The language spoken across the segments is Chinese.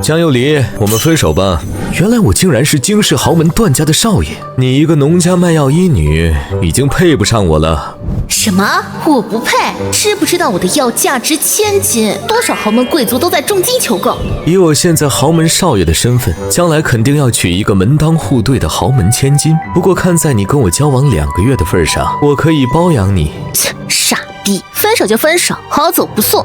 江有离，我们分手吧。原来我竟然是惊世豪门段家的少爷，你一个农家卖药医女，已经配不上我了。什么？我不配？知不知道我的药价值1000金？多少豪门贵族都在重金求购。以我现在豪门少爷的身份，将来肯定要娶一个门当户对的豪门千金。不过看在你跟我交往2个月的份上，我可以包养你。切，傻逼！分手就分手，好走不送。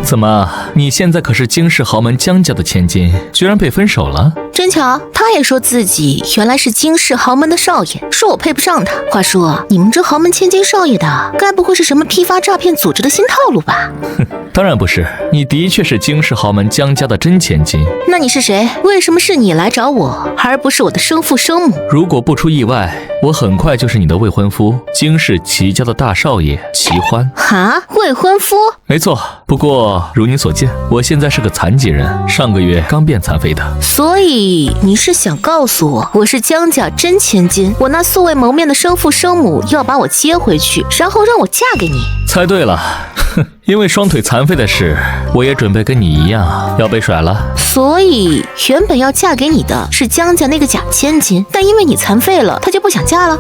怎么，你现在可是惊世豪门江家的千金，居然被分手了？真巧，他也说自己原来是惊世豪门的少爷，说我配不上他。话说，你们这豪门千金少爷的，该不会是什么批发诈骗组织的新套路吧？哼，当然不是，你的确是惊世豪门江家的真千金。那你是谁？为什么是你来找我，而不是我的生父生母？如果不出意外，我很快就是你的未婚夫，惊世齐家的大少爷齐欢。哈，未婚夫？没错，不过如你所见，我现在是个残疾人，上个月刚变残废的。所以你是想告诉我，我是江家真千金，我那素未谋面的生父生母要把我接回去，然后让我嫁给你？猜对了，哼，因为双腿残废的事，我也准备跟你一样要被甩了。所以原本要嫁给你的是江家那个假千金，但因为你残废了，她就不想嫁了。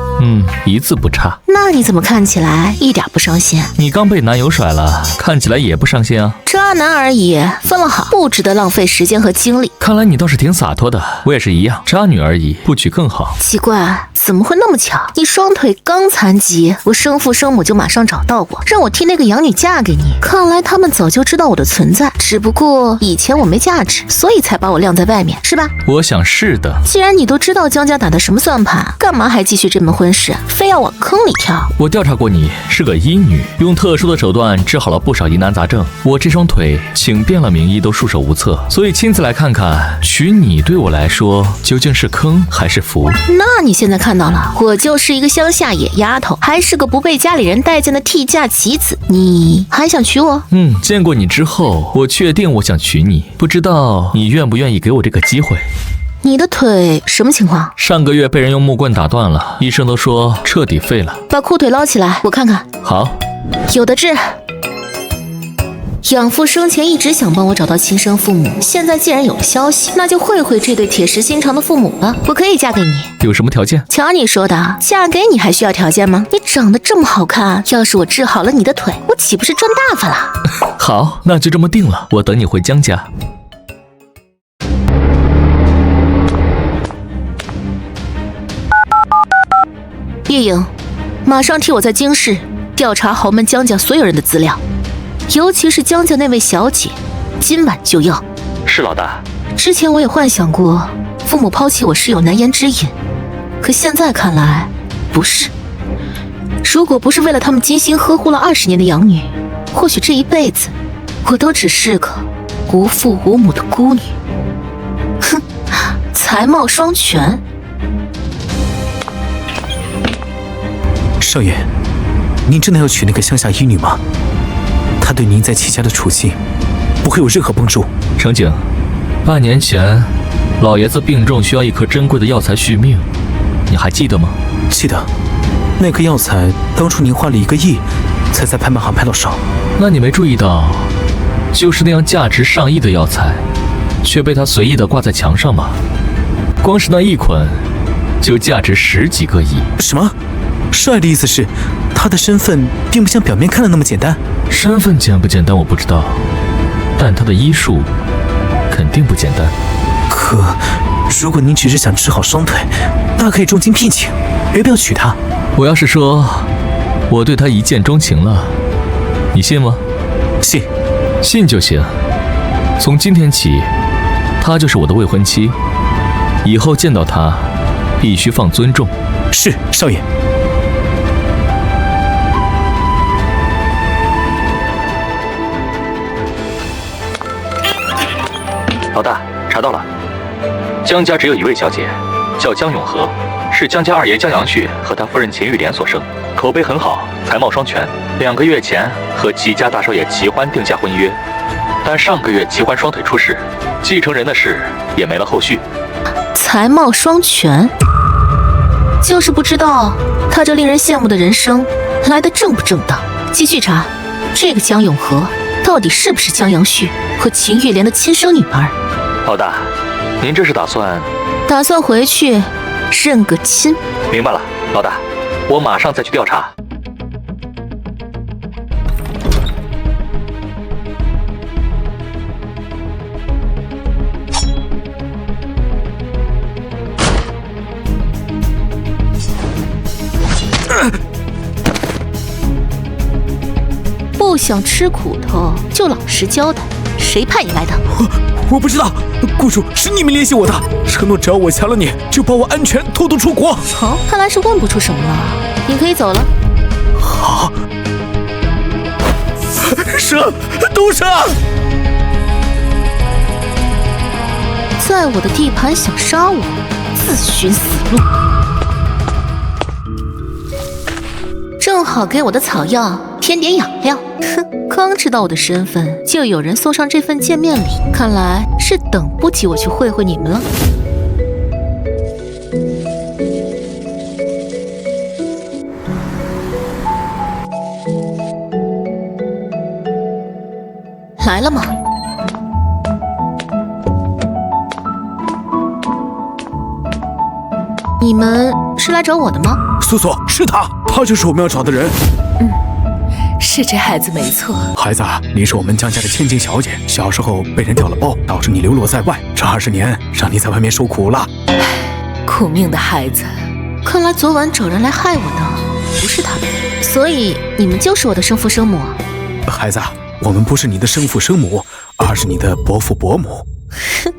一字不差。那你怎么看起来一点不伤心？你刚被男友甩了，看起来也不伤心啊。渣男而已，分了好，不值得浪费时间和精力。看来你倒是挺洒脱的，我也是一样，渣女而已，不娶更好。奇怪，怎么会那么巧？你双腿刚残疾，我生父生母就马上找到我，让我替那个养女嫁给你。看来他们早就知道我的存在，只不过以前我没价值，所以才把我晾在外面，是吧？我想是的。既然你都知道江家打的什么算盘，干嘛还继续这门婚事，非要往坑里跳？我调查过你是个医女，用特殊的手段治好了不少疑难杂症。我这双腿请遍了名医都束手无策，所以亲自来看看，娶你对我来说究竟是坑还是福？那你现在看到了，我就是一个乡下野丫头，还是个不被家里人待见的替嫁棋子，你还想娶我？见过你之后，我确定我想娶你，不知道你愿不愿意给我这个机会？你的腿什么情况？上个月被人用木棍打断了，医生都说彻底废了。把裤腿捞起来，我看看。好，有的治。养父生前一直想帮我找到亲生父母，现在既然有了消息，那就会会这对铁石心肠的父母了。我可以嫁给你。有什么条件？瞧你说的，嫁给你还需要条件吗？你长得这么好看，要是我治好了你的腿，我岂不是赚大发了？好，那就这么定了，我等你回江家。叶颖，马上替我在京市调查豪门江家所有人的资料，尤其是江家那位小姐，今晚就要。是老大。之前我也幻想过父母抛弃我是有难言之隐，可现在看来不是。如果不是为了他们精心呵护了20年的养女，或许这一辈子我都只是个无父无母的孤女。哼，才貌双全。少爷，您真的要娶那个乡下医女吗？她对您在齐家的处境不会有任何帮助。程景，半年前老爷子病重，需要一颗珍贵的药材续命，你还记得吗？记得，那颗药材当初您花了1个亿才在拍卖行拍到手。那你没注意到，就是那样价值上亿的药材，却被他随意的挂在墙上吗？光是那一捆就价值10几个亿。什么？少爷的意思是，他的身份并不像表面看的那么简单？身份简不简单我不知道，但他的医术肯定不简单。可如果您只是想治好双腿，大可以重金聘请，没必要娶她。我要是说我对她一见钟情了，你信吗？信。信就行。从今天起，她就是我的未婚妻，以后见到她必须放尊重。是，少爷。老大，查到了，江家只有一位小姐，叫江永和，是江家二爷江阳旭和他夫人秦玉莲所生，口碑很好，才貌双全。2个月前和齐家大少爷齐欢定下婚约，但上个月齐欢双腿出事，继承人的事也没了后续。才貌双全，就是不知道他这令人羡慕的人生来得正不正当。继续查。这个江永和到底是不是江阳旭和秦玉莲的亲生女儿？老大，您这是打算回去认个亲？明白了，老大，我马上再去调查。不想吃苦头就老实交代，谁派你来的？我不知道，雇主是你们联系我的，承诺只要我强了你，就保我安全偷渡出国。好，看来是问不出什么了，你可以走了。好，蛇，毒蛇！在我的地盘想杀我，自寻死路。正好给我的草药添点养料。哼，刚知道我的身份，就有人送上这份见面礼，看来是等不及我去会会你们了。来了吗？你们是来找我的吗？苏苏，是他就是我们要找的人。是这孩子没错。孩子，你是我们江家的千金小姐，小时候被人调了包，导致你流落在外，这20年让你在外面受苦了。苦命的孩子，看来昨晚找人来害我的不是他们，所以你们就是我的生父生母。孩子，我们不是你的生父生母，而是你的伯父伯母。哼，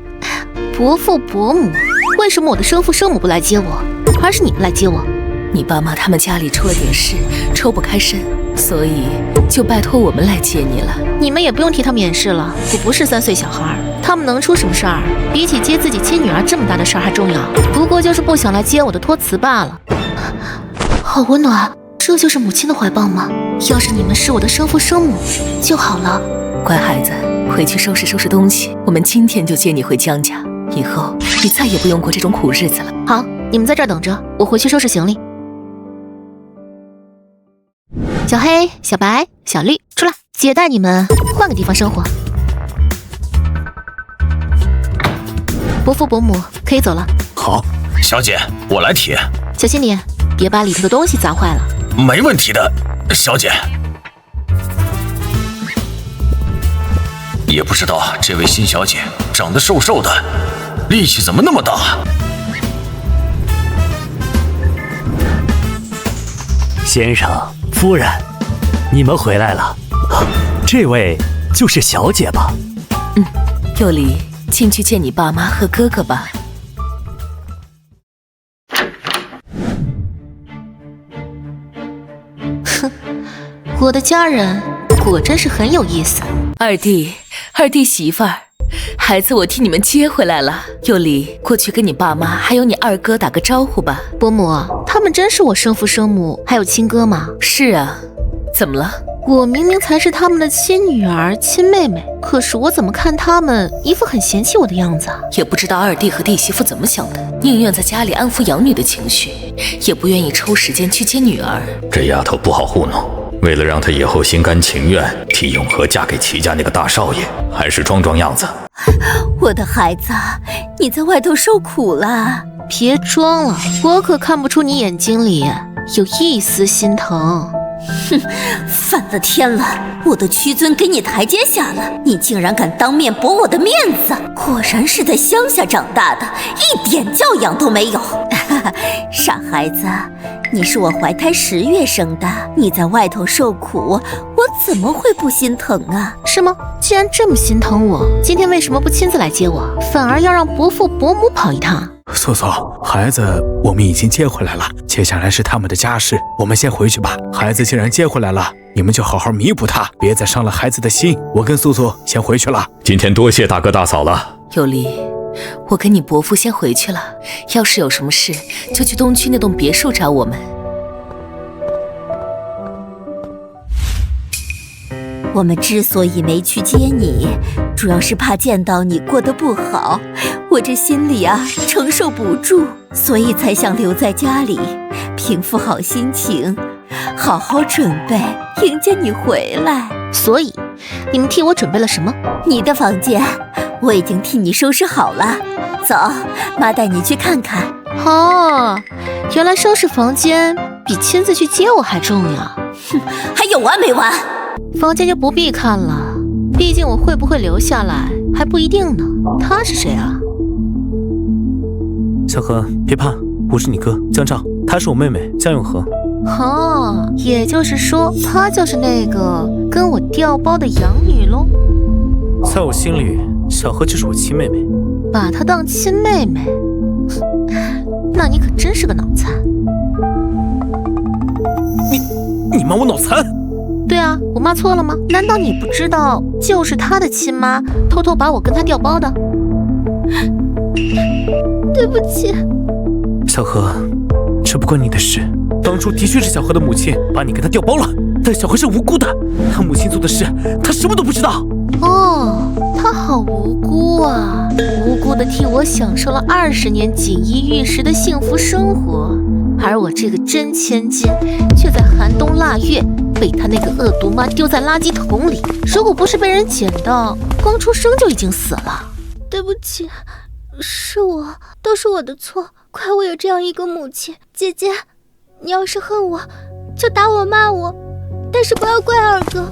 伯父伯母？为什么我的生父生母不来接我，而是你们来接我？你爸妈他们家里出了点事，抽不开身，所以就拜托我们来接你了。你们也不用替他们掩饰了，我不是3岁小孩，他们能出什么事儿？比起接自己亲女儿这么大的事儿还重要，不过就是不想来接我的托辞罢了。好温暖，这就是母亲的怀抱吗？要是你们是我的生父生母就好了。乖孩子，回去收拾收拾东西，我们今天就接你回江家，以后你再也不用过这种苦日子了。好，你们在这儿等着，我回去收拾行李。小黑、小白、小绿，出来，姐带你们换个地方生活。伯父伯母可以走了。好，小姐，我来提。小心点，别把里头的东西砸坏了。没问题的，小姐。也不知道这位新小姐长得瘦瘦的，力气怎么那么大？先生、夫人，你们回来了。这位就是小姐吧？幼离，进去见你爸妈和哥哥吧。哼，我的家人果真是很有意思。二弟媳妇儿，孩子我替你们接回来了。幼离，过去跟你爸妈还有你二哥打个招呼吧。伯母，他们真是我生父生母还有亲哥吗？是啊，怎么了？我明明才是他们的亲女儿亲妹妹，可是我怎么看他们一副很嫌弃我的样子啊？也不知道二弟和弟媳妇怎么想的，宁愿在家里安抚养女的情绪，也不愿意抽时间去接女儿。这丫头不好糊弄，为了让她以后心甘情愿替永和嫁给齐家那个大少爷，还是装装样子。我的孩子，你在外头受苦了。别装了，我可看不出你眼睛里有一丝心疼。哼，反了天了！我的屈尊给你台阶下了，你竟然敢当面驳我的面子，果然是在乡下长大的，一点教养都没有。傻孩子，你是我怀胎10月生的，你在外头受苦，我怎么会不心疼啊？是吗？既然这么心疼我，今天为什么不亲自来接我，反而要让伯父伯母跑一趟？素素，孩子我们已经接回来了，接下来是他们的家事，我们先回去吧。孩子既然接回来了，你们就好好弥补他，别再伤了孩子的心。我跟素素先回去了。今天多谢大哥大嫂了。幼离，我跟你伯父先回去了，要是有什么事就去东区那栋别墅找我们。我们之所以没去接你，主要是怕见到你过得不好，我这心里承受不住，所以才想留在家里，平复好心情，好好准备迎接你回来。所以，你们替我准备了什么？你的房间我已经替你收拾好了，走，妈带你去看看。哦，原来收拾房间比亲自去接我还重要。哼，还有完没完？房间就不必看了，毕竟我会不会留下来还不一定呢。他是谁啊？小何，别怕，我是你哥江照，她是我妹妹江永和。哦，也就是说，她就是那个跟我调包的养女喽？在我心里，小何就是我亲妹妹。把她当亲妹妹，那你可真是个脑残。你骂我脑残？对啊，我骂错了吗？难道你不知道，就是她的亲妈偷偷把我跟她调包的？对不起，小何，这不关你的事。当初的确是小何的母亲把你跟他调包了，但小何是无辜的，他母亲做的事，他什么都不知道。哦，他好无辜啊，无辜的替我享受了20年锦衣玉食的幸福生活，而我这个真千金，却在寒冬腊月被他那个恶毒妈丢在垃圾桶里。如果不是被人捡到，刚出生就已经死了。对不起，是我，都是我的错，怪我有这样一个母亲。姐姐，你要是恨我，就打我骂我，但是不要怪二哥。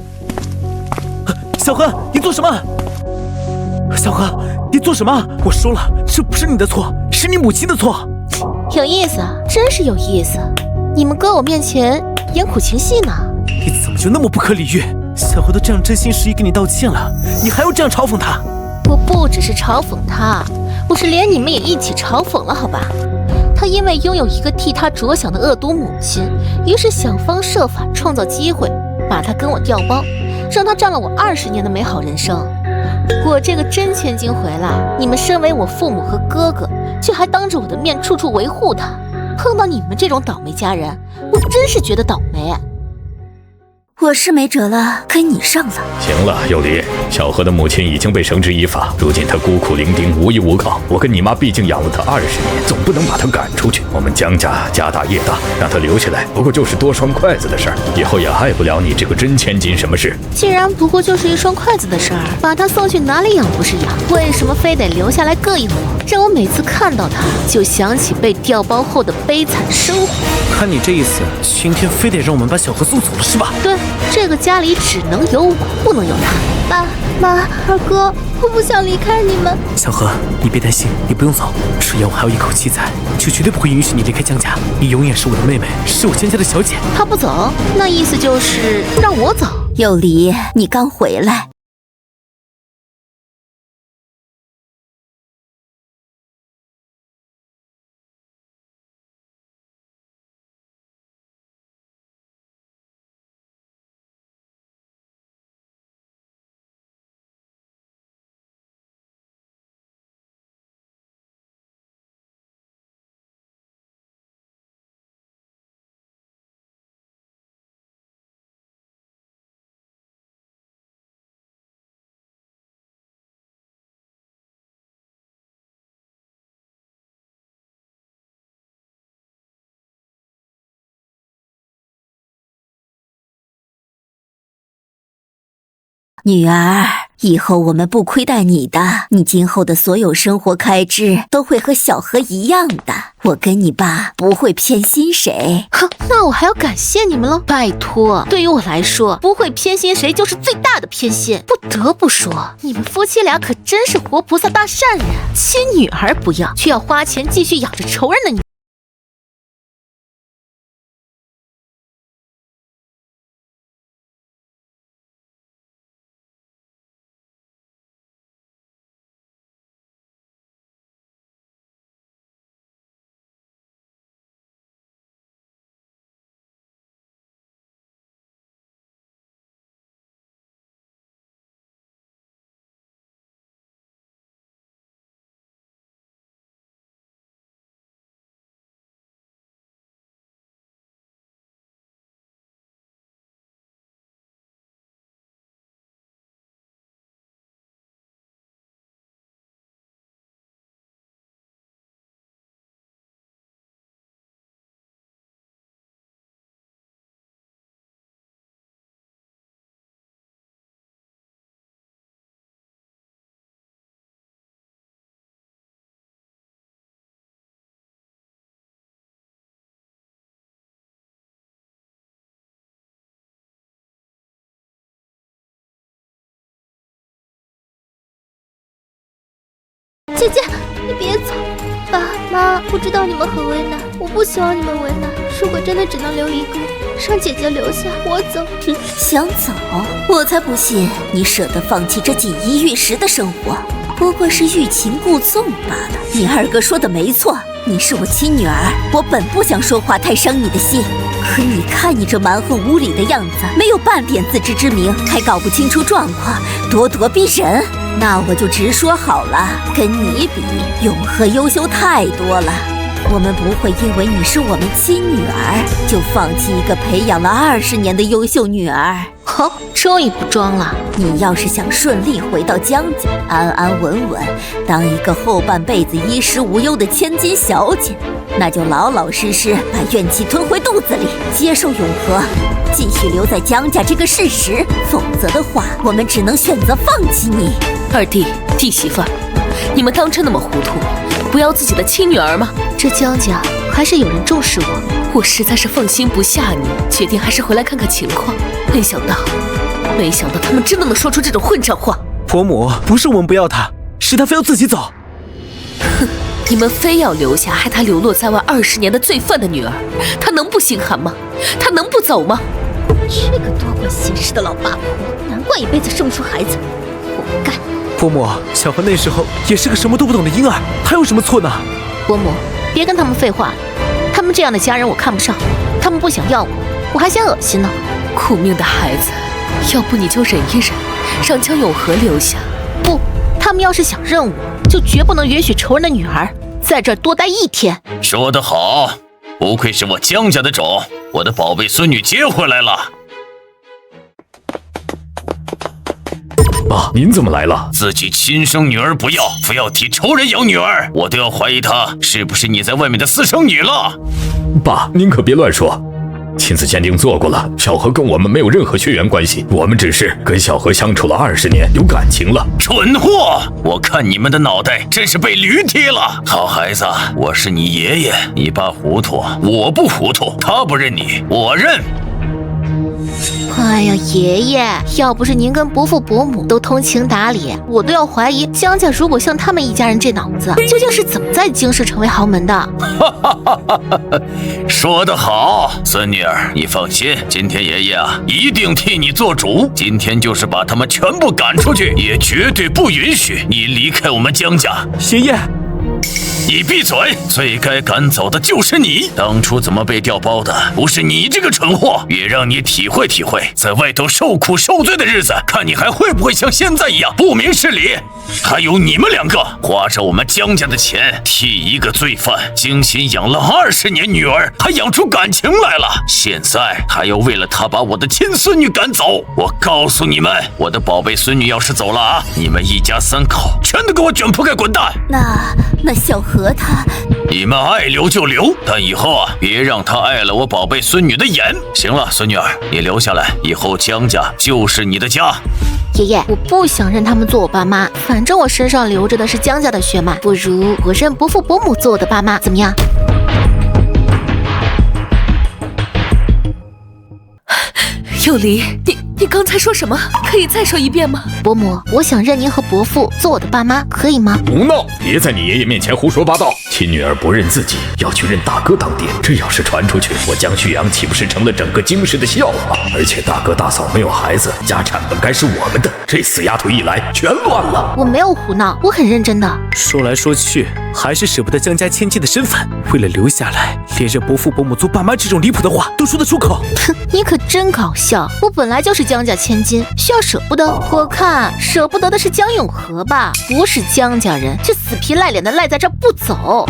小何，你做什么？小何，你做什么？我说了，这不是你的错，是你母亲的错。有意思啊，真是有意思。你们搁我面前演苦情戏呢？你怎么就那么不可理喻？小何都这样真心实意跟你道歉了，你还要这样嘲讽他？我不只是嘲讽他，我是连你们也一起嘲讽了，好吧？他因为拥有一个替他着想的恶毒母亲，于是想方设法创造机会，把他跟我调包，让他占了我20年的美好人生。我这个真千金回来，你们身为我父母和哥哥，却还当着我的面处处维护他。碰到你们这种倒霉家人，我真是觉得倒霉。我是没辙了，跟你上了。行了，幼离，小何的母亲已经被绳之以法，如今她孤苦伶仃，无依无靠。我跟你妈毕竟养了她20年，总不能把她赶出去。我们江家家大业大，让她留下来，不过就是多双筷子的事儿，以后也害不了你这个真千金什么事。既然不过就是一双筷子的事儿，把她送去哪里养不是养？为什么非得留下来膈应我，让我每次看到她就想起被调包后的悲惨生活？看你这意思，今天非得让我们把小何送走了是吧？对，这个家里只能有我，不能有他。爸妈，二哥，我不想离开你们。小何，你别担心，你不用走，只要我还有一口气在，就绝对不会允许你离开江家。你永远是我的妹妹，是我江家的小姐。他不走，那意思就是让我走。幼离，你刚回来。女儿，以后我们不亏待你的，你今后的所有生活开支都会和小何一样的。我跟你爸不会偏心谁。哼，那我还要感谢你们喽！拜托，对于我来说，不会偏心谁就是最大的偏心。不得不说，你们夫妻俩可真是活菩萨大善人，亲女儿不要，却要花钱继续养着仇人的女。姐姐，你别走。爸妈，我知道你们很为难，我不希望你们为难。如果真的只能留一个，让姐姐留下，我走。想走？我才不信你舍得放弃这锦衣玉食的生活，不过是欲擒故纵罢了。你二哥说的没错，你是我亲女儿，我本不想说话太伤你的心，可你看你这蛮横无理的样子，没有半点自知之明，还搞不清楚状况，咄咄逼人。那我就直说好了，跟你比，永和优秀太多了。我们不会因为你是我们亲女儿，就放弃一个培养了20年的优秀女儿。好，终于不装了。你要是想顺利回到江家，安安稳稳当一个后半辈子衣食无忧的千金小姐，那就老老实实把怨气吞回肚子里，接受永和，继续留在江家这个事实。否则的话，我们只能选择放弃你。二弟、弟媳妇儿，你们当真那么糊涂，不要自己的亲女儿吗？这江家还是有人重视我，我实在是放心不下你，决定还是回来看看情况。没想到他们真的能说出这种混账话。婆母，不是我们不要他，是他非要自己走。哼，你们非要留下害他流落在外20年的罪犯的女儿，他能不心寒吗？他能不走吗？这个多管闲事的老八婆，难怪一辈子生不出孩子，活该。婆母，小何那时候也是个什么都不懂的婴儿，他有什么错呢？伯母，别跟他们废话了，他们这样的家人我看不上，他们不想要我还嫌恶心呢。苦命的孩子，要不你就忍一忍，让江永和留下。不，他们要是想认我，就绝不能允许仇人的女儿在这儿多待1天。说得好，不愧是我江家的种，我的宝贝孙女接回来了。爸，您怎么来了？自己亲生女儿不要，非要替仇人养女儿，我都要怀疑她是不是你在外面的私生女了。爸，您可别乱说，亲子鉴定做过了，小何跟我们没有任何血缘关系，我们只是跟小何相处了20年，有感情了。蠢货！我看你们的脑袋真是被驴踢了。好孩子，我是你爷爷，你爸糊涂，我不糊涂，他不认你，我认。哎呀，爷爷，要不是您跟伯父伯母都通情达理，我都要怀疑江家如果像他们一家人这脑子，究竟是怎么在京师成为豪门的。说得好，孙女儿，你放心，今天爷爷啊一定替你做主，今天就是把他们全部赶出去，也绝对不允许你离开我们江家。爷爷，你闭嘴！最该赶走的就是你，当初怎么被调包的不是你这个蠢货，也让你体会体会在外头受苦受罪的日子，看你还会不会像现在一样不明事理。还有你们2个花着我们江家的钱，替一个罪犯精心养了20年女儿，还养出感情来了，现在还要为了他把我的亲孙女赶走。我告诉你们，我的宝贝孙女要是走了啊，你们一家3口全都给我卷铺盖滚蛋。那小何他，你们爱留就留，但以后啊，别让他碍了我宝贝孙女的眼。行了，孙女儿，你留下来，以后江家就是你的家。爷爷，我不想认他们做我爸妈，反正我身上流着的是江家的血脉，不如我认伯父伯母做我的爸妈，怎么样？幼离，你刚才说什么？可以再说一遍吗？伯母，我想认您和伯父做我的爸妈，可以吗？胡闹！别在你爷爷面前胡说八道。亲女儿不认自己，要去认大哥当爹，这要是传出去，我江旭阳岂不是成了整个京师的笑话？而且大哥大嫂没有孩子，家产本该是我们的，这死丫头一来，全乱了。我没有胡闹，我很认真的。说来说去，还是舍不得江家千金的身份，为了留下来，连认伯父伯母做爸妈这种离谱的话都说得出口。哼，你可真搞笑！我本来就是江家千金，需要舍不得？我看舍不得的是江永和吧，不是江家人，却死皮赖脸的赖在这不走。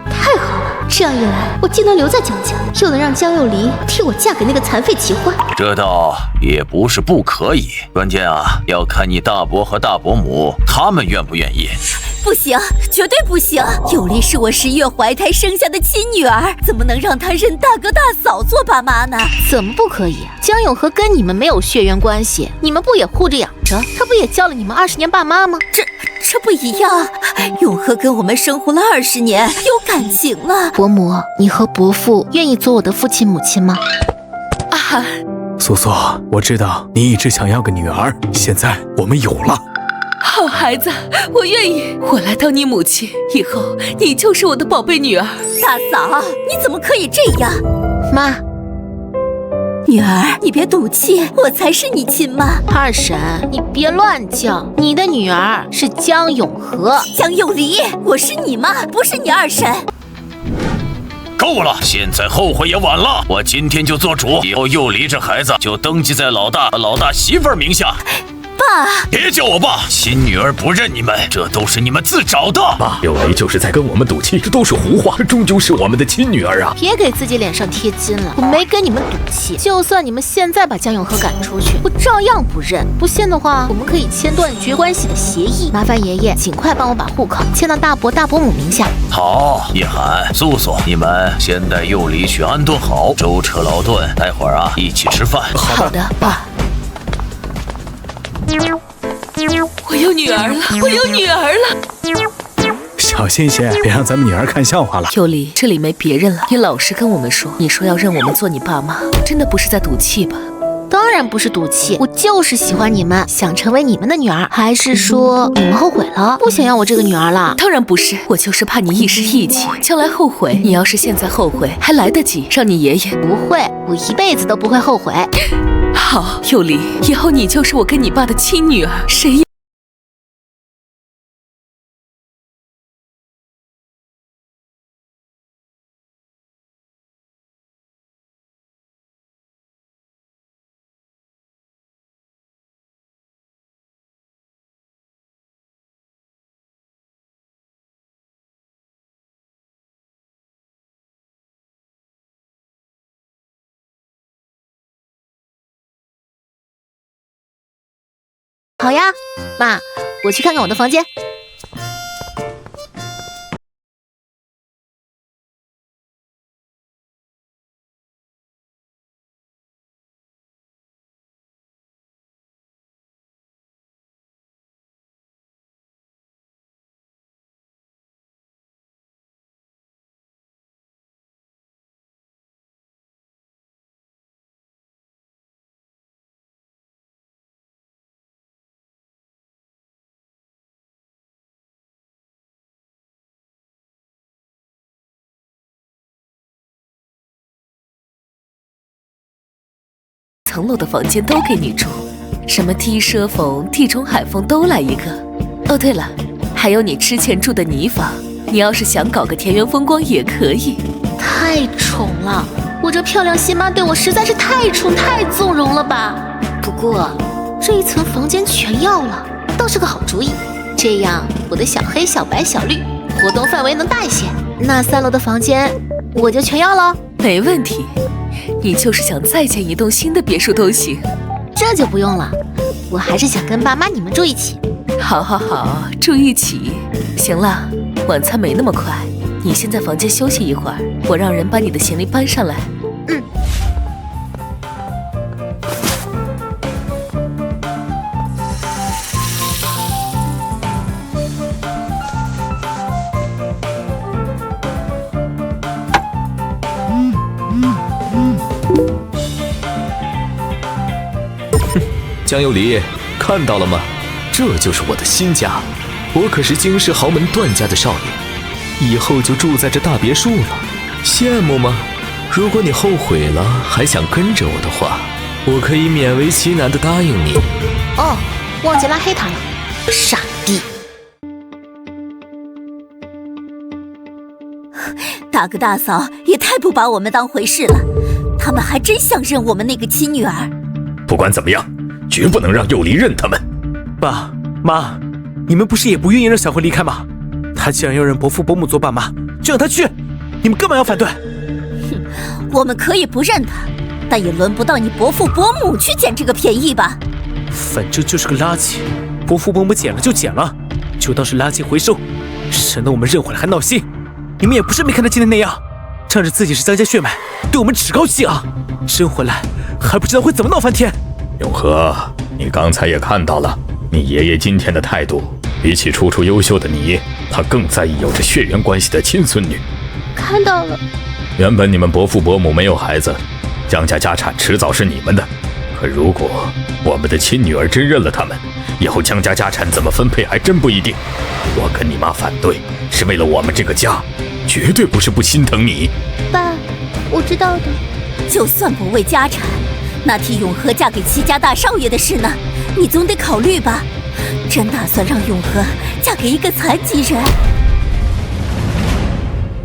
太好了，这样一来，我既能留在江家，又能让江幼离替我嫁给那个残废奇宦。这倒也不是不可以，关键啊，要看你大伯和大伯母他们愿不愿意。不行，绝对不行！幼离是我10月怀胎生下的亲女儿，怎么能让她认大哥大嫂做爸妈呢？怎么不可以？江永和跟你们没有血缘关系，你们不也护着养着？他不也教了你们20年爸妈吗？这不一样，永和跟我们生活了20年，有感情了。伯母，你和伯父愿意做我的父亲母亲吗？啊，素素，我知道你一直想要个女儿，现在我们有了。好，好孩子，我愿意，我来当你母亲，以后你就是我的宝贝女儿。大嫂，你怎么可以这样？妈，女儿，你别赌气，我才是你亲妈。二婶，你别乱叫，你的女儿是江永和。江有离，我是你妈，不是你二婶。够了，现在后悔也晚了。我今天就做主，以后又离这孩子就登记在老大媳妇儿名下。爸，别叫我爸，亲女儿不认你们，这都是你们自找的。爸，幼离就是在跟我们赌气，这都是胡话，这终究是我们的亲女儿啊！别给自己脸上贴金了，我没跟你们赌气，就算你们现在把江永和赶出去，我照样不认。不信的话，我们可以签断绝关系的协议。麻烦爷爷尽快帮我把户口迁到大伯大伯母名下。好，叶涵、素素，你们先带幼离去安顿好，舟车劳顿，待会儿啊一起吃饭。好的，爸。我有女儿了，我有女儿了！小心些，别让咱们女儿看笑话了。幼离，这里没别人了，你老实跟我们说，你说要认我们做你爸妈，真的不是在赌气吧？当然不是赌气，我就是喜欢你们，想成为你们的女儿。还是说你们后悔了，不想要我这个女儿了？当然不是，我就是怕你一时义气，将来后悔。你要是现在后悔，还来得及，让你爷爷不会，我一辈子都不会后悔。好，幼离，以后你就是我跟你爸的亲女儿，谁也好呀，妈，我去看看我的房间。层楼的房间都给你住，什么低奢风、地中海风都来一个。哦，对了，还有你之前住的泥房，你要是想搞个田园风光也可以。太宠了，我这漂亮新妈对我实在是太宠太纵容了吧？不过这一层房间全要了，倒是个好主意。这样我的小黑、小白、小绿活动范围能大一些。那3楼的房间我就全要了。没问题。你就是想再建一栋新的别墅都行，这就不用了，我还是想跟爸妈你们住一起。好好好，住一起。行了，晚餐没那么快，你先在房间休息一会儿，我让人把你的行李搬上来。嗯。江幼离，看到了吗？这就是我的新家，我可是京师豪门段家的少爷，以后就住在这大别墅了，羡慕吗？如果你后悔了，还想跟着我的话，我可以勉为其难的答应你。哦，忘记拉黑他了，傻逼！大哥大嫂也太不把我们当回事了，他们还真想认我们那个亲女儿。不管怎么样，绝不能让幼离认他们。爸妈，你们不是也不愿意让小慧离开吗？她既然要认伯父伯母做爸妈，就让她去，你们干嘛要反对？哼，我们可以不认她，但也轮不到你伯父伯母去捡这个便宜吧？反正就是个垃圾，伯父伯母捡了就捡了，就当是垃圾回收，省得我们认回来还闹心。你们也不是没看他今天那样，仗着自己是江家血脉，对我们趾高气昂，认回来还不知道会怎么闹翻天。永和，你刚才也看到了，你爷爷今天的态度，比起楚楚优秀的你，他更在意有着血缘关系的亲孙女。看到了。原本你们伯父伯母没有孩子，江家家产迟早是你们的。可如果我们的亲女儿真认了他们，以后江家家产怎么分配还真不一定。我跟你妈反对，是为了我们这个家，绝对不是不心疼你。爸，我知道的。就算不为家产，那替永和嫁给齐家大少爷的事呢？你总得考虑吧？真打算让永和嫁给一个残疾人？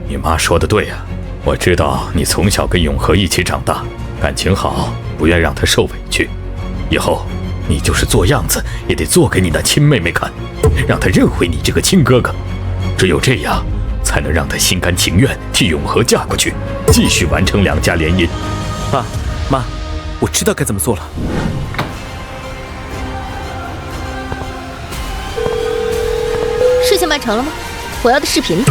你妈说的对啊，我知道你从小跟永和一起长大，感情好，不愿让他受委屈。以后你就是做样子也得做给你的亲妹妹看，让她认回你这个亲哥哥。只有这样，才能让她心甘情愿替永和嫁过去，继续完成两家联姻。爸妈，我知道该怎么做了。事情办成了吗？我要的视频。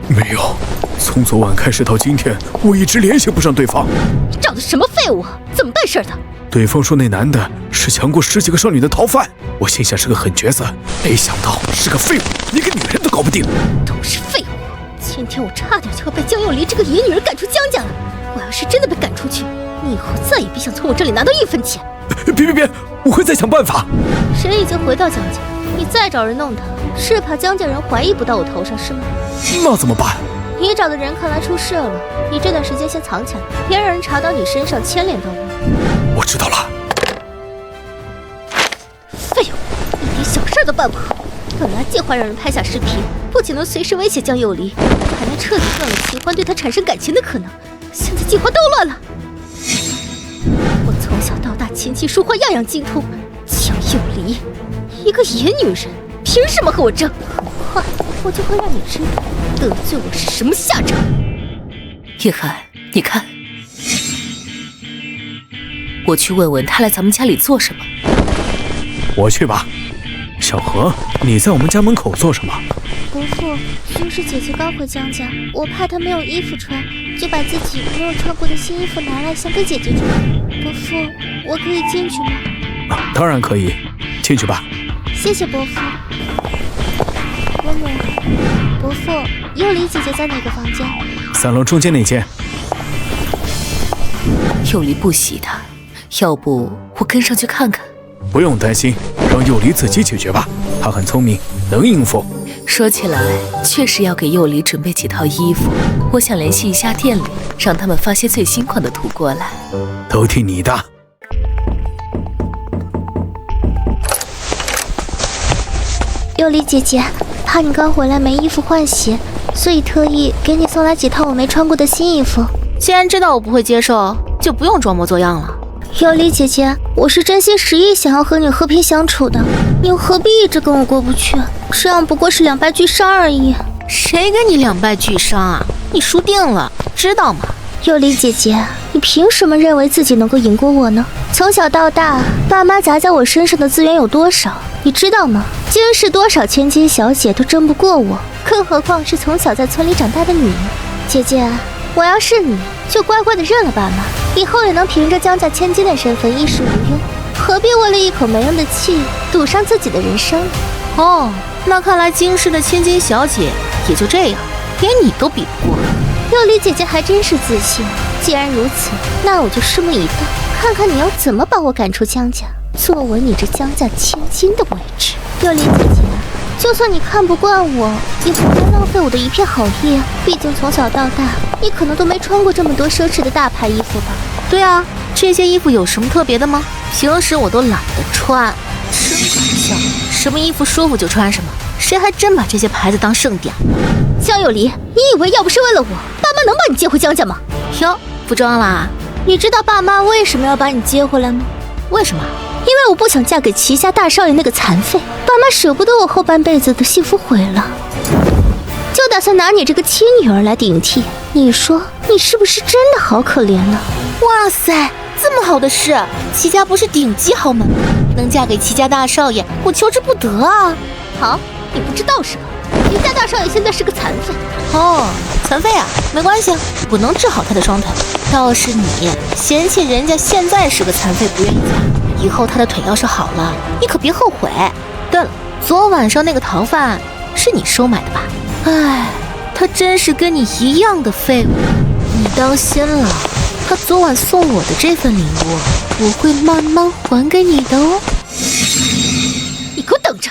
没有，从昨晚开始到今天，我一直联系不上对方。你找的什么废物？怎么办事的？对方说那男的是强过10几个少女的逃犯，我心想是个狠角色，没想到是个废物，连个女人都搞不定。都是废物！今天我差点就要被江幼离这个野女人赶出江家了。我要是真的被赶出去，你以后再也别想从我这里拿到1分钱。别，我会再想办法。谁已经回到江家，你再找人弄他，是怕江家人怀疑不到我头上是吗？那怎么办？你找的人看来出事了，你这段时间先藏起来，别让人查到你身上牵连到我。我知道了。废物，一点小事都办不好。本来计划让人拍下视频，不仅能随时威胁江幼离，还能彻底断了齐欢对他产生感情的可能。现在计划都乱了。我从小到大琴棋书画样样精通，江幼离一个野女人，凭什么和我争？很快我就会让你知道得罪我是什么下场。叶寒，你看，我去问问他来咱们家里做什么。我去吧。小何，你在我们家门口做什么？伯父，就是姐姐刚回江家，我怕她没有衣服穿，就把自己没有穿过的新衣服拿来想给姐姐穿。伯父，我可以进去吗？当然可以，进去吧。谢谢伯父。温暖，伯父，幼离姐姐在哪个房间？3楼中间那间。幼离不喜他，要不我跟上去看看？不用担心，让幼离自己解决吧，他很聪明，能应付。说起来，确实要给幼离准备几套衣服，我想联系一下店里，让他们发些最新款的图过来。都听你的。幼离姐姐，怕你刚回来没衣服换洗，所以特意给你送来几套我没穿过的新衣服。既然知道我不会接受，就不用装模作样了。幼离姐姐，我是真心实意想要和你和平相处的，你又何必一直跟我过不去？这样不过是两败俱伤而已。谁跟你两败俱伤啊？你输定了，知道吗？幼离姐姐，你凭什么认为自己能够赢过我呢？从小到大，爸妈砸在我身上的资源有多少，你知道吗？京市多少千金小姐都争不过我，更何况是从小在村里长大的女人。姐姐，我要是你，就乖乖的认了爸妈，以后也能凭着江家千金的身份衣食无忧，何必为了一口没用的气赌上自己的人生？哦，那看来京市的千金小姐也就这样，连你都比不过。幼离姐姐还真是自信，既然如此，那我就拭目以待，看看你要怎么把我赶出江家，坐稳你这江家千金的位置。幼离姐姐，就算你看不惯我，也不该浪费我的一片好意，毕竟从小到大，你可能都没穿过这么多奢侈的大牌衣服吧？对啊，这些衣服有什么特别的吗？平时我都懒得穿，真搞笑，什么衣服舒服就穿什么，谁还真把这些牌子当盛典了？江幼离，你以为要不是为了我，爸妈能把你接回江家吗？哟，不装啦！你知道爸妈为什么要把你接回来吗？为什么？因为我不想嫁给齐家大少爷那个残废，爸妈舍不得我后半辈子的幸福毁了，就打算拿你这个亲女儿来顶替。你说你是不是真的好可怜呢？哇塞，这么好的事，齐家不是顶级豪门吗？能嫁给齐家大少爷，我求之不得啊！好，你不知道是吧？齐家大少爷现在是个残废。哦，残废啊，没关系，我能治好他的双腿。要是你嫌弃人家现在是个残废不愿意嫁，以后他的腿要是好了，你可别后悔。对了，昨晚上那个逃犯是你收买的吧？哎，他真是跟你一样的废物，你当心了，他昨晚送我的这份礼物，我会慢慢还给你的哦。你给我等着！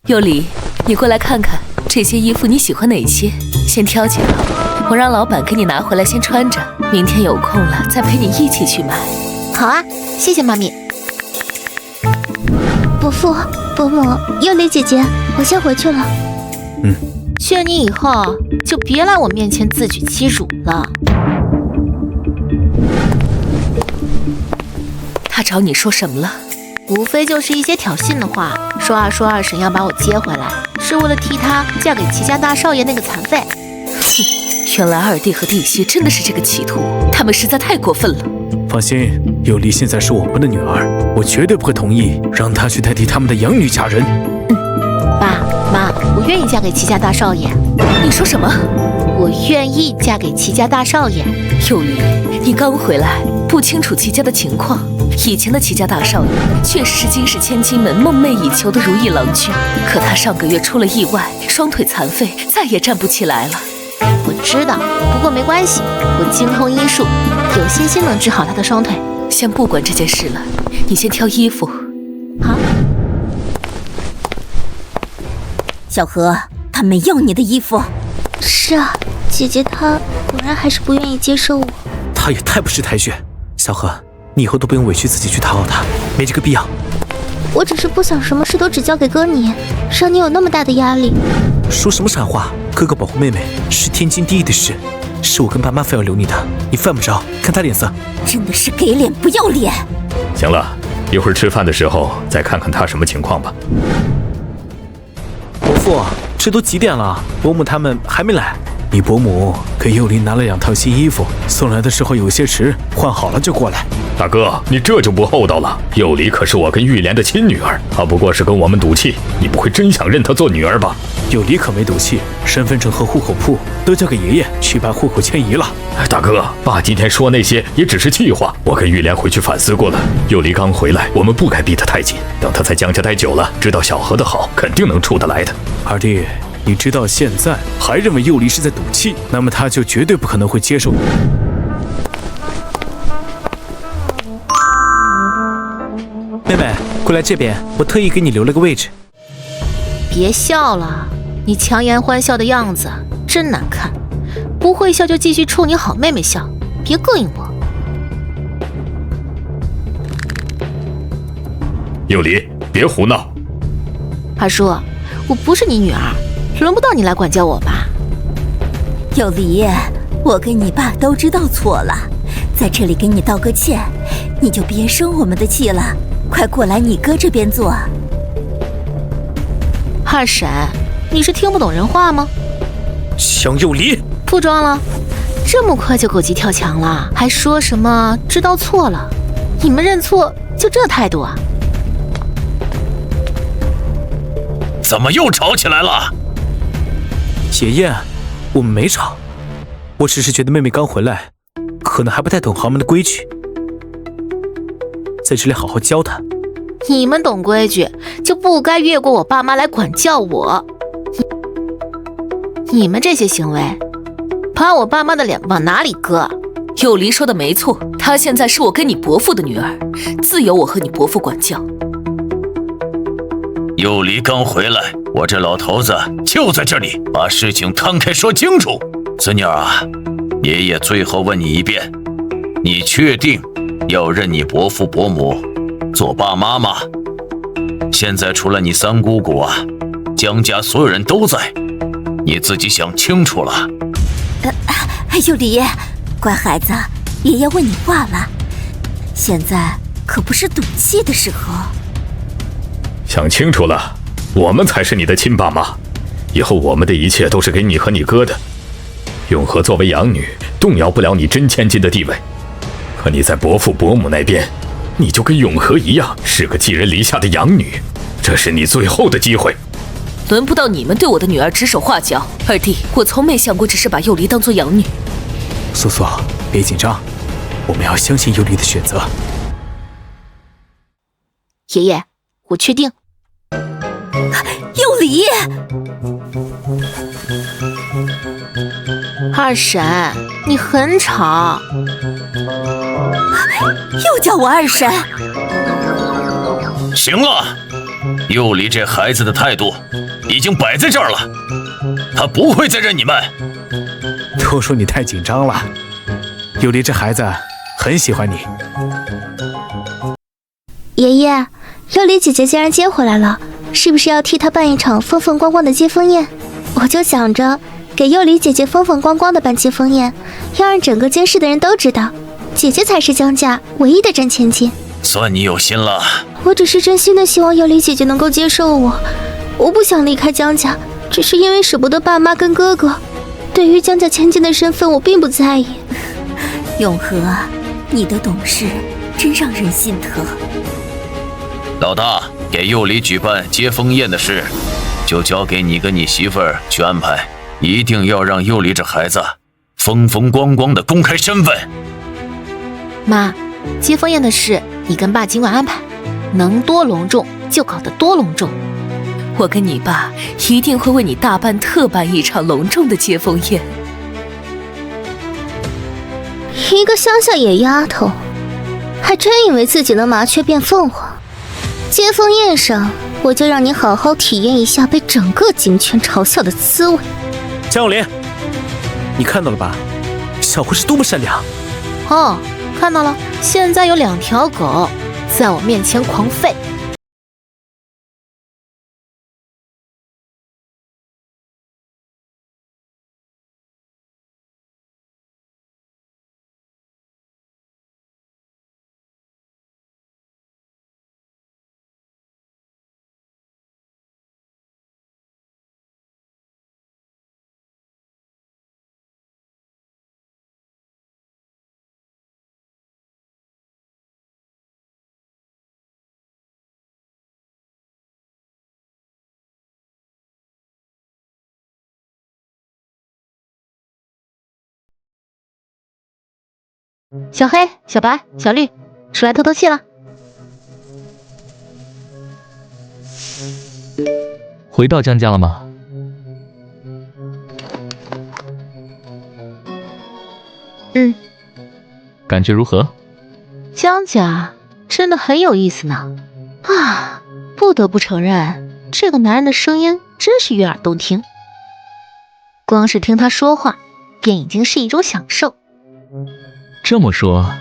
尤里，你过来看看这些衣服你喜欢哪些，先挑几套，我让老板给你拿回来先穿着，明天有空了再陪你一起去买。好啊，谢谢妈咪。伯父、伯母、尤里姐姐，我先回去了。劝你以后就别来我面前自取其辱了。他找你说什么了？无非就是一些挑婶的话，说二婶要把我接回来，是为了替她嫁给齐家大少爷那个残废。哼，原来二弟和弟媳真的是这个企图，他们实在太过分了。放心，尤里现在是我们的女儿，我绝对不会同意让她去代替他们的养女嫁人。爸妈，我愿意嫁给齐家大少爷。你说什么？我愿意嫁给齐家大少爷。尤里，你刚回来，不清楚齐家的情况。以前的齐家大少爷确实是金氏千金们梦寐以求的如意郎君，可他上个月出了意外，双腿残废，再也站不起来了。我知道，不过没关系，我精通医术，有信心能治好他的双腿。先不管这件事了，你先挑衣服。好。小何，他没要你的衣服。是啊，姐姐她果然还是不愿意接受我。她也太不识抬举。小何，你以后都不用委屈自己去讨好她，没这个必要。我只是不想什么事都只交给哥你，让你有那么大的压力。说什么傻话？哥哥保护妹妹是天经地义的事，是我跟爸妈非要留你的，你犯不着，看他脸色。真的是给脸不要脸。行了，一会儿吃饭的时候再看看他什么情况吧。伯父，这都几点了？伯母他们还没来。你伯母给尤里拿了2套新衣服，送来的时候有些迟，换好了就过来。大哥，你这就不厚道了。尤里可是我跟玉莲的亲女儿，她不过是跟我们赌气，你不会真想认她做女儿吧？尤里可没赌气，身份证和户口簿都交给爷爷去把户口迁移了。大哥，爸今天说那些也只是气话，我跟玉莲回去反思过了。尤里刚回来，我们不该逼得太紧，等他在江家待久了，知道小何的好，肯定能处得来的。二弟，你直到现在还认为尤里是在赌气，那么他就绝对不可能会接受你。妹妹，过来这边，我特意给你留了个位置。别笑了，你强颜欢笑的样子真难看。不会笑就继续冲你好妹妹笑，别膈应我。尤里，别胡闹。二叔，我不是你女儿，轮不到你来管教我吧？尤里，我跟你爸都知道错了，在这里给你道个歉，你就别生我们的气了。快过来你哥这边坐。二婶，你是听不懂人话吗？想尤里，不装了，这么快就狗急跳墙了，还说什么知道错了？你们认错就这态度啊？怎么又吵起来了？爷爷，我们没吵，我只是觉得妹妹刚回来，可能还不太懂豪门的规矩，在这里好好教她。你们懂规矩，就不该越过我爸妈来管教我。你们这些行为，把我爸妈的脸往哪里搁？尤离说的没错，她现在是我跟你伯父的女儿，自有我和你伯父管教。尤离刚回来，我这老头子就在这里，把事情摊开说清楚。孙女儿啊，爷爷最后问你一遍，你确定要认你伯父伯母做爸妈吗？现在除了你三姑姑啊，江家所有人都在，你自己想清楚了。尤离，乖孩子，爷爷问你话了，现在可不是赌气的时候。想清楚了，我们才是你的亲爸妈，以后我们的一切都是给你和你哥的。永和作为养女，动摇不了你真千金的地位，可你在伯父伯母那边，你就跟永和一样，是个寄人篱下的养女，这是你最后的机会。轮不到你们对我的女儿指手画脚。二弟，我从没想过只是把幼离当做养女。素素，别紧张，我们要相信幼离的选择。爷爷，我确定。幼离，二婶，你很吵。又叫我二婶。行了，佑离这孩子的态度已经摆在这儿了，他不会再认你们。都说你太紧张了，佑离这孩子很喜欢你。爷爷，佑离姐姐竟然接回来了，是不是要替她办一场风风光光的接风宴？我就想着给佑离姐姐风风光光的办接风宴，要让整个江氏的人都知道，姐姐才是江家唯一的真千金。算你有心了。我只是真心的希望佑离姐姐能够接受我不想离开江家，只是因为舍不得爸妈跟哥哥。对于江家千金的身份，我并不在意。永和，你的懂事真让人心疼。老大，给佑离举办接风宴的事，就交给你跟你媳妇儿去安排，一定要让佑离这孩子风风光光的公开身份。妈，接风宴的事你跟爸尽管安排，能多隆重就搞得多隆重。我跟你爸一定会为你大办特办一场隆重的接风宴。一个乡下野丫头，还真以为自己能麻雀变凤凰。接风宴上，我就让你好好体验一下被整个京圈嘲笑的滋味。江有林，你看到了吧？小慧是多么善良。哦，看到了，现在有2条狗在我面前狂吠。小黑、小白、小绿，出来透透气了。回到江家了吗？感觉如何？江家真的很有意思呢。啊，不得不承认，这个男人的声音真是悦耳动听。光是听他说话，便已经是一种享受。这么说，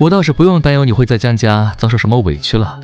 我倒是不用担忧你会在江家遭受什么委屈了。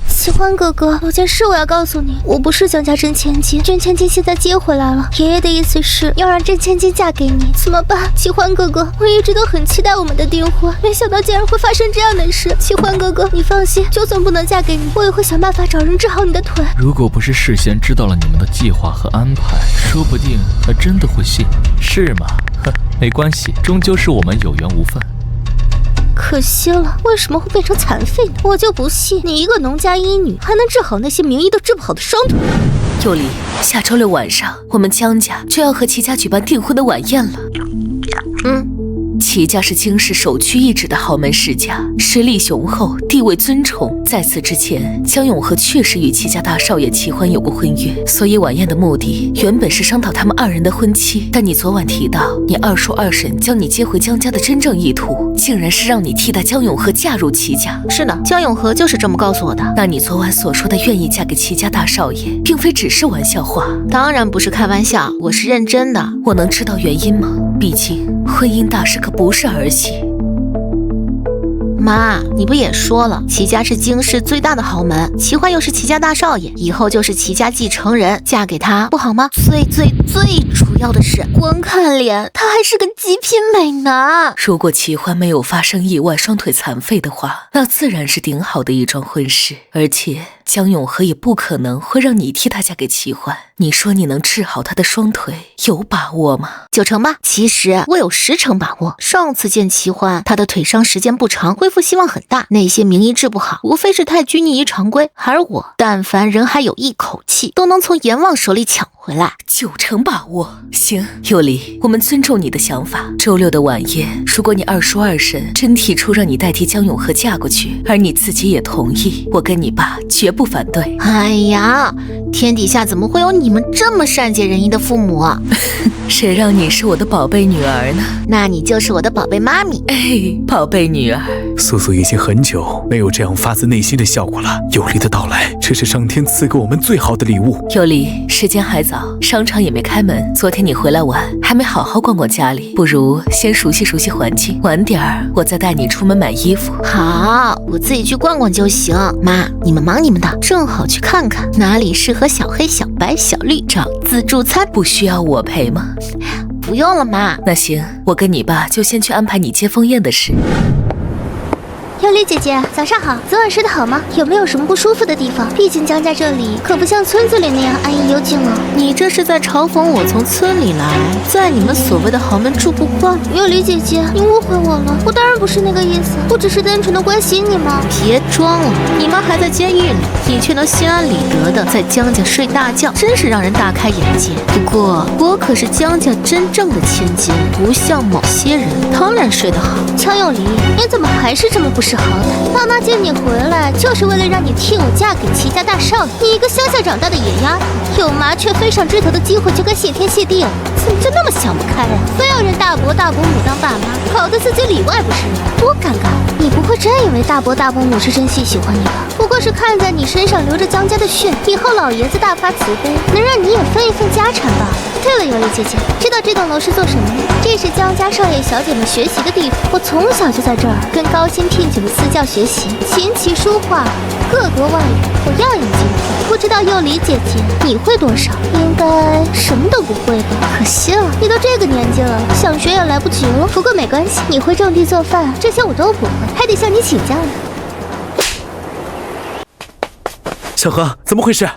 喜欢哥哥，有件事我要告诉你，我不是江家真千金，真千金现在接回来了。爷爷的意思是要让真千金嫁给你，怎么办？喜欢哥哥，我一直都很期待我们的订婚，没想到竟然会发生这样的事。喜欢哥哥，你放心，就算不能嫁给你，我也会想办法找人治好你的腿。如果不是事先知道了你们的计划和安排，说不定还真的会信，是吗？哼，没关系，终究是我们有缘无分。可惜了，为什么会变成残废呢？我就不信你一个农家医女还能治好那些名医都治不好的伤腿。佑离，下周6晚上，我们江家就要和齐家举办订婚的晚宴了。齐家是京市首屈一指的豪门世家，实力雄厚，地位尊崇。在此之前，江永和确实与齐家大少爷齐欢有过婚约，所以晚宴的目的原本是商讨他们2人的婚期。但你昨晚提到，你二叔二婶将你接回江家的真正意图，竟然是让你替代江永和嫁入齐家。是的，江永和就是这么告诉我的。那你昨晚所说的愿意嫁给齐家大少爷，并非只是玩笑话。当然不是开玩笑，我是认真的。我能知道原因吗？毕竟婚姻大事可不是儿戏。妈，你不也说了，齐家是京市最大的豪门，齐欢又是齐家大少爷，以后就是齐家继承人，嫁给他不好吗？最出要的是，光看脸，他还是个极品美男。如果齐欢没有发生意外双腿残废的话，那自然是顶好的一桩婚事。而且江永和也不可能会让你替他嫁给齐欢。你说你能治好他的双腿，有把握吗？9成吧。其实我有10成把握。上次见齐欢，他的腿伤时间不长，恢复希望很大。那些名医治不好，无非是太拘泥于常规。而我，但凡人还有一口气，都能从阎王手里抢回来。9成把握。行，有理，我们尊重你的想法。周6的晚宴，如果你二叔二婶真提出让你代替江永和嫁过去，而你自己也同意，我跟你爸绝不反对。哎呀，天底下怎么会有你们这么善解人意的父母啊？谁让你是我的宝贝女儿呢？那你就是我的宝贝妈咪。哎，宝贝女儿。素素已经很久没有这样发自内心的笑过了。有离的到来，这是上天赐给我们最好的礼物。有离，时间还早，商场也没开门。昨天你回来晚，还没好好逛逛家里，不如先熟悉熟悉环境，晚点儿我再带你出门买衣服。好，我自己去逛逛就行。妈，你们忙你们的，正好去看看哪里适合小黑、小白、小绿找自助餐。不需要我陪吗？不用了，妈。那行，我跟你爸就先去安排你接风宴的事。有理姐姐，早上好。昨晚睡得好吗？有没有什么不舒服的地方？毕竟江家这里可不像村子里那样安逸幽静哦。你这是在嘲讽我从村里来，在你们所谓的豪门住不惯？有理姐姐，您误会我了，我当然不是那个意思，我只是单纯的关心你嘛。别装了，你妈还在监狱里，你却能心安理得的在江家睡大觉，真是让人大开眼界。不过我可是江家真正的千金，不像某些人，当然睡得好。江有离，你怎么还是这么不识好歹？爸妈接你回来就是为了让你替我嫁给齐家大少爷，你一个乡下长大的野丫头，有麻雀飞上枝头的机会就该谢天谢地了，怎么就那么想不开啊？非要认大伯大伯母当爸妈，搞得自己里外不是人，多尴尬！你不会真以为大伯大伯母是真心喜欢你吧？不过是看在你身上流着江家的血，以后老爷子大发慈悲，能让你也分一份家产吧。对了，有理姐姐，知道这栋楼是做什么吗？这是江家少爷小姐们学习的地方，我从小就在这儿跟高薪聘请的私教学习琴棋书画，各国外语我样样精通。不知道幼离姐姐你会多少？应该什么都不会吧？可惜了，你都这个年纪了，想学也来不及了。不过没关系，你会种地做饭，这些我都不会，还得向你请教呢。小何，怎么回事？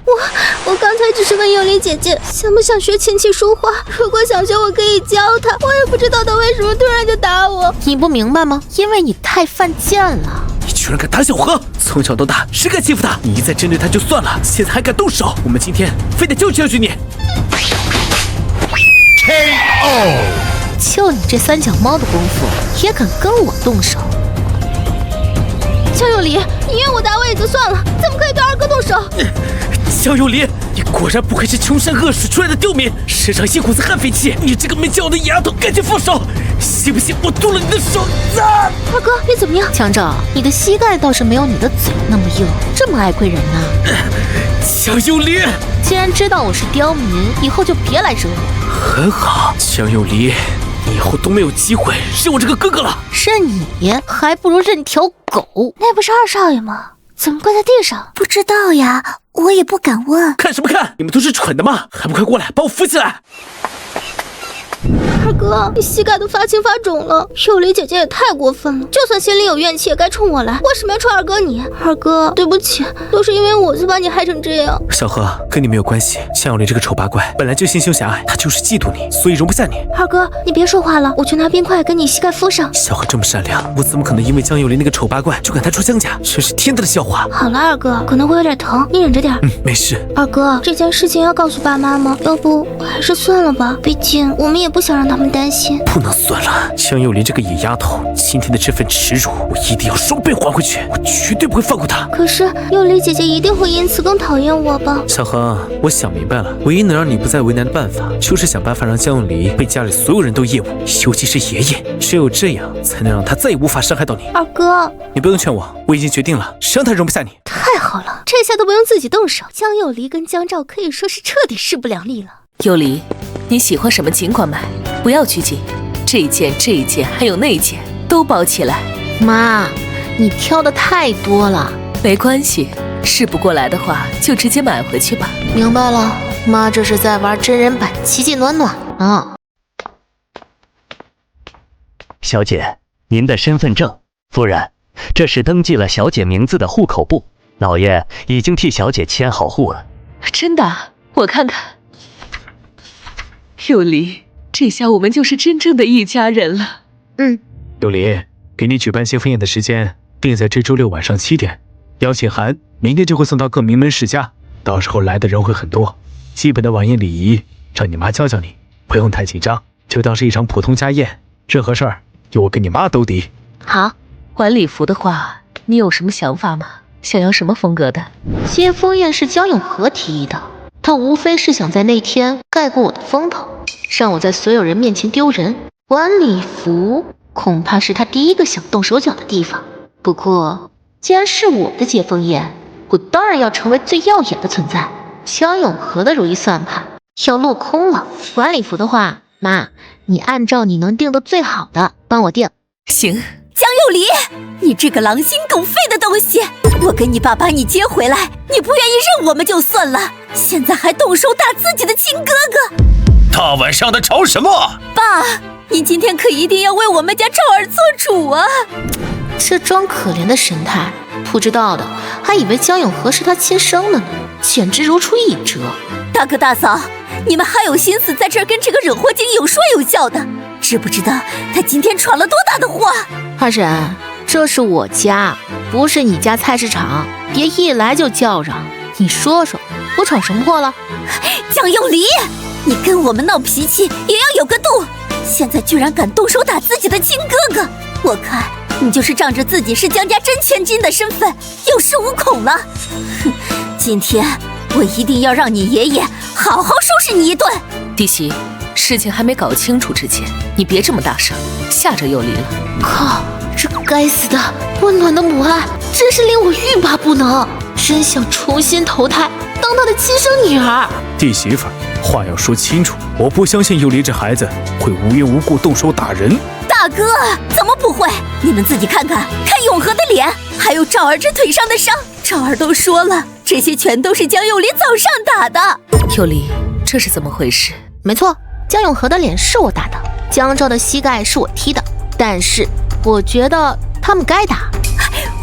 我刚才只是问幼离姐姐想不想学琴棋书画，如果想学我可以教她，我也不知道她为什么突然就打我。你不明白吗？因为你太犯贱了。你居然敢打小何！从小到大谁敢欺负他？你一再针对他就算了，现在还敢动手，我们今天非得教训你。KO！ 就你这三脚猫的功夫，也敢跟我动手？江有离，你怨我打我也就算了，怎么可以对二哥动手？江有离，你果然不愧是穷山恶水出来的刁民，身上一股子悍匪气！你这个没教的丫头，赶紧放手！信不信我剁了你的手子？二哥，你怎么样？强照，你的膝盖倒是没有你的嘴那么硬，这么爱贵人呢？江有离，既然知道我是刁民，以后就别来惹我。很好，江有离，你以后都没有机会认我这个哥哥了。认你还不如认条狗。那不是二少爷吗？怎么跪在地上？不知道呀，我也不敢问。看什么看？你们都是蠢的吗？还不快过来把我扶起来！二哥，你膝盖都发青发肿了，幼离姐姐也太过分了，就算心里有怨气也该冲我来，为什么要冲二哥你？二哥，对不起，都是因为我才把你害成这样。小何，跟你没有关系，江有离这个丑八怪本来就心胸狭隘，他就是嫉妒你，所以容不下你。二哥，你别说话了，我去拿冰块给你膝盖敷上。小何这么善良，我怎么可能因为江有离那个丑八怪就赶他出江家？真是天大的笑话。好了，二哥，可能会有点疼，你忍着点。没事。二哥，这件事情要告诉爸妈吗？要不还是算了吧，毕竟我们也不想让他们担心。不能算了，江有离这个野丫头，今天的这份耻辱，我一定要双倍还回去，我绝对不会放过她。可是幼离姐姐一定会因此更讨厌我吧？小何，我想明白了，唯一能让你不再为难的办法，就是想办法让江有离被家里所有人都厌恶，尤其是爷爷，只有这样才能让他再也无法伤害到你。二哥，你不用劝我，我已经决定了，谁让他容不下你。太好了，这下都不用自己动手，江有离跟江照可以说是彻底势不两立了。有离，你喜欢什么尽管买，不要拘谨，这一件还有那一件都包起来。妈，你挑的太多了。没关系，试不过来的话就直接买回去吧。明白了，妈这是在玩真人版奇迹暖暖呢。小姐，您的身份证。夫人，这是登记了小姐名字的户口簿，老爷已经替小姐迁好户了。真的？我看看。有离，这下我们就是真正的一家人了。有离，给你举办新婚宴的时间定在这周6晚上7点，邀请函明天就会送到各名门世家，到时候来的人会很多。基本的晚宴礼仪让你妈教教你，不用太紧张，就当是一场普通家宴，任何事儿由我跟你妈兜底。好，晚礼服的话，你有什么想法吗？想要什么风格的？接风宴是江永和提议的，他无非是想在那天盖过我的风头，让我在所有人面前丢人。晚礼服恐怕是他第一个想动手脚的地方。不过既然是我的接风宴，我当然要成为最耀眼的存在。江永和的如意算盘要落空了。晚礼服的话，妈，你按照你能定的最好的帮我定。行。江有离，你这个狼心狗肺的东西！我跟你爸把你接回来，你不愿意认我们就算了，现在还动手打自己的亲哥哥。大晚上的吵什么？爸，你今天可一定要为我们家赵儿做主啊！这装可怜的神态，不知道的还以为江永和是他亲生的呢，简直如出一辙。大哥大嫂，你们还有心思在这儿跟这个惹祸精有说有笑的？知不知道他今天闯了多大的祸？二婶，这是我家，不是你家菜市场，别一来就叫嚷。你说说，我闯什么祸了？江有离，你跟我们闹脾气也要有个度，现在居然敢动手打自己的亲哥哥，我看你就是仗着自己是江家真千金的身份有恃无恐了。哼，今天我一定要让你爷爷好好收拾你一顿。弟媳，事情还没搞清楚之前，你别这么大声，吓着幼离了。靠，这该死的温暖的母爱真是令我欲罢不能，真想重新投胎当他的亲生女儿。弟媳妇儿，话要说清楚，我不相信幼离这孩子会无缘无故动手打人。大哥，怎么不会？你们自己看看，看永和的脸，还有赵儿这腿上的伤。赵儿都说了，这些全都是江幼离早上打的。幼离，这是怎么回事？没错，江永和的脸是我打的，江昭的膝盖是我踢的，但是我觉得他们该打。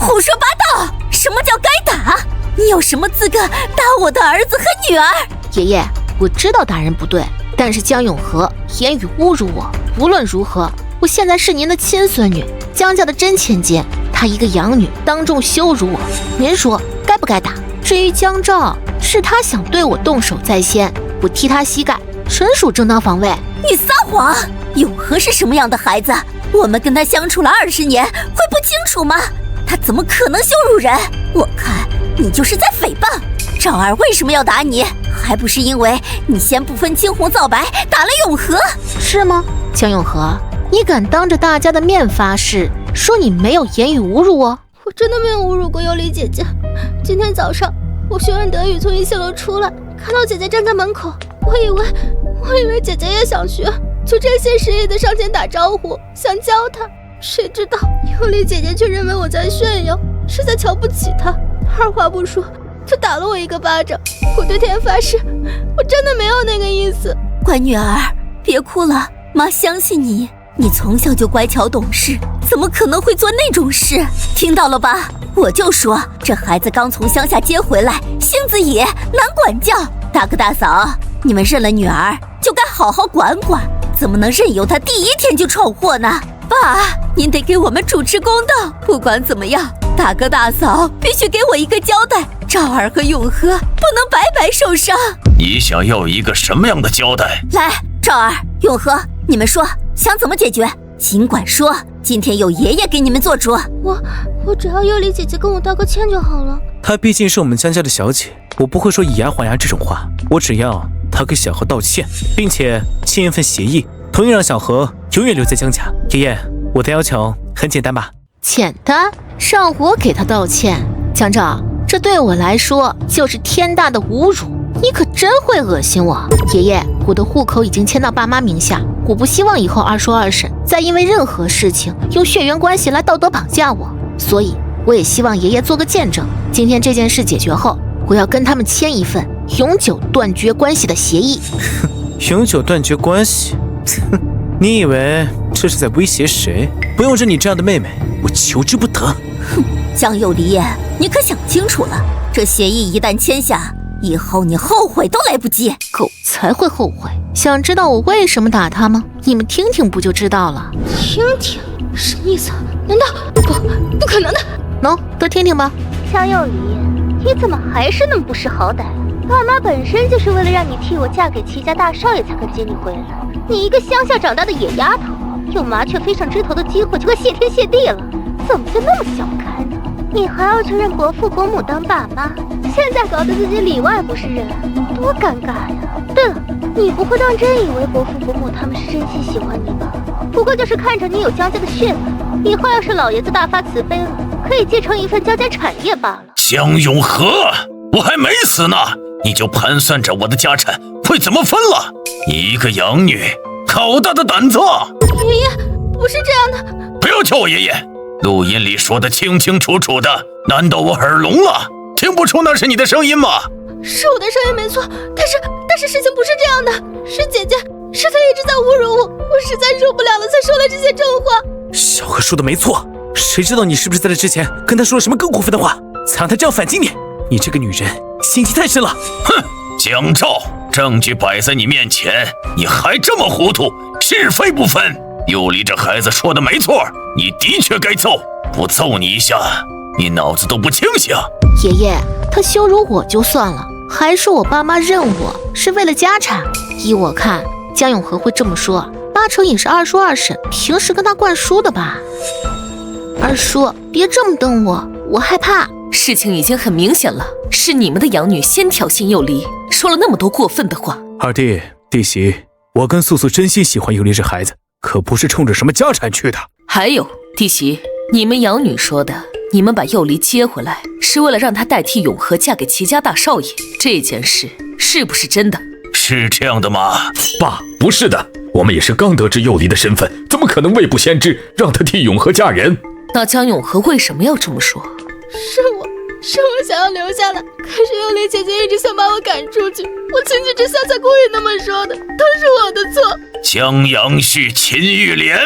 胡说八道！什么叫该打？你有什么资格打我的儿子和女儿？爷爷，我知道打人不对，但是江永和言语侮辱我，无论如何，我现在是您的亲孙女，江家的真千金，她一个养女当众羞辱我，您说该不该打？至于江昭，是他想对我动手在先，我踢他膝盖纯属正当防卫。你撒谎！永和是什么样的孩子？我们跟他相处了20年，会不清楚吗？他怎么可能羞辱人？我看你就是在诽谤。赵儿为什么要打你？还不是因为你先不分青红皂白打了永和？是吗？江永和，你敢当着大家的面发誓，说你没有言语侮辱我？我真的没有侮辱过幼离姐姐。今天早上我学完德语从一线楼出来，看到姐姐站在门口，我以为姐姐也想学，就真心实意的上前打招呼，想教她。谁知道幼离姐姐却认为我在炫耀，是在瞧不起她，二话不说就打了我一个巴掌。我对天发誓，我真的没有那个意思。乖女儿，别哭了，妈相信你。你从小就乖巧懂事，怎么可能会做那种事？听到了吧？我就说这孩子刚从乡下接回来，性子野，难管教。大哥大嫂，你们认了女儿就该好好管管，怎么能任由她第一天就闯祸呢？爸，您得给我们主持公道。不管怎么样，大哥大嫂必须给我一个交代，赵儿和永和不能白白受伤。你想要一个什么样的交代？来，赵儿、永和，你们说想怎么解决？尽管说，今天有爷爷给你们做主。我只要幼离姐姐跟我道个歉就好了。她毕竟是我们江家的小姐，我不会说以牙还牙这种话。我只要她给小何道歉，并且签一份协议，同意让小何永远留在江家。爷爷，我的要求很简单吧？简单，让我给他道歉。江昭，这对我来说就是天大的侮辱，你可真会恶心我。爷爷，我的户口已经迁到爸妈名下，我不希望以后二叔二婶再因为任何事情用血缘关系来道德绑架我，所以我也希望爷爷做个见证，今天这件事解决后，我要跟他们签一份永久断绝关系的协议。永久断绝关系？你以为这是在威胁谁？不用着你这样的妹妹，我求之不得。哼，江有离，你可想清楚了，这协议一旦签下，以后你后悔都来不及。狗才会后悔。想知道我为什么打他吗？你们听听不就知道了？听听什么意思？难道不可能的？喏，都听听吧。江有离，你怎么还是那么不识好歹？爸妈本身就是为了让你替我嫁给齐家大少爷才肯接你回来。你一个乡下长大的野丫头，有麻雀飞上枝头的机会就该谢天谢地了，怎么就那么小开呢？你还要去认伯父伯母当爸妈，现在搞得自己里外不是人，多尴尬呀！对了，你不会当真以为伯父伯母他们是真心喜欢你吧？不过就是看着你有江家的血脉，以后要是老爷子大发慈悲了，可以继承一份江家产业罢了。江永和，我还没死呢，你就盘算着我的家产会怎么分了？你一个养女，好大的胆子！爷爷，不是这样的。不要叫我爷爷，录音里说的清清楚楚的，难道我耳聋了？听不出那是你的声音吗？是我的声音没错，但是事情不是这样的，是姐姐，是她一直在侮辱我，我实在受不了了，才说了这些重话。小何说的没错，谁知道你是不是在这之前跟他说了什么更过分的话，才让他这样反击你？你这个女人心机太深了。哼，江照，证据摆在你面前，你还这么糊涂，是非不分。佑离这孩子说的没错，你的确该揍，不揍你一下，你脑子都不清醒。爷爷，他羞辱我就算了，还说我爸妈认我是为了家产。依我看，江永和会这么说，八成也是二叔二婶平时跟他灌输的吧。二叔，别这么瞪我，我害怕。事情已经很明显了，是你们的养女先挑衅佑离，说了那么多过分的话。二弟弟媳，我跟素素真心喜欢佑离这孩子，可不是冲着什么家产去的。还有弟媳，你们养女说的，你们把佑离接回来是为了让她代替永和嫁给齐家大少爷，这件事是不是真的？是这样的吗？爸，不是的，我们也是刚得知佑离的身份，怎么可能未卜先知让她替永和嫁人？那江永和为什么要这么说？是我想要留下来，可是佑离姐姐一直想把我赶出去，我情急之下才故意那么说的，都是我的错。江阳旭、秦玉莲，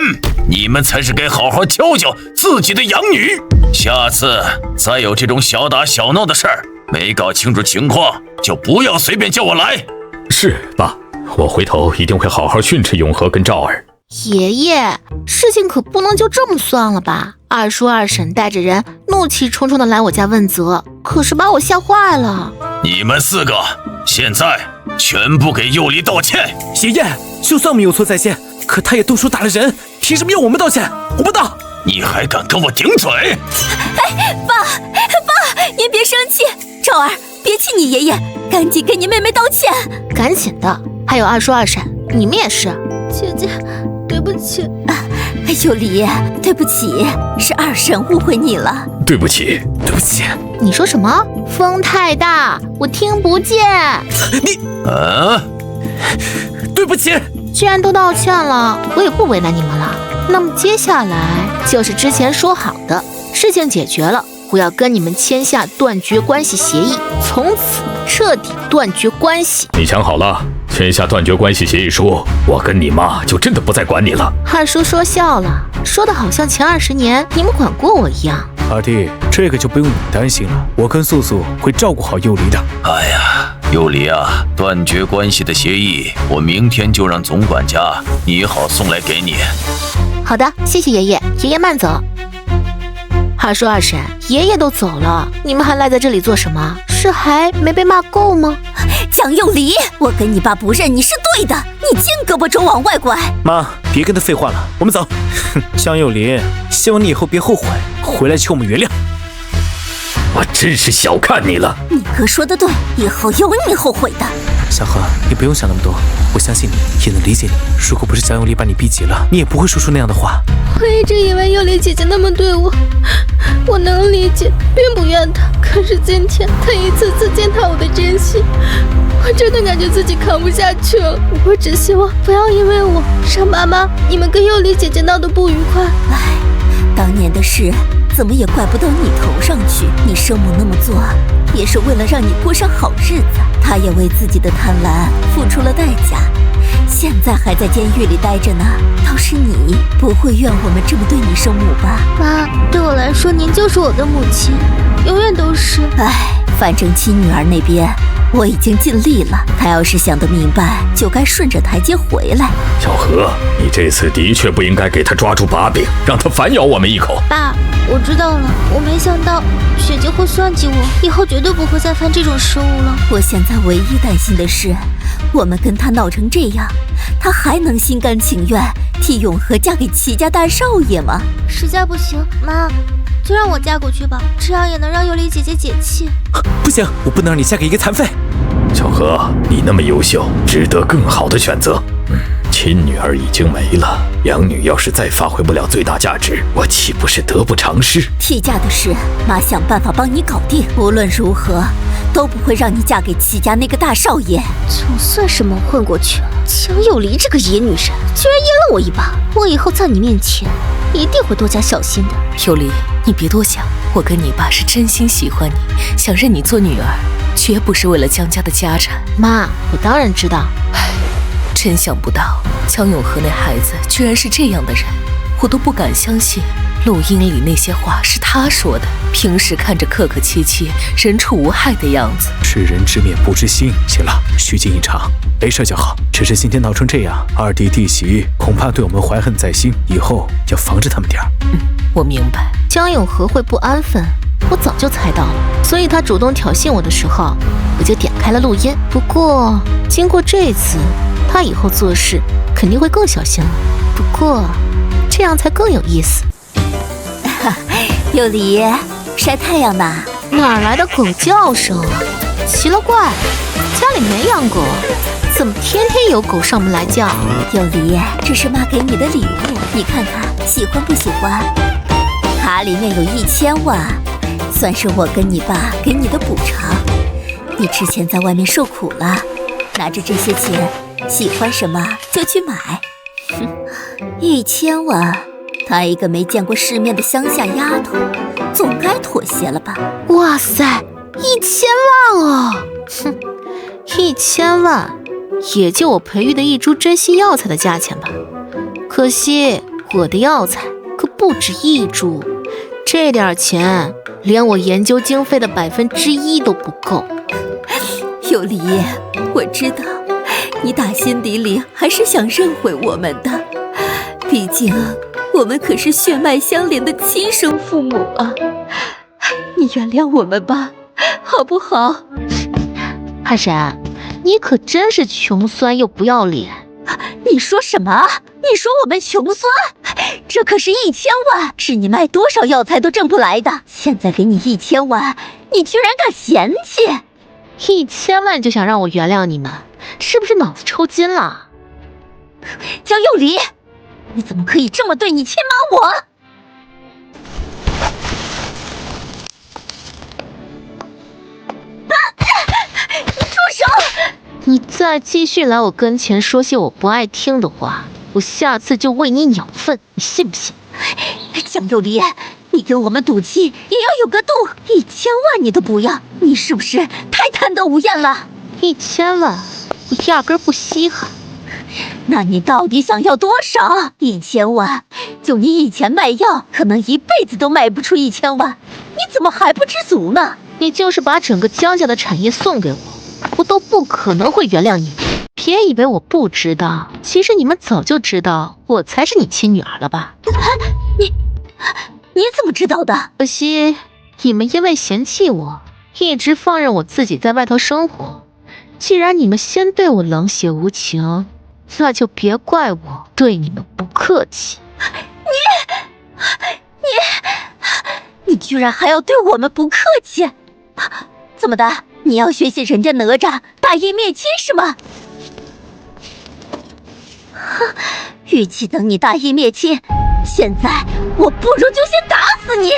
你们才是该好好教教自己的养女，下次再有这种小打小闹的事儿，没搞清楚情况就不要随便叫我来。是，爸，我回头一定会好好训斥永和跟赵儿。爷爷，事情可不能就这么算了吧？二叔二婶带着人怒气冲冲的来我家问责，可是把我吓坏了。你们四个现在全部给佑离道歉。爷爷，就算我们有错在先，可他也动手打了人，凭什么要我们道歉？我不道。你还敢跟我顶嘴？哎，爸，您别生气，赵儿，别气你爷爷，赶紧给你妹妹道歉。赶紧的，还有二叔二婶，你们也是。姐姐，对不起。佑离，对不起，是二婶误会你了。对不起，对不起。你说什么？风太大，我听不见。你对不起。既然都道歉了，我也不为难你们了。那么接下来就是之前说好的，事情解决了，我要跟你们签下断绝关系协议，从此彻底断绝关系。你想好了？签下断绝关系协议书，我跟你妈就真的不再管你了。二叔说笑了，说的好像前20年你们管过我一样。二弟，这个就不用你担心了，我跟素素会照顾好佑离的。哎呀，佑离啊，断绝关系的协议，我明天就让总管家拟好送来给你。好的，谢谢爷爷，爷爷慢走。二叔二婶，爷爷都走了，你们还赖在这里做什么？是还没被骂够吗？江佑离，我跟你爸不认你是对的，你净胳膊肘往外拐。妈，别跟他废话了，我们走。江佑离，希望你以后别后悔，回来求我们原谅。我真是小看你了。你哥说的对，以后有你后悔的。小何，你不用想那么多，我相信你，也能理解你。如果不是江佑离把你逼急了，你也不会说出那样的话。我一直以为佑离姐姐那么对我，我能理解，并不怨她。可是今天她一次次践踏我的真心，我真的感觉自己扛不下去了。我只希望不要因为我让妈妈你们跟佑离姐姐闹得不愉快。唉，当年的事怎么也怪不到你头上去。你生母那么做，也是为了让你过上好日子。她也为自己的贪婪付出了代价。现在还在监狱里待着呢，倒是你不会怨我们这么对你生母吧？妈，对我来说，您就是我的母亲，永远都是。唉，反正亲女儿那边我已经尽力了，她要是想得明白，就该顺着台阶回来。小何，你这次的确不应该给他抓住把柄，让他反咬我们一口。爸，我知道了，我没想到雪姐会算计我，以后绝对不会再犯这种失误了。我现在唯一担心的是，我们跟他闹成这样，他还能心甘情愿替永和嫁给齐家大少爷吗？实在不行，妈，就让我嫁过去吧，这样也能让尤里姐姐解气。不行，我不能让你嫁给一个残废。小何，你那么优秀，值得更好的选择。亲女儿已经没了，养女要是再发挥不了最大价值，我岂不是得不偿失？替嫁的事，妈想办法帮你搞定。无论如何，都不会让你嫁给齐家那个大少爷。总算是蒙混过去了。江有离这个野女人，居然阴了我一把，我以后在你面前一定会多加小心的。有离，你别多想，我跟你爸是真心喜欢你，想认你做女儿，绝不是为了江家的家产。妈，我当然知道。真想不到江永和那孩子居然是这样的人，我都不敢相信录音里那些话是他说的。平时看着客客气气、人畜无害的样子，知人知面不知心。行了，虚惊一场，没事就好。只是今天闹成这样，二弟弟媳恐怕对我们怀恨在心，以后要防着他们点儿。我明白。江永和会不安分，我早就猜到了，所以他主动挑衅我的时候，我就点开了录音。不过经过这次，他以后做事肯定会更小心了。不过这样才更有意思。有离，晒太阳呢？哪来的狗叫声啊？奇了怪，家里没养狗，怎么天天有狗上门来叫？有离，这是妈给你的礼物，你看看喜欢不喜欢？卡里面有1000万，算是我跟你爸给你的补偿。你之前在外面受苦了，拿着这些钱，喜欢什么就去买。1000万，她一个没见过世面的乡下丫头，总该妥协了吧？哇塞，1000万哦！哼，1000万，也就我培育的一株珍稀药材的价钱吧。可惜我的药材可不止一株，这点钱连我研究经费的1%都不够。有离，我知道你打心底里还是想认回我们的，毕竟我们可是血脉相连的亲生父母啊！你原谅我们吧，好不好？汉神，你可真是穷酸又不要脸！你说什么？你说我们穷酸？这可是1000万，是你卖多少药材都挣不来的。现在给你1000万，你居然敢嫌弃？1000万就想让我原谅你们，是不是脑子抽筋了？江有离，你怎么可以这么对你亲妈我？住手！你再继续来我跟前说些我不爱听的话，我下次就喂你鸟粪，你信不信？江有离，你跟我们赌气也要有个度，1000万你都不要，你是不是太贪得无厌了？1000万，我压根不稀罕。那你到底想要多少？1000万，就你以前卖药，可能一辈子都卖不出1000万，你怎么还不知足呢？你就是把整个江家的产业送给我，我都不可能会原谅你。别以为我不知道，其实你们早就知道我才是你亲女儿了吧？你怎么知道的？可惜你们因为嫌弃我，一直放任我自己在外头生活。既然你们先对我冷血无情，那就别怪我对你们不客气。你居然还要对我们不客气？怎么的？你要学习人家哪吒大义灭亲是吗？与其等你大义灭亲，现在我不如就先打死你！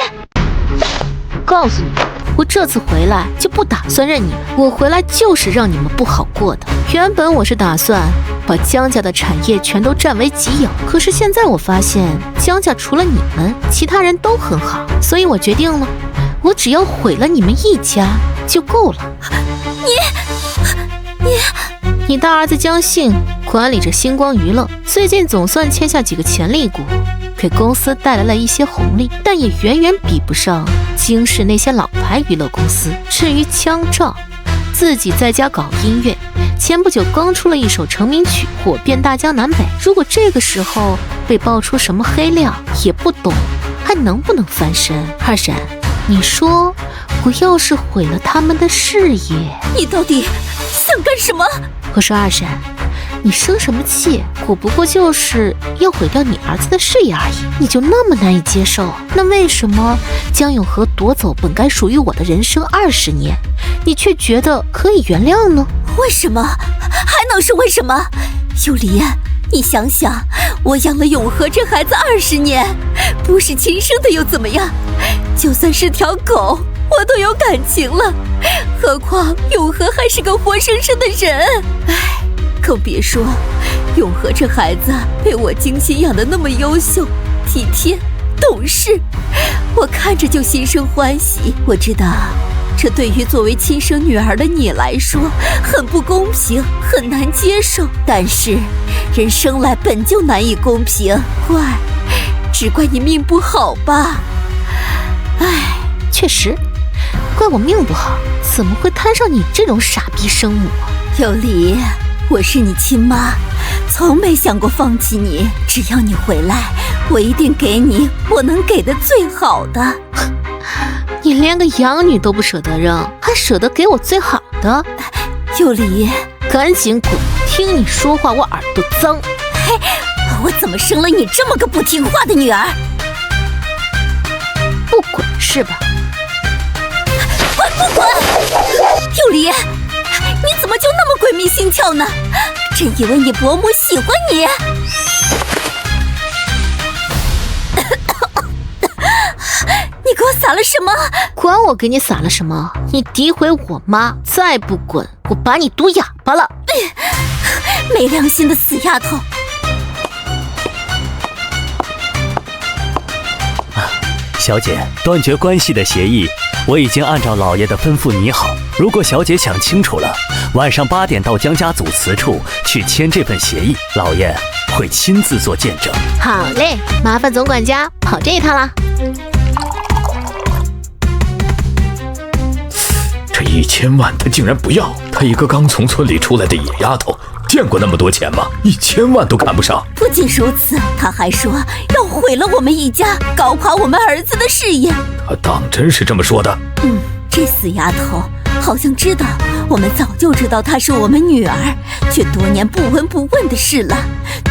告诉你，我这次回来就不打算认你们，我回来就是让你们不好过的。原本我是打算把江家的产业全都占为己有，可是现在我发现江家除了你们，其他人都很好，所以我决定了，我只要毁了你们一家就够了。你大儿子江信管理着星光娱乐，最近总算签下几个潜力股，给公司带来了一些红利，但也远远比不上京市那些老牌娱乐公司。至于江照，自己在家搞音乐，前不久刚出了一首成名曲，火遍大江南北。如果这个时候被爆出什么黑料，也不懂还能不能翻身。二婶，你说我要是毁了他们的事业，你到底想干什么？我说二婶，你生什么气？我不过就是要毁掉你儿子的事业而已，你就那么难以接受？那为什么江永和夺走本该属于我的人生20年，你却觉得可以原谅呢？为什么？还能是为什么？幽离，你想想，我养了永和这孩子20年，不是亲生的又怎么样？就算是条狗，我都有感情了，何况永和还是个活生生的人。唉，更别说永和这孩子被我精心养得那么优秀、体贴、懂事，我看着就心生欢喜。我知道这对于作为亲生女儿的你来说很不公平，很难接受，但是人生来本就难以公平，只怪你命不好吧。唉，确实怪我命不好，怎么会摊上你这种傻逼生母啊？有理，我是你亲妈，从没想过放弃你，只要你回来，我一定给你我能给的最好的。你连个养女都不舍得扔，还舍得给我最好的？有理，赶紧滚！听你说话我耳朵脏。嘿，我怎么生了你这么个不听话的女儿？不滚是吧？滚不滚？有理，你怎么就那么鬼迷心窍呢？真以为你伯母喜欢你？你给我撒了什么？管我给你撒了什么？你诋毁我妈，再不滚，我把你堵哑巴了！没良心的死丫头！小姐，断绝关系的协议我已经按照老爷的吩咐拟好。如果小姐想清楚了，晚上8点到江家祖祠处去签这份协议，老爷会亲自做见证。好嘞，麻烦总管家跑这一趟啦。这1000万他竟然不要！他一个刚从村里出来的野丫头，见过那么多钱吗？1000万都看不上。不仅如此，他还说要毁了我们一家，搞垮我们儿子的事业。他当真是这么说的？这死丫头好像知道我们早就知道她是我们女儿，却多年不闻不问的事了，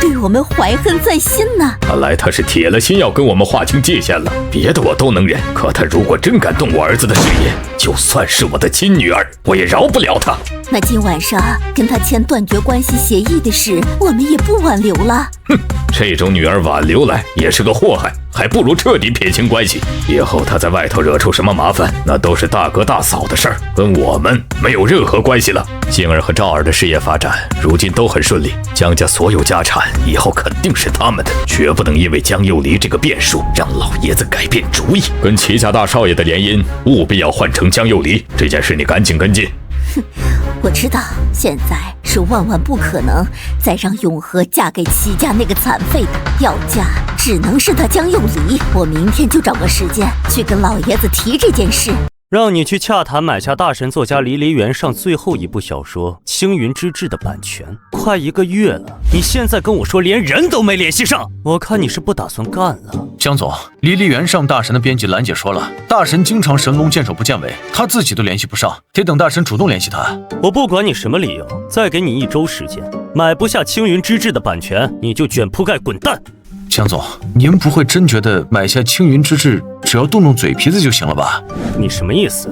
对我们怀恨在心呢。看来他是铁了心要跟我们划清界限了，别的我都能忍，可他如果真敢动我儿子的事业，就算是我的亲女儿，我也饶不了他。那今晚上跟他签断绝关系协议的事，我们也不挽留了。哼，这种女儿挽留来也是个祸害，还不如彻底撇清关系。以后她在外头惹出什么麻烦，那都是大哥大嫂的事儿，跟我们没有任何关系了。静儿和赵儿的事业发展如今都很顺利，江家所有家产以后肯定是他们的，绝不能因为江幼离这个变数让老爷子改变主意。跟齐家大少爷的联姻务必要换成江幼离，这件事你赶紧跟进。我知道现在是万万不可能再让永和嫁给齐家那个残废的，要嫁只能是他江幼离。我明天就找个时间去跟老爷子提这件事。让你去洽谈买下大神作家离离原上最后一部小说《青云之志》的版权，快1个月了，你现在跟我说连人都没联系上，我看你是不打算干了。江总，离离原上大神的编辑兰姐说了，大神经常神龙见首不见尾，他自己都联系不上，得等大神主动联系他。我不管你什么理由，再给你1周时间，买不下《青云之志》的版权，你就卷铺盖滚蛋。江总，您不会真觉得买下青云之志只要动动嘴皮子就行了吧？你什么意思？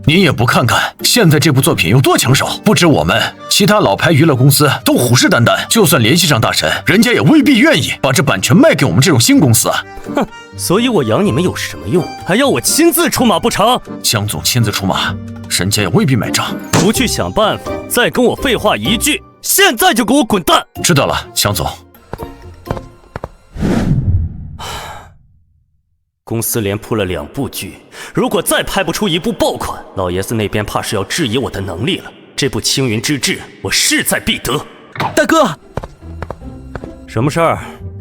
您也不看看现在这部作品有多抢手，不止我们，其他老牌娱乐公司都虎视眈眈，就算联系上大神，人家也未必愿意把这版权卖给我们这种新公司啊。哼，所以我养你们有什么用？还要我亲自出马不成？江总亲自出马，人家也未必买账。不去想办法，再跟我废话1句，现在就给我滚蛋！知道了，江总。公司连铺了2部剧，如果再拍不出1部爆款，老爷子那边怕是要质疑我的能力了。这部《青云之志》，我势在必得。大哥，什么事儿？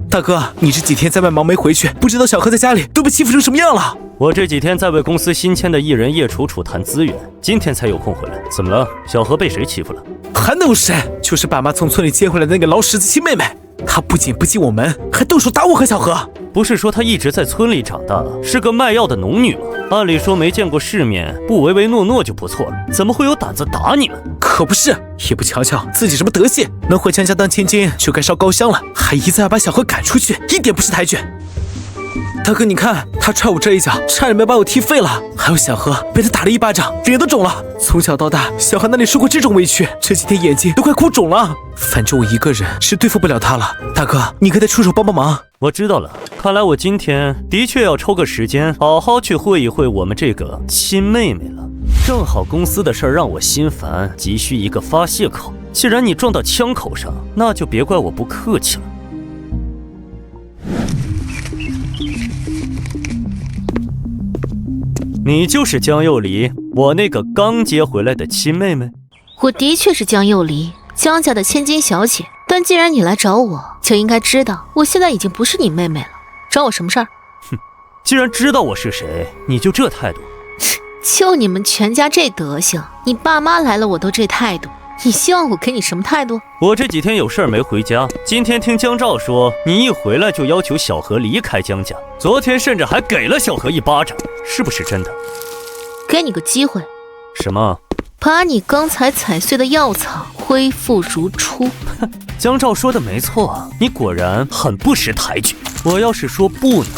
大哥，你这几天在外忙没回去，不知道小何在家里都被欺负成什么样了。我这几天在为公司新签的艺人叶楚楚谈资源，今天才有空回来。怎么了？小何被谁欺负了？还能有谁？就是爸妈从村里接回来的那个老十字亲妹妹，她不仅不进我门，还动手打我和小何。不是说她一直在村里长大，是个卖药的农女吗？按理说没见过世面，不唯唯诺诺就不错了，怎么会有胆子打你们？可不是，也不瞧瞧自己什么德行，能回江家当千金就该烧高香了，还一再要把小何赶出去，一点不识抬举。大哥，你看他踹我这一脚，差点没把我踢废了。还有小何被他打了一巴掌，脸都肿了。从小到大，小何哪里受过这种委屈？这几天眼睛都快哭肿了。反正我一个人是对付不了他了。大哥，你可得出手帮帮忙。我知道了，看来我今天的确要抽个时间，好好去会一会我们这个亲妹妹了。正好公司的事儿让我心烦，急需一个发泄口。既然你撞到枪口上，那就别怪我不客气了。你就是江幼离，我那个刚接回来的亲妹妹。我的确是江幼离，江家的千金小姐。但既然你来找我，就应该知道我现在已经不是你妹妹了。找我什么事儿？哼，既然知道我是谁，你就这态度？就你们全家这德行，你爸妈来了我都这态度，你希望我给你什么态度？我这几天有事儿没回家，今天听江照说你一回来就要求小何离开江家，昨天甚至还给了小何一巴掌，是不是真的？给你个机会。什么？把你刚才踩碎的药草恢复如初。江照说的没错，你果然很不识抬举。我要是说不呢？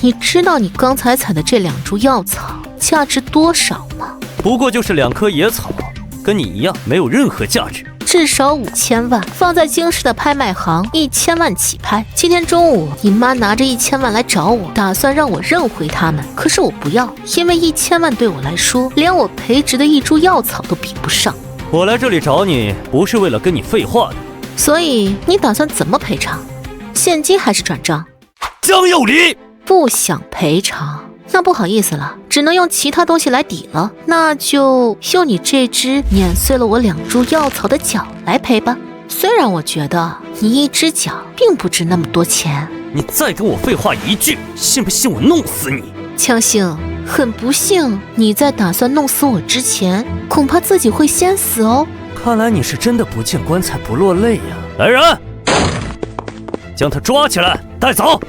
你知道你刚才采的这2株药草价值多少吗？不过就是2棵野草，跟你一样没有任何价值。至少5000万，放在京市的拍卖行1000万起拍。今天中午你妈拿着1000万来找我，打算让我认回他们，可是我不要，因为1000万对我来说连我培植的1株药草都比不上。我来这里找你不是为了跟你废话的。所以你打算怎么赔偿？现金还是转账？江幼离不想赔偿，那不好意思了，只能用其他东西来抵了。那就用你这只碾碎了我2株药草的脚来赔吧。虽然我觉得你1只脚并不值那么多钱。你再跟我废话一句，信不信我弄死你？江幸，很不幸，你在打算弄死我之前，恐怕自己会先死哦。看来你是真的不见棺材不落泪呀！来人，将他抓起来，带走。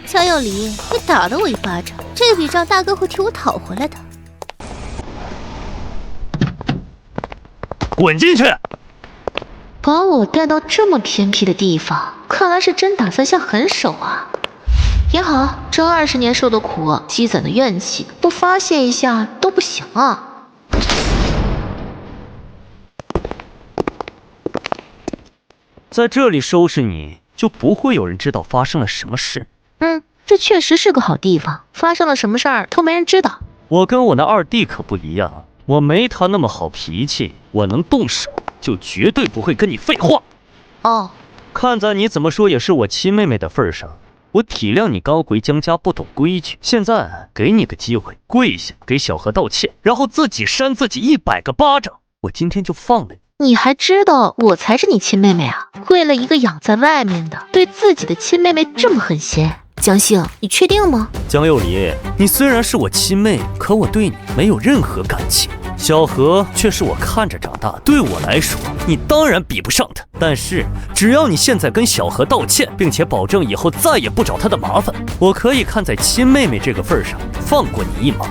江幼离，你打了我一巴掌，这笔账大哥会替我讨回来的。滚进去！把我带到这么偏僻的地方，看来是真打算下狠手啊。也好，这20年受的苦，积攒的怨气，不发泄一下都不行啊。在这里收拾你，就不会有人知道发生了什么事。这确实是个好地方，发生了什么事儿都没人知道。我跟我那2弟可不一样，我没他那么好脾气，我能动手，就绝对不会跟你废话。哦，看在你怎么说也是我亲妹妹的份上，我体谅你刚回江家不懂规矩，现在给你个机会，跪下给小何道歉，然后自己扇自己100个巴掌，我今天就放了你。你还知道我才是你亲妹妹啊？为了一个养在外面的，对自己的亲妹妹这么狠心？江幸，你确定吗？江幼离，你虽然是我亲妹，可我对你没有任何感情。小何却是我看着长大，对我来说，你当然比不上他。但是只要你现在跟小何道歉，并且保证以后再也不找他的麻烦，我可以看在亲妹妹这个份上放过你一马。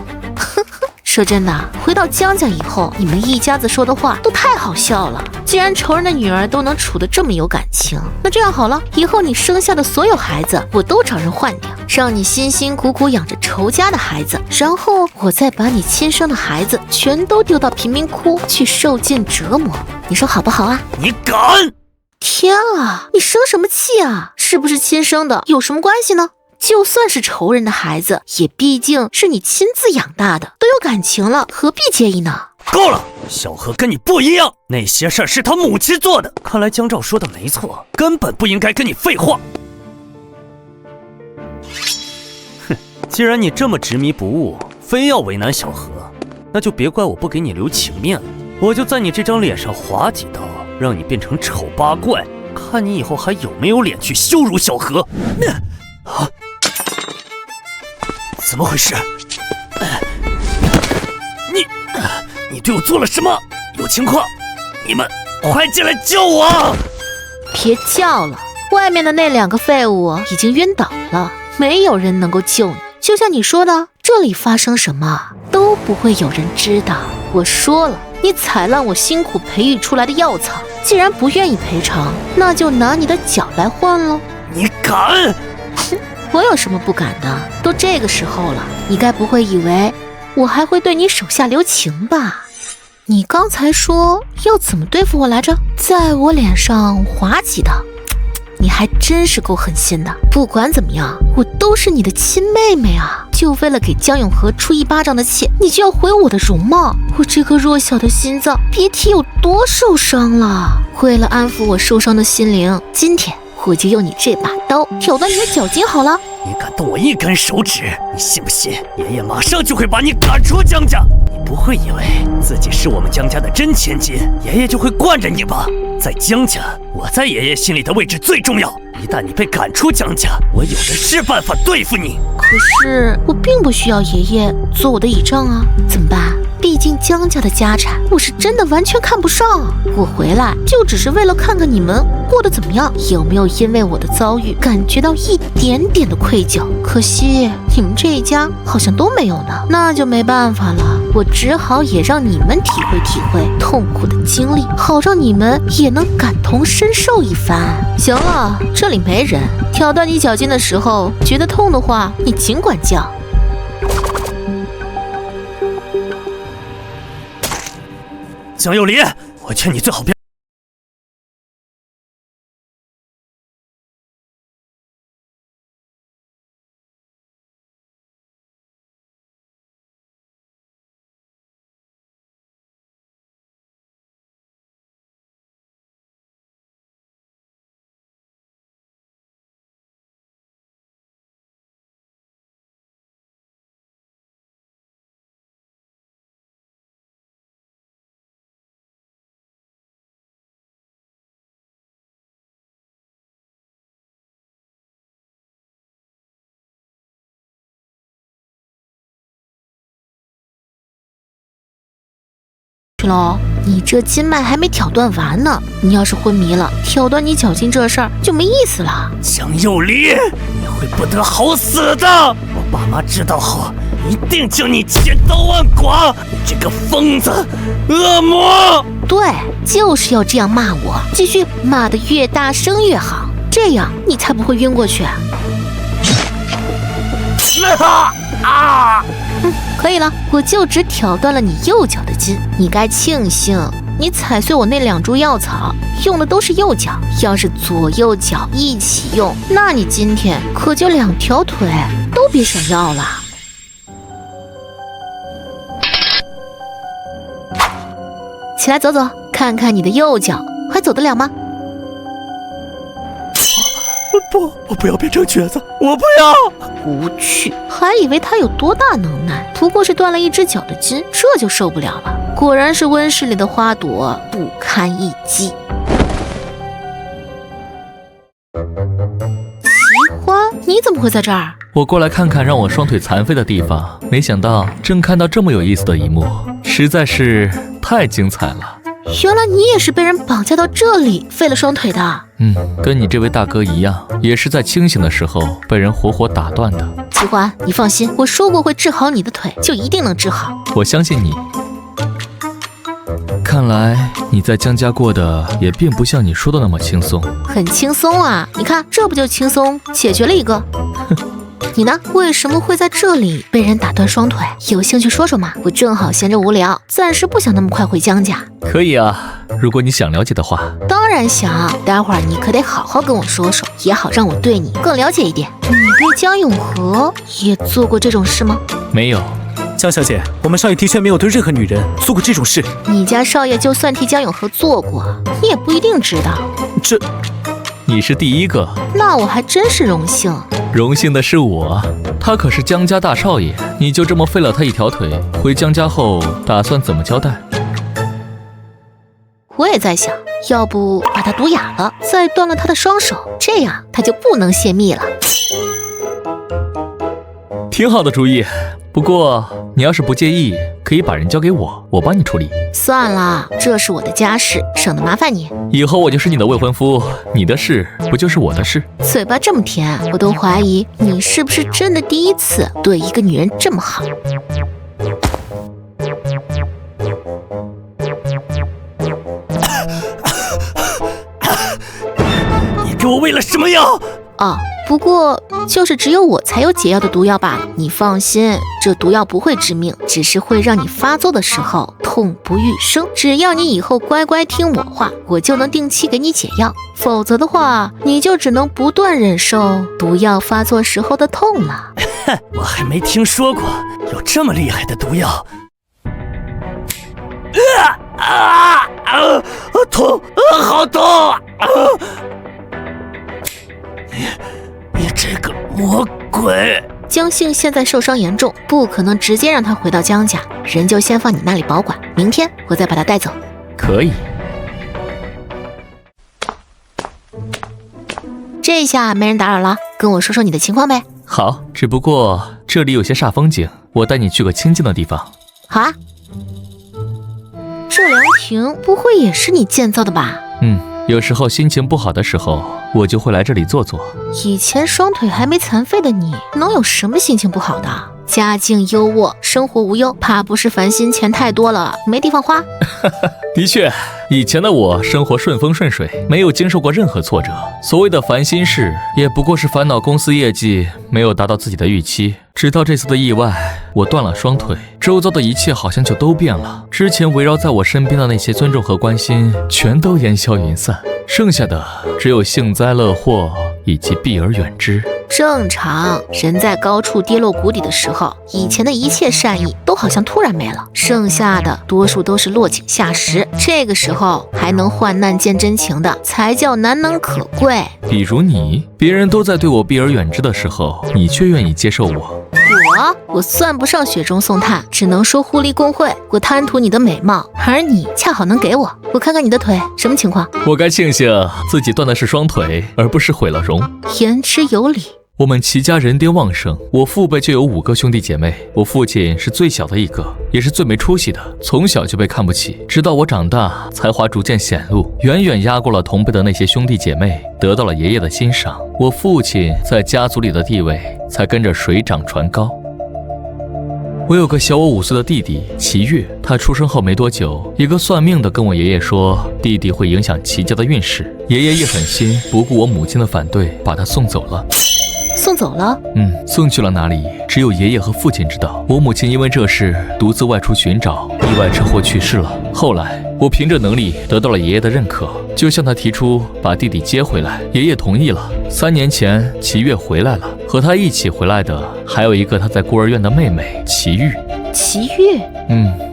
说真的，回到江家以后，你们一家子说的话都太好笑了。既然仇人的女儿都能处得这么有感情，那这样好了，以后你生下的所有孩子，我都找人换掉，让你辛辛苦苦养着仇家的孩子，然后我再把你亲生的孩子全都丢到贫民窟去受尽折磨，你说好不好啊？你敢！天啊，你生什么气啊？是不是亲生的有什么关系呢？就算是仇人的孩子，也毕竟是你亲自养大的，都有感情了，何必介意呢？够了，小何跟你不一样，那些事儿是他母亲做的。看来江照说的没错，根本不应该跟你废话。哼，既然你这么执迷不悟，非要为难小何，那就别怪我不给你留情面了。我就在你这张脸上划几刀，让你变成丑八怪，看你以后还有没有脸去羞辱小何。啊！怎么回事？你对我做了什么？有情况，你们快进来救我！别叫了，外面的那2个废物已经晕倒了，没有人能够救你。就像你说的，这里发生什么都不会有人知道。我说了，你踩烂我辛苦培育出来的药草，既然不愿意赔偿，那就拿你的脚来换喽。你敢？我有什么不敢的？都这个时候了，你该不会以为我还会对你手下留情吧？你刚才说要怎么对付我来着？在我脸上划几刀？你还真是够狠心的。不管怎么样，我都是你的亲妹妹啊！就为了给江永和出1巴掌的气，你就要毁我的容貌？我这颗弱小的心脏，别提有多受伤了。为了安抚我受伤的心灵，今天我就用你这把刀挑断你的脚筋好了。你敢动我1根手指，你信不信爷爷马上就会把你赶出江家？你不会以为自己是我们江家的真千金，爷爷就会惯着你吧？在江家，我在爷爷心里的位置最重要。一旦你被赶出江家，我有的是办法对付你。可是我并不需要爷爷做我的倚仗啊，怎么办？毕竟江家的家产，我是真的完全看不上。我回来就只是为了看看你们过得怎么样，有没有因为我的遭遇感觉到一点点的愧疚。可惜你们这一家好像都没有呢，那就没办法了，我只好也让你们体会体会痛苦的经历，好让你们也能感同身受一番。行了，这里没人，挑断你脚筋的时候觉得痛的话，你尽管叫。江有离，我劝你最好别。去喽，你这筋脉还没挑断完呢，你要是昏迷了，挑断你脚筋这事儿就没意思了。江有离，你会不得好死的！我爸妈知道后，一定将你千刀万剐！你这个疯子，恶魔！对，就是要这样骂我，继续骂得越大声越好，这样你才不会晕过去。可以了，我就只挑断了你右脚的筋，你该庆幸你踩碎我那2株药草用的都是右脚，要是左右脚一起用，那你今天可就2条腿都别想要了。起来走走，看看你的右脚还走得了吗？不，我不要变成瘸子，我不要！无趣，还以为他有多大能耐，不过是断了1只脚的筋，这就受不了了。果然是温室里的花朵，不堪一击。奇花，你怎么会在这儿？我过来看看让我双腿残废的地方，没想到正看到这么有意思的一幕，实在是太精彩了。原来你也是被人绑架到这里废了双腿的。跟你这位大哥一样，也是在清醒的时候被人活活打断的。齐欢，你放心，我说过会治好你的腿，就一定能治好。我相信你。看来你在江家过得也并不像你说的那么轻松。很轻松啊，你看这不就轻松解决了一个。你呢？为什么会在这里被人打断双腿？有兴趣说说嘛？我正好闲着无聊，暂时不想那么快回江家。可以啊，如果你想了解的话。当然想，待会儿你可得好好跟我说说，也好让我对你更了解一点。你对江永和也做过这种事吗？没有。江小姐，我们少爷的确没有对任何女人做过这种事。你家少爷就算替江永和做过，你也不一定知道。你是第一个，那我还真是荣幸。荣幸的是我，他可是江家大少爷，你就这么废了他1条腿，回江家后打算怎么交代？我也在想，要不把他毒哑了，再断了他的双手，这样他就不能泄密了。挺好的主意，不过你要是不介意，可以把人交给我，我帮你处理。算了，这是我的家事，省得麻烦你。以后我就是你的未婚夫，你的事不就是我的事？嘴巴这么甜，我都怀疑你是不是真的第一次对一个女人这么好。你给我喂了什么药？哦，不过就是只有我才有解药的毒药罢了。你放心，这毒药不会致命，只是会让你发作的时候痛不欲生。只要你以后乖乖听我话，我就能定期给你解药。否则的话，你就只能不断忍受毒药发作时候的痛了。我还没听说过有这么厉害的毒药。痛，好痛！你这个魔鬼！江姓现在受伤严重，不可能直接让他回到江家，人就先放你那里保管，明天我再把他带走。可以。这下没人打扰了，跟我说说你的情况呗。好，只不过这里有些煞风景，我带你去个清静的地方。好啊。这凉亭不会也是你建造的吧？有时候心情不好的时候，我就会来这里坐坐。以前双腿还没残废的你，能有什么心情不好的？家境优渥，生活无忧，怕不是烦心钱太多了，没地方花。的确，以前的我生活顺风顺水，没有经受过任何挫折。所谓的烦心事，也不过是烦恼公司业绩没有达到自己的预期。直到这次的意外，我断了双腿，周遭的一切好像就都变了。之前围绕在我身边的那些尊重和关心，全都烟消云散，剩下的只有幸灾乐祸以及避而远之。正常，人在高处跌落谷底的时候，以前的一切善意都好像突然没了，剩下的多数都是落井下石。这个时候还能患难见真情的，才叫难能可贵。比如你，别人都在对我避而远之的时候，你却愿意接受我。我算不上雪中送炭，只能说互利共惠。我贪图你的美貌，而你恰好能给我。我看看你的腿，什么情况？我该庆幸自己断的是双腿，而不是毁了容。言之有理。我们齐家人丁旺盛，我父辈就有5个兄弟姐妹，我父亲是最小的一个，也是最没出息的，从小就被看不起，直到我长大，才华逐渐显露，远远压过了同辈的那些兄弟姐妹，得到了爷爷的欣赏，我父亲在家族里的地位才跟着水涨船高。我有个小我5岁的弟弟齐越，他出生后没多久，一个算命的跟我爷爷说，弟弟会影响齐家的运势。爷爷一狠心，不顾我母亲的反对，把他送走了。送走了？送去了哪里，只有爷爷和父亲知道。我母亲因为这事独自外出寻找，意外车祸去世了。后来我凭着能力得到了爷爷的认可，就向他提出把弟弟接回来，爷爷同意了。3年前齐越回来了，和他一起回来的还有一个他在孤儿院的妹妹齐玉。齐玉？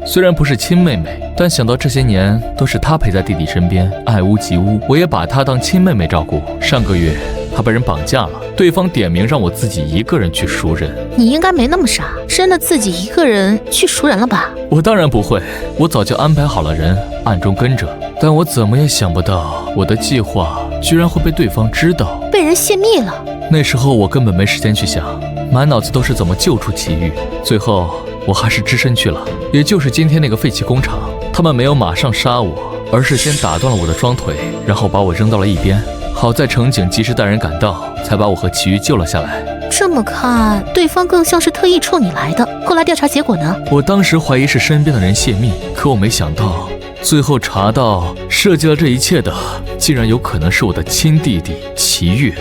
虽然不是亲妹妹，但想到这些年都是她陪在弟弟身边，爱屋及乌，我也把她当亲妹妹照顾。上个月她被人绑架了，对方点名让我自己一个人去赎人。你应该没那么傻，真的自己一个人去赎人了吧？我当然不会，我早就安排好了人，暗中跟着。但我怎么也想不到，我的计划居然会被对方知道，被人泄密了。那时候我根本没时间去想，满脑子都是怎么救出齐玉。最后我还是只身去了，也就是今天那个废弃工厂。他们没有马上杀我，而是先打断了我的双腿，然后把我扔到了一边。好在乘警及时带人赶到，才把我和齐玉救了下来。这么看，对方更像是特意冲你来的。后来调查结果呢？我当时怀疑是身边的人泄密，可我没想到，最后查到设计了这一切的，竟然有可能是我的亲弟弟齐越。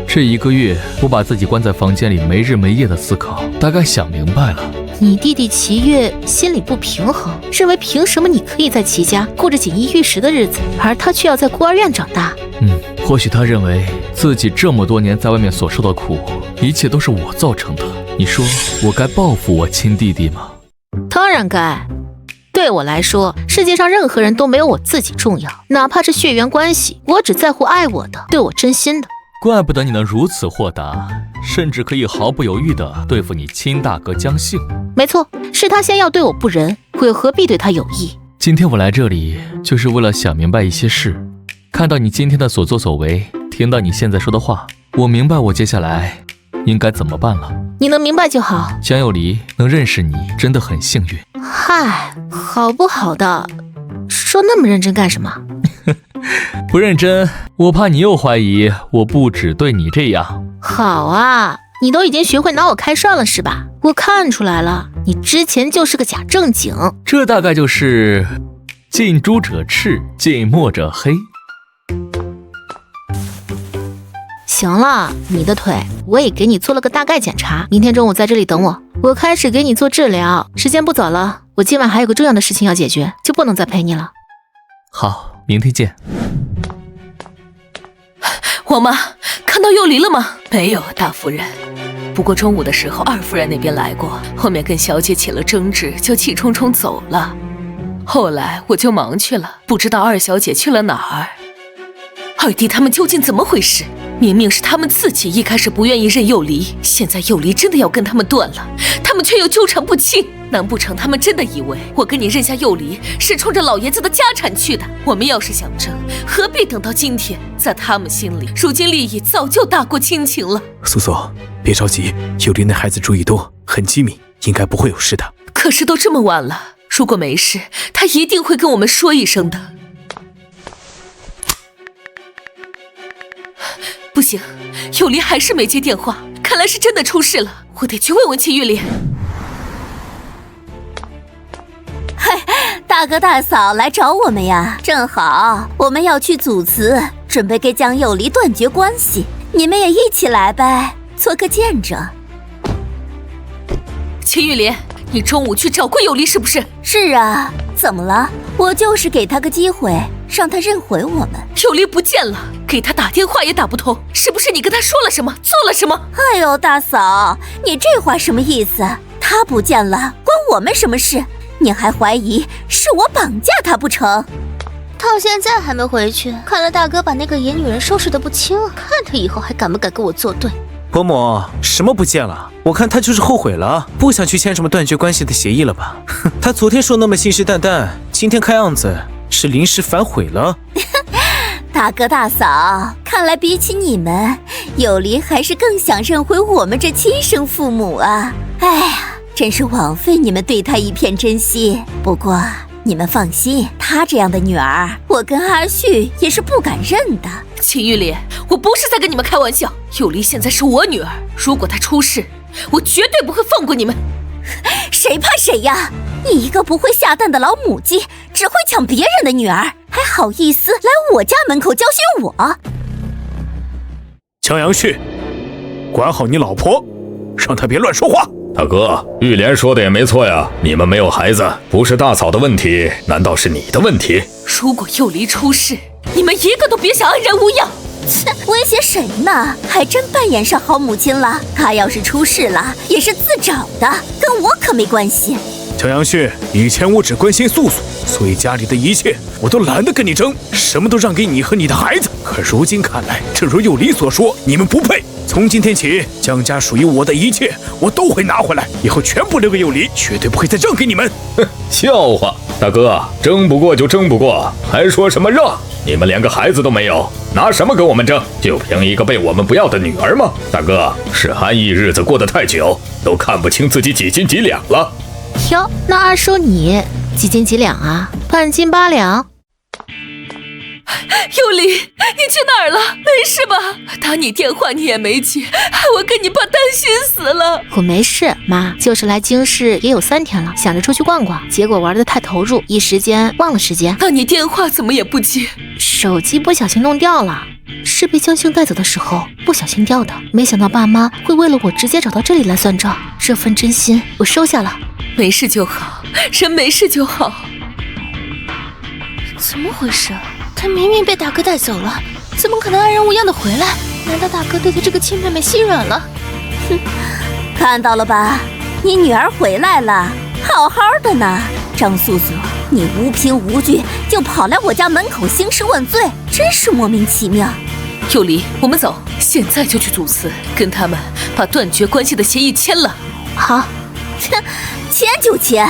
这1个月，我把自己关在房间里，没日没夜的思考，大概想明白了。你弟弟齐越心里不平衡，认为凭什么你可以在齐家过着锦衣玉食的日子，而他却要在孤儿院长大？或许他认为自己这么多年在外面所受的苦，一切都是我造成的。你说我该报复我亲弟弟吗？当然该。对我来说，世界上任何人都没有我自己重要，哪怕是血缘关系，我只在乎爱我的，对我真心的。怪不得你能如此豁达，甚至可以毫不犹豫地对付你亲大哥江姓。没错，是他先要对我不仁，我又何必对他有意？今天我来这里就是为了想明白一些事。看到你今天的所作所为，听到你现在说的话，我明白我接下来应该怎么办了。你能明白就好。江有离，能认识你真的很幸运。嗨，好不好的，说那么认真干什么？不认真，我怕你又怀疑我不只对你这样。好啊，你都已经学会拿我开涮了是吧？我看出来了，你之前就是个假正经。这大概就是近朱者赤，近墨者黑。行了，你的腿我也给你做了个大概检查，明天中午在这里等我，我开始给你做治疗。时间不早了，我今晚还有个重要的事情要解决，就不能再陪你了。好，明天见。王妈，看到幼离了吗？没有，大夫人。不过中午的时候二夫人那边来过，后面跟小姐起了争执，就气冲冲走了。后来我就忙去了，不知道二小姐去了哪儿。二弟他们究竟怎么回事？明明是他们自己一开始不愿意认幼离，现在幼离真的要跟他们断了，他们却又纠缠不清。难不成他们真的以为我跟你认下幼离是冲着老爷子的家产去的？我们要是想争，何必等到今天？在他们心里，如今利益早就大过亲情了。苏苏，别着急，幼离那孩子主意多，很机敏，应该不会有事的。可是都这么晚了，如果没事，他一定会跟我们说一声的。不行，幼离还是没接电话，看来是真的出事了，我得去问问秦玉莲。嗨，大哥大嫂来找我们呀，正好我们要去祖祠，准备跟江幼离断绝关系，你们也一起来呗，做个见证。秦玉莲，你中午去找过幼离是不是？是啊，怎么了？我就是给他个机会，让他认回我们。幼离不见了，给他打电话也打不通，是不是你跟他说了什么，做了什么？哎呦，大嫂，你这话什么意思？他不见了，关我们什么事？你还怀疑是我绑架他不成？到现在还没回去，看来大哥把那个野女人收拾得不轻啊，看他以后还敢不敢跟我作对。伯母，什么不见了？我看他就是后悔了，不想去签什么断绝关系的协议了吧？哼，他昨天说那么信誓旦旦，今天看样子是临时反悔了。大哥大嫂，看来比起你们，幼离还是更想认回我们这亲生父母啊！哎呀，真是枉费你们对他一片真心。不过你们放心，她这样的女儿，我跟阿旭也是不敢认的。秦玉莲，我不是在跟你们开玩笑，幼离现在是我女儿，如果她出事，我绝对不会放过你们。谁怕谁呀？你一个不会下蛋的老母鸡，只会抢别人的女儿，还好意思来我家门口教训我？江阳旭，管好你老婆，让她别乱说话。大哥，玉莲说的也没错呀，你们没有孩子，不是大嫂的问题，难道是你的问题？如果幼离出事，你们一个都别想安然无恙。切，威胁谁呢？还真扮演上好母亲了。她要是出事了，也是自找的，跟我可没关系。江阳旭，以前我只关心素素，所以家里的一切我都懒得跟你争，什么都让给你和你的孩子。可如今看来，正如幼离所说，你们不配。从今天起，江家属于我的一切，我都会拿回来，以后全部留给幼离，绝对不会再让给你们。哼，笑话！大哥，争不过就争不过，还说什么让？你们连个孩子都没有，拿什么跟我们争？就凭一个被我们不要的女儿吗？大哥，是安逸日子过得太久，都看不清自己几斤几两了。哟，那二叔你几斤几两啊？半斤8两。幼离，你去哪儿了？没事吧？打你电话你也没接，害我跟你爸担心死了。我没事，妈，就是来京市也有3天了，想着出去逛逛，结果玩得太投入，一时间忘了时间。那你电话怎么也不接？手机不小心弄掉了，是被江兄带走的时候不小心掉的。没想到爸妈会为了我直接找到这里来算账，这份真心我收下了。没事就好，人没事就好。怎么回事？他明明被大哥带走了，怎么可能安然无恙的回来？难道大哥对他这个亲妹妹心软了？哼，看到了吧，你女儿回来了，好好的呢。张素素，你无凭无据就跑来我家门口兴师问罪，真是莫名其妙。幼离，我们走，现在就去祖祠，跟他们把断绝关系的协议签了。好，签就签。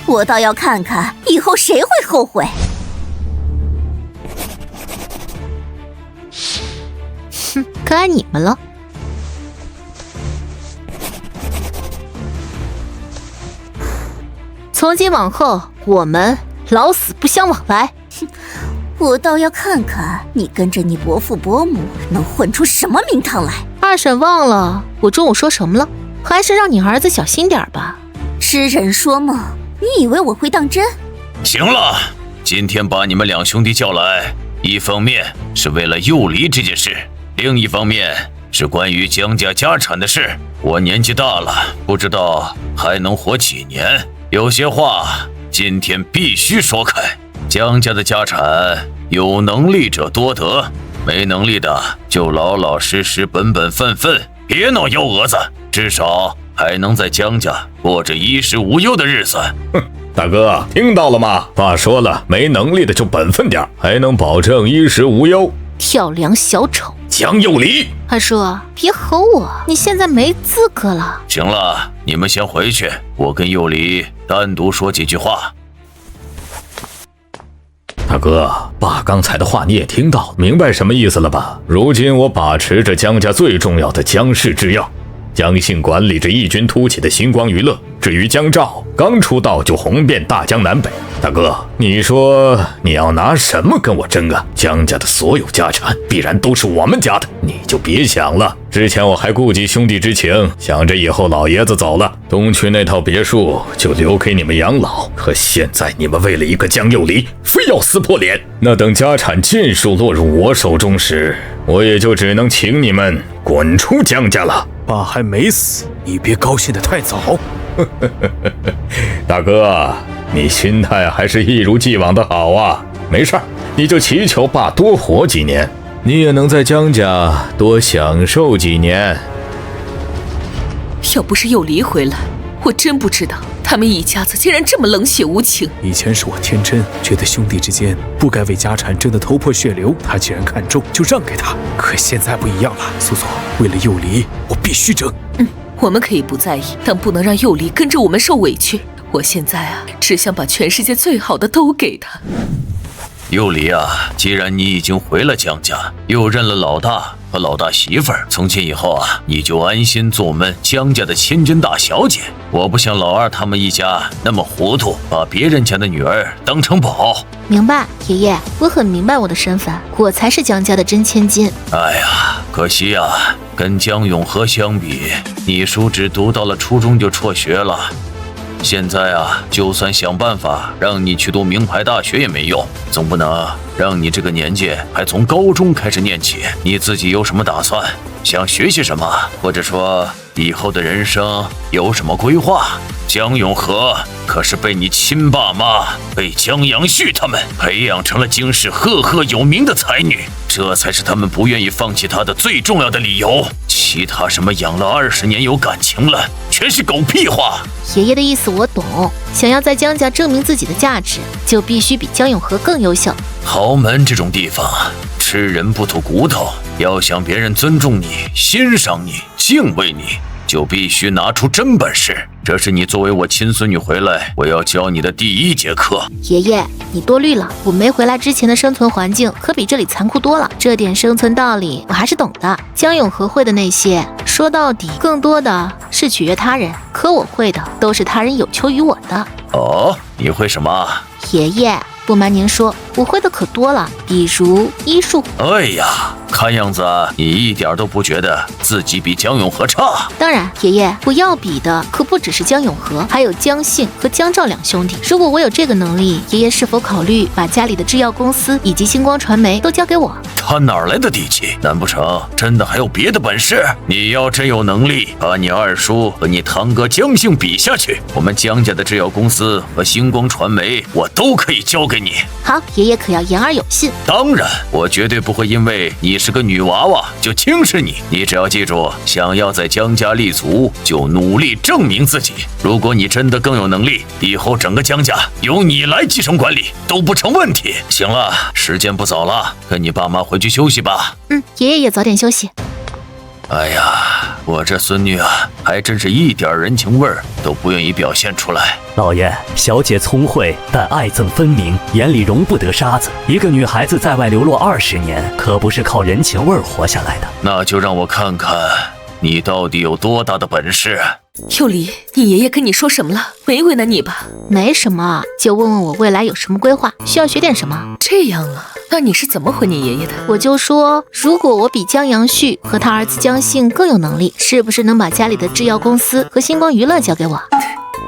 我倒要看看以后谁会后悔。哼，该你们了。从今往后，我们老死不相往来。我倒要看看你跟着你伯父伯母能混出什么名堂来。二婶忘了我中午说什么了？还是让你儿子小心点吧。痴人说梦，你以为我会当真？行了，今天把你们两兄弟叫来，一方面是为了幼离这件事，另一方面是关于江家家产的事。我年纪大了，不知道还能活几年，有些话今天必须说开。江家的家产，有能力者多得，没能力的就老老实实、本本分分，别闹幺蛾子，至少还能在江家过着衣食无忧的日子。哼，大哥，听到了吗？爸说了，没能力的就本分点，还能保证衣食无忧。跳梁小丑江幼离，二叔，别吼我，你现在没资格了。行了，你们先回去，我跟幼离单独说几句话。大哥，爸刚才的话你也听到，明白什么意思了吧？如今我把持着江家最重要的江氏制药，江姓管理着异军突起的星光娱乐。至于江兆，刚出道就红遍大江南北。大哥，你说你要拿什么跟我争啊？江家的所有家产必然都是我们家的，你就别想了。之前我还顾及兄弟之情，想着以后老爷子走了，东区那套别墅就留给你们养老。可现在你们为了一个江幼离，非要撕破脸，那等家产尽数落入我手中时，我也就只能请你们滚出江家了。爸还没死，你别高兴得太早。大哥，你心态还是一如既往的好啊。没事儿，你就祈求爸多活几年，你也能在江家多享受几年。要不是幼离回来，我真不知道他们一家子竟然这么冷血无情。以前是我天真，觉得兄弟之间不该为家产争得头破血流，他既然看中，就让给他。可现在不一样了，苏苏，为了幼离，我必须争。我们可以不在意，但不能让幼离跟着我们受委屈。我现在只想把全世界最好的都给他。幼离啊，既然你已经回了江家，又认了老大和老大媳妇儿，从今以后你就安心做我们江家的千金大小姐。我不像老二他们一家那么糊涂，把别人家的女儿当成宝。明白，爷爷，我很明白我的身份，我才是江家的真千金。哎呀，可惜跟江永和相比，你叔只读到了初中就辍学了。现在就算想办法让你去读名牌大学也没用，总不能让你这个年纪还从高中开始念起。你自己有什么打算？想学习什么？或者说以后的人生有什么规划？江永和可是被你亲爸妈，被江阳旭他们培养成了京市赫赫有名的才女，这才是他们不愿意放弃她的最重要的理由。其他什么养了20年有感情了，全是狗屁话。爷爷的意思我懂，想要在江家证明自己的价值，就必须比江永和更优秀。豪门这种地方，吃人不吐骨头，要想别人尊重你、欣赏你、敬畏你，就必须拿出真本事。这是你作为我亲孙女回来，我要教你的第1节课。爷爷，你多虑了，我没回来之前的生存环境可比这里残酷多了，这点生存道理我还是懂的。江永和会的那些，说到底更多的是取悦他人，可我会的都是他人有求于我的。哦，你会什么？爷爷，不瞒您说，我会的可多了，比如医术。哎呀，看样子你一点都不觉得自己比江永和差。当然，爷爷，我要比的可不只是江永和，还有江信和江兆两兄弟。如果我有这个能力，爷爷是否考虑把家里的制药公司以及星光传媒都交给我？他哪来的底气？难不成真的还有别的本事？你要真有能力，把你二叔和你堂哥江姓比下去，我们江家的制药公司和星光传媒，我都可以交给你。好，爷爷可要言而有信。当然，我绝对不会因为你是个女娃娃就轻视你。你只要记住，想要在江家立足，就努力证明自己。如果你真的更有能力，以后整个江家由你来继承管理都不成问题。行了，时间不早了，跟你爸妈回去休息吧。爷爷也早点休息。哎呀，我这孙女啊，还真是一点人情味儿都不愿意表现出来。老爷，小姐聪慧，但爱憎分明，眼里容不得沙子。一个女孩子在外流落20年，可不是靠人情味儿活下来的。那就让我看看你到底有多大的本事。幼离，你爷爷跟你说什么了？没为难你吧？没什么，就问问我未来有什么规划，需要学点什么。这样啊，那你是怎么回你爷爷的？我就说，如果我比江阳旭和他儿子江信更有能力，是不是能把家里的制药公司和星光娱乐交给我？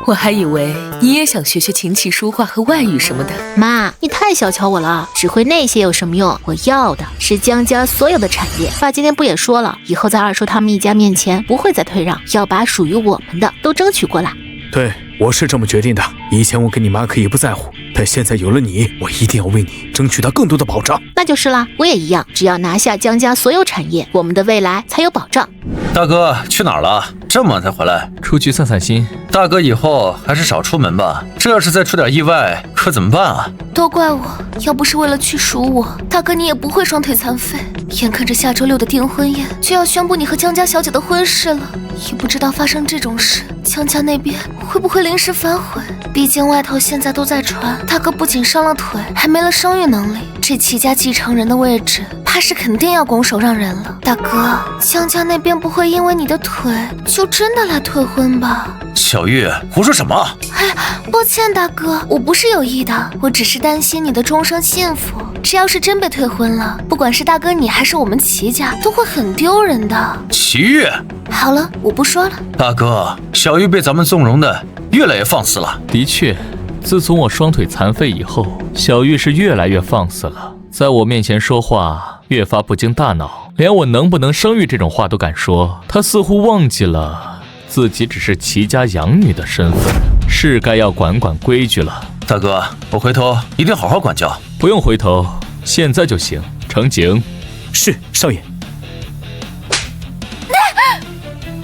我还以为你也想学学琴棋书画和外语什么的。妈，你太小瞧我了，只会那些有什么用？我要的是江家所有的产业。爸今天不也说了，以后在二叔他们一家面前不会再退让，要把属于我们的都争取过来。对，我是这么决定的。以前我跟你妈可以不在乎，但现在有了你，我一定要为你争取到更多的保障。那就是啦，我也一样，只要拿下江家所有产业，我们的未来才有保障。大哥去哪儿了？这么晚才回来？出去散散心。大哥以后还是少出门吧，这要是再出点意外，可怎么办啊？都怪我，要不是为了去赎我，大哥你也不会双腿残废。眼看着下周6的订婚宴就要宣布你和江家小姐的婚事了，也不知道发生这种事，江家那边会不会临时反悔？毕竟外头现在都在传，大哥不仅伤了腿，还没了生育能力，这齐家继承人的位置，怕是肯定要拱手让人了。大哥，江家那边不会因为你的腿就真的来退婚吧？小玉，胡说什么？哎，抱歉大哥，我不是有意的，我只是担心你的终生幸福。这要是真被退婚了，不管是大哥你还是我们齐家，都会很丢人的。齐玉，好了，我不说了。大哥，小玉被咱们纵容的越来越放肆了。的确，自从我双腿残废以后，小玉是越来越放肆了，在我面前说话越发不经大脑，连我能不能生育这种话都敢说。她似乎忘记了自己只是齐家养女的身份，是该要管管规矩了。大哥，我回头一定好好管教。不用回头，现在就行。程景，是少爷。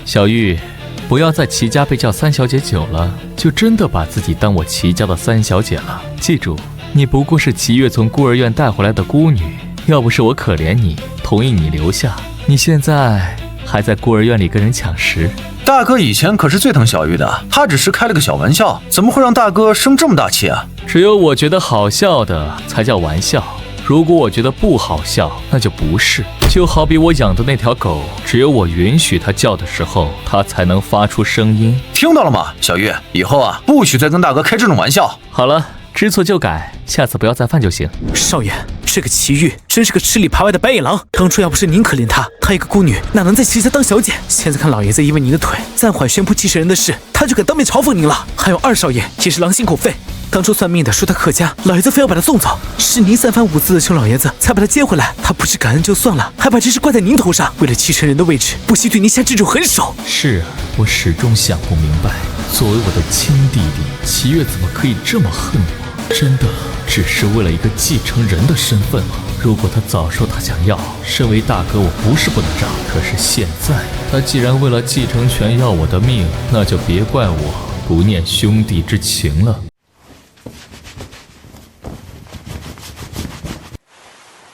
小玉，不要在齐家被叫三小姐久了，就真的把自己当我齐家的三小姐了。记住，你不过是齐月从孤儿院带回来的孤女，要不是我可怜你，同意你留下，你现在还在孤儿院里跟人抢食。大哥以前可是最疼小玉的，他只是开了个小玩笑，怎么会让大哥生这么大气啊？只有我觉得好笑的才叫玩笑，如果我觉得不好笑，那就不是。就好比我养的那条狗，只有我允许它叫的时候，它才能发出声音。听到了吗，小玉？以后啊，不许再跟大哥开这种玩笑。好了，知错就改，下次不要再犯就行。少爷，这个齐玉真是个吃里扒外的白眼狼。当初要不是您可怜她，她一个孤女哪能在齐家当小姐？现在看老爷子因为您的腿暂缓宣布继承人的事，他就敢当面嘲讽您了。还有二少爷也是狼心狗肺，当初算命的说他克家，老爷子非要把他送走，是您三番五次的求老爷子才把他接回来。他不知感恩就算了，还把这事怪在您头上，为了继承人的位置，不惜对您下这种狠手。是啊，我始终想不明白，作为我的亲弟弟，齐月怎么可以这么恨我？真的只是为了一个继承人的身份吗？如果他早说他想要，身为大哥我不是不能让，可是现在他既然为了继承权要我的命，那就别怪我不念兄弟之情了。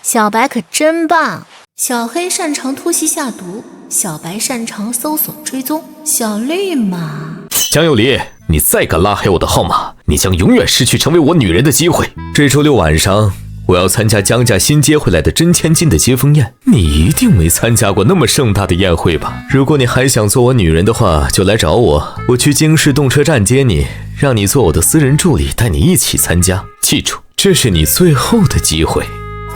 小白可真棒，小黑擅长突袭下毒，小白擅长搜索追踪，小绿嘛……江有离，你再敢拉黑我的号码，你将永远失去成为我女人的机会。这周6晚上，我要参加江家新接回来的真千金的接风宴，你一定没参加过那么盛大的宴会吧？如果你还想做我女人的话，就来找我，我去京市动车站接你，让你做我的私人助理，带你一起参加。记住，这是你最后的机会。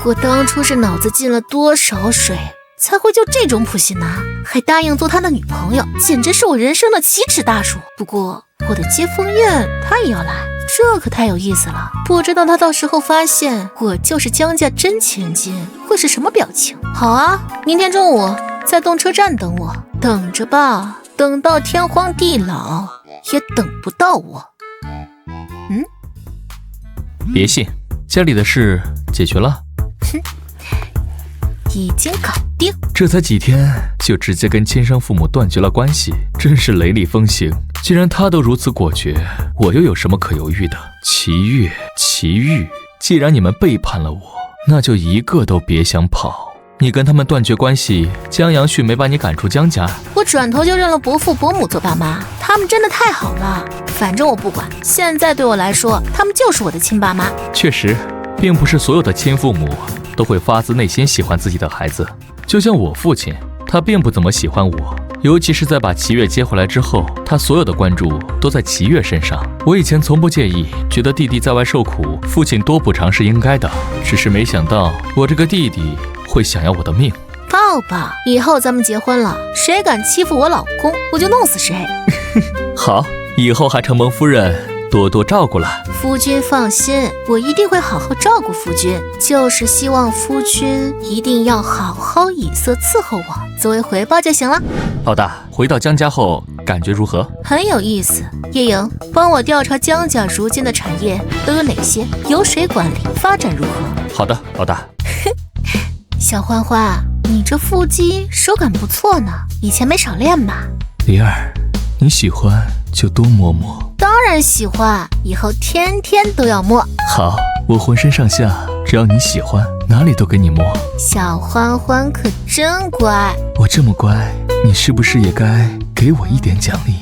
我当初是脑子进了多少水，才会就这种普信男，还答应做他的女朋友，简直是我人生的奇耻大辱。不过我的接风宴他也要来，这可太有意思了。不知道他到时候发现我就是江家真千金，会是什么表情？好啊，明天中午在动车站等我，等着吧，等到天荒地老也等不到我。别信，家里的事解决了。已经搞定，这才几天就直接跟亲生父母断绝了关系，真是雷厉风行。既然他都如此果决，我又有什么可犹豫的？齐月、齐玉，既然你们背叛了我，那就一个都别想跑。你跟他们断绝关系，江阳旭没把你赶出江家，我转头就认了伯父伯母做爸妈，他们真的太好了。反正我不管，现在对我来说，他们就是我的亲爸妈。确实，并不是所有的亲父母都会发自内心喜欢自己的孩子。就像我父亲，他并不怎么喜欢我，尤其是在把齐月接回来之后，他所有的关注都在齐月身上。我以前从不介意，觉得弟弟在外受苦，父亲多补偿是应该的，只是没想到我这个弟弟会想要我的命。抱抱，以后咱们结婚了，谁敢欺负我老公，我就弄死谁。好，以后还承蒙夫人多多照顾了。夫君放心，我一定会好好照顾夫君，就是希望夫君一定要好好以色伺候我，作为回报就行了。老大，回到江家后感觉如何？很有意思。叶莹，帮我调查江家如今的产业都有哪些，由谁管理，发展如何？好的，老大。小欢欢，你这腹肌手感不错呢，以前没少练吧？梨儿，你喜欢就多摸摸。当然喜欢，以后天天都要摸。好，我浑身上下只要你喜欢，哪里都给你摸。小欢欢可真乖。我这么乖，你是不是也该给我一点奖励？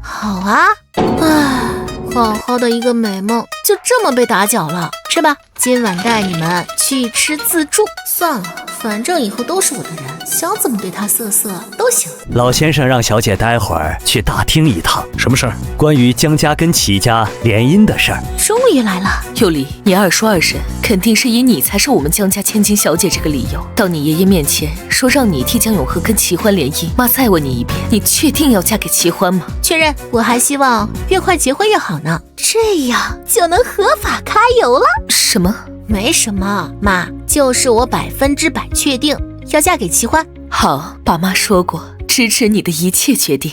好啊。唉，好好的一个美梦就这么被打搅了。吃吧，今晚带你们去吃自助。算了，反正以后都是我的人，想怎么对他色色都行。老先生让小姐待会儿去大厅一趟。什么事儿？关于江家跟齐家联姻的事儿。终于来了。幼离，你二说二审，肯定是以你才是我们江家千金小姐这个理由，到你爷爷面前说让你替江永和跟齐欢联姻。妈再问你一遍，你确定要嫁给齐欢吗？确认。我还希望越快结婚越好呢，这样就能合法揩油了。什么？没什么，妈，就是我100%确定要嫁给齐欢。好，爸妈说过，支持你的一切决定。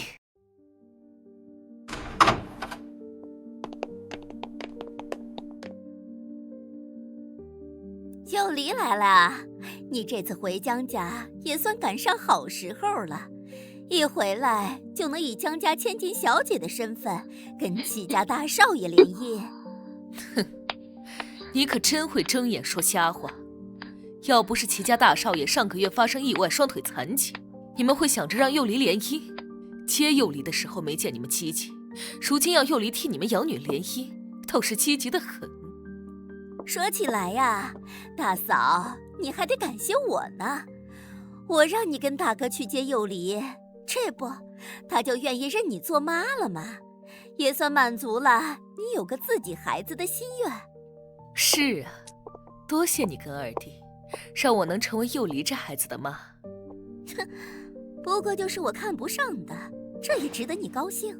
幼离来了，你这次回江家也算赶上好时候了，一回来就能以江家千金小姐的身份跟齐家大少爷联姻。哼，你可真会睁眼说瞎话。要不是齐家大少爷上个月发生意外双腿残疾，你们会想着让幼离联姻？接幼离的时候没见你们积极，如今要幼离替你们养女联姻，倒是积极得很。说起来呀，大嫂，你还得感谢我呢。我让你跟大哥去接幼离，这不，他就愿意认你做妈了吗？也算满足了你有个自己孩子的心愿。是啊，多谢你跟二弟，让我能成为幼离这孩子的妈。哼，不过就是我看不上的，这也值得你高兴。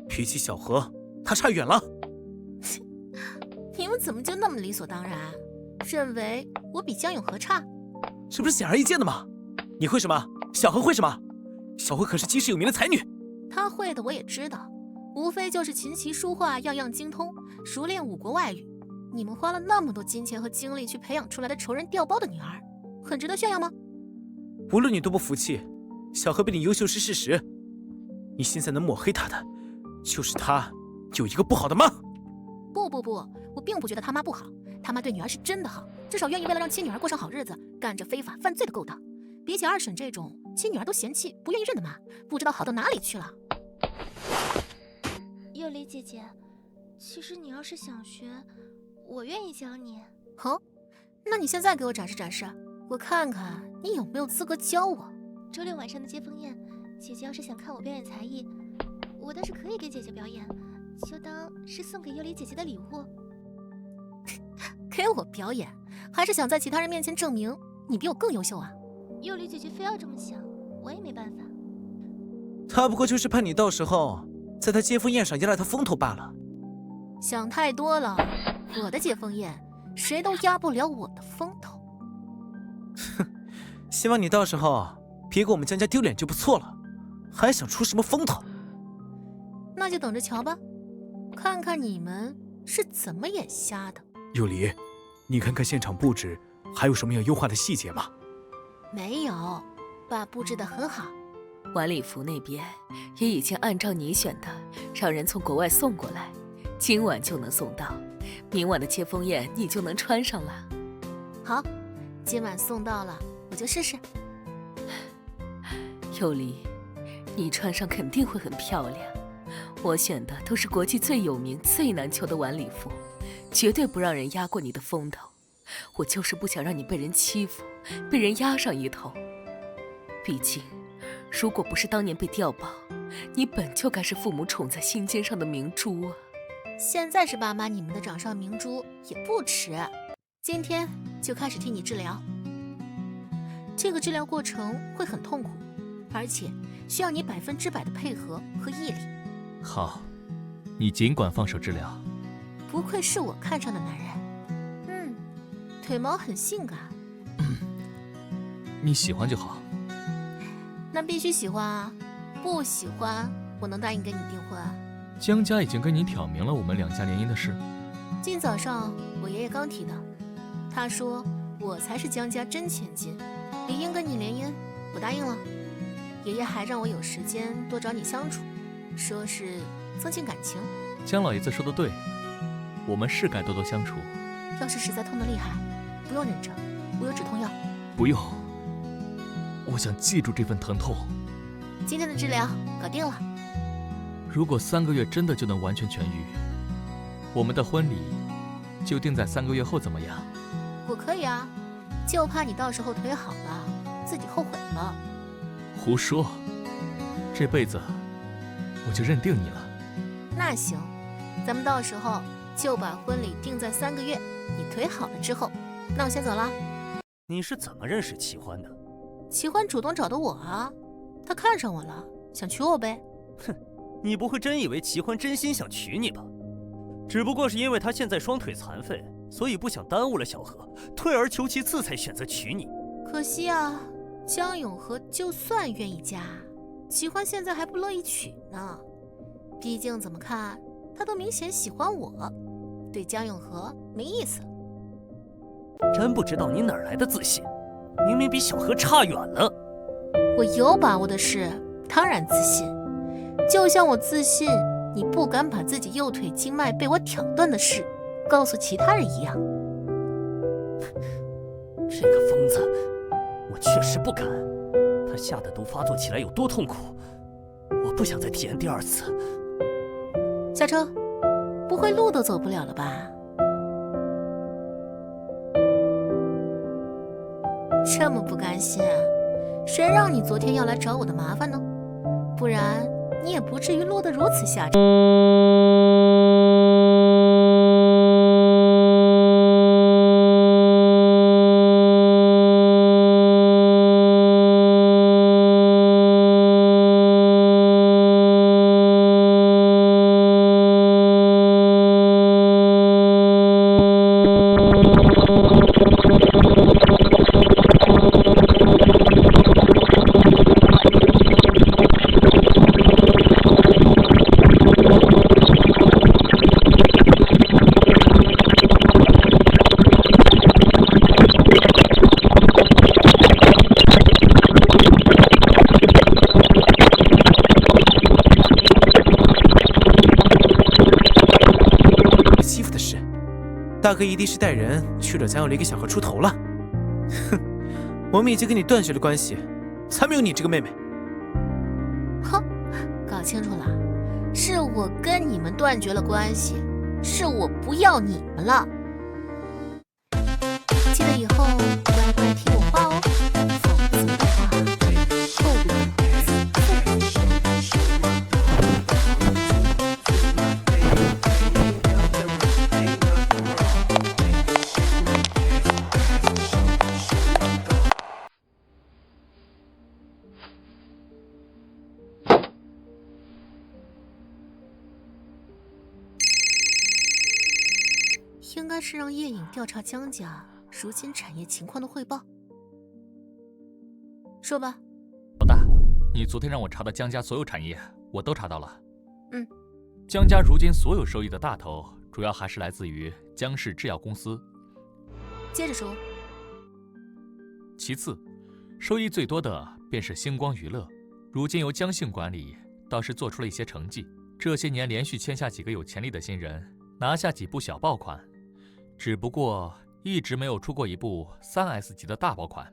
脾气小和，他差远了。你们怎么就那么理所当然，认为我比江永和差？这不是显而易见的吗？你会什么？小和会什么？小和可是济世有名的才女。她会的我也知道，无非就是琴棋书画样样精通，熟练5国外语。你们花了那么多金钱和精力去培养出来的仇人调包的女儿，很值得炫耀吗？无论你多不服气，小和比你优秀是事实。你现在能抹黑她的，就是她有一个不好的妈。不，我并不觉得他妈不好，他妈对女儿是真的好，至少愿意为了让亲女儿过上好日子，干着非法犯罪的勾当。比起二婶这种亲女儿都嫌弃不愿意认的妈，不知道好到哪里去了。幼离姐姐，其实你要是想学，我愿意教你。好，那你现在给我展示展示，我看看你有没有资格教我。周六晚上的接风宴，姐姐要是想看我表演才艺，我倒是可以给姐姐表演，就当是送给幼离姐姐的礼物。给我表演，还是想在其他人面前证明你比我更优秀啊？幼离姐姐非要这么想，我也没办法。她不过就是怕你到时候在她接风宴上压了她风头罢了。想太多了，我的接风宴谁都压不了我的风头。哼，希望你到时候别给我们江家丢脸就不错了，还想出什么风头？那就等着瞧吧，看看你们是怎么眼瞎的。幼离，你看看现场布置，还有什么要优化的细节吗？没有，爸布置得很好。晚礼服那边也已经按照你选的，让人从国外送过来，今晚就能送到，明晚的接风宴你就能穿上了。好，今晚送到了，我就试试。有离，你穿上肯定会很漂亮。我选的都是国际最有名、最难求的晚礼服，绝对不让人压过你的风头。我就是不想让你被人欺负，被人压上一头。毕竟，如果不是当年被调包，你本就该是父母宠在心尖上的明珠啊。现在是爸妈你们的掌上明珠也不迟。今天就开始替你治疗。这个治疗过程会很痛苦，而且需要你100%的配合和毅力。好，你尽管放手治疗。不愧是我看上的男人。腿毛很性感。你喜欢就好。那必须喜欢啊，不喜欢我能答应跟你订婚啊？江家已经跟你挑明了我们2家联姻的事。今早上我爷爷刚提的，他说我才是江家真千金，理应跟你联姻，我答应了。爷爷还让我有时间多找你相处，说是增进感情。江老爷子说的对，我们是该多多相处。要是实在痛得厉害，不用忍着，我有止痛药。不用，我想记住这份疼痛。今天的治疗搞定了。如果3个月真的就能完全痊愈，我们的婚礼就定在3个月后，怎么样？我可以啊，就怕你到时候腿好了，自己后悔了。胡说，这辈子我就认定你了。那行，咱们到时候就把婚礼定在3个月，你腿好了之后。那我先走了。你是怎么认识齐欢的？齐欢主动找的我啊，他看上我了，想娶我呗。哼，你不会真以为齐欢真心想娶你吧？只不过是因为他现在双腿残废，所以不想耽误了小何，退而求其次才选择娶你。可惜啊，江永和就算愿意嫁，齐欢现在还不乐意娶呢。毕竟怎么看他都明显喜欢我，对江永和没意思。真不知道你哪来的自信，明明比小何差远了。我有把握的事当然自信，就像我自信你不敢把自己右腿经脉被我挑断的事告诉其他人一样。这个疯子，我确实不敢。他下的毒发作起来有多痛苦，我不想再体验第2次。下车，不会路都走不了了吧？这么不甘心啊？谁让你昨天要来找我的麻烦呢？不然你也不至于落得如此下场。大哥一定是带人去惹江有离给小何出头了。哼，我们已经跟你断绝了关系，才没有你这个妹妹。哼，搞清楚了，是我跟你们断绝了关系，是我不要你们了。记得以后乖乖听我话哦，否则的话，后果自负。应该是让叶颖调查江家如今产业情况的汇报。说吧。老大，你昨天让我查的江家所有产业，我都查到了。江家如今所有收益的大头，主要还是来自于江氏制药公司。接着说。其次，收益最多的便是星光娱乐，如今由江姓管理，倒是做出了一些成绩。这些年连续签下几个有潜力的新人，拿下几部小爆款。只不过一直没有出过一部3S 级的大爆款。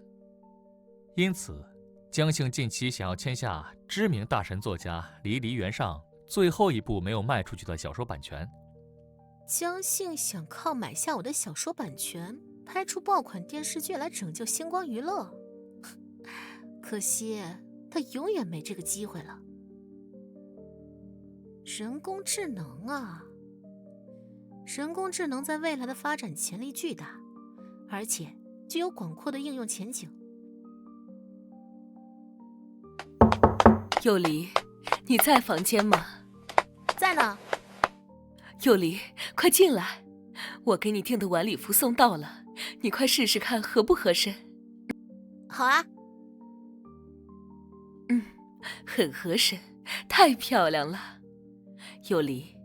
因此，江姓近期想要签下知名大神作家离原上最后一部没有卖出去的小说版权。江姓想靠买下我的小说版权，拍出爆款电视剧来拯救星光娱乐，可惜他永远没这个机会了。人工智能啊，人工智能在未来的发展潜力巨大，而且具有广阔的应用前景。幼离，你在房间吗？在呢。幼离，快进来，我给你订的晚礼服送到了，你快试试看合不合身。好啊。很合身，太漂亮了。幼离，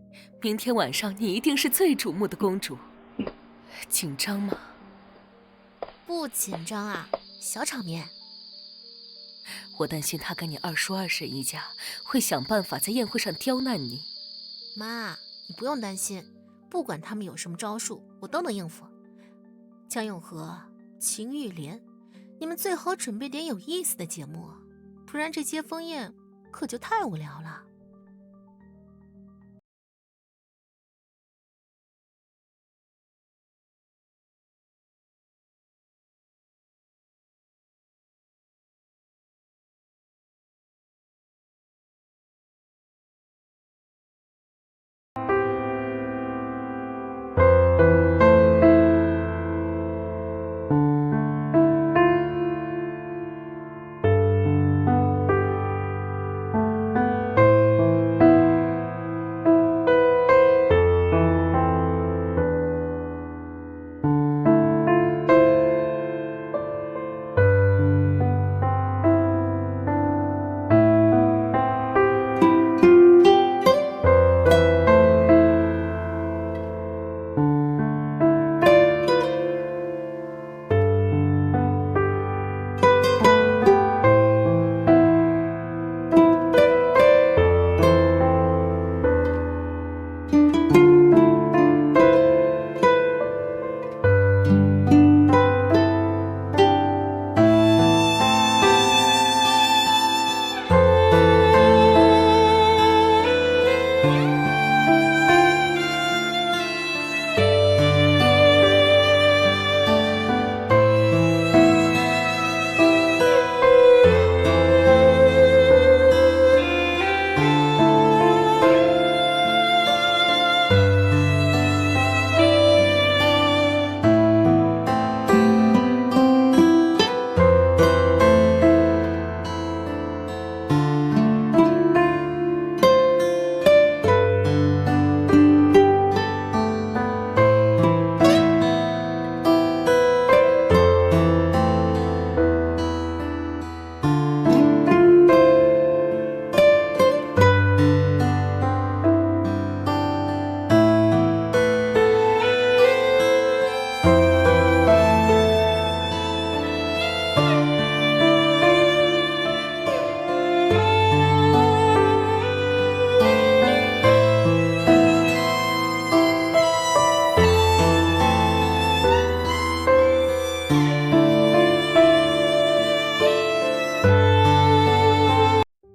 明天晚上你一定是最瞩目的公主。紧张吗？不紧张啊，小场面。我担心他跟你二叔二婶一家会想办法在宴会上刁难你。妈，你不用担心，不管他们有什么招数，我都能应付。江永和、秦玉莲，你们最好准备点有意思的节目，不然这接风宴可就太无聊了。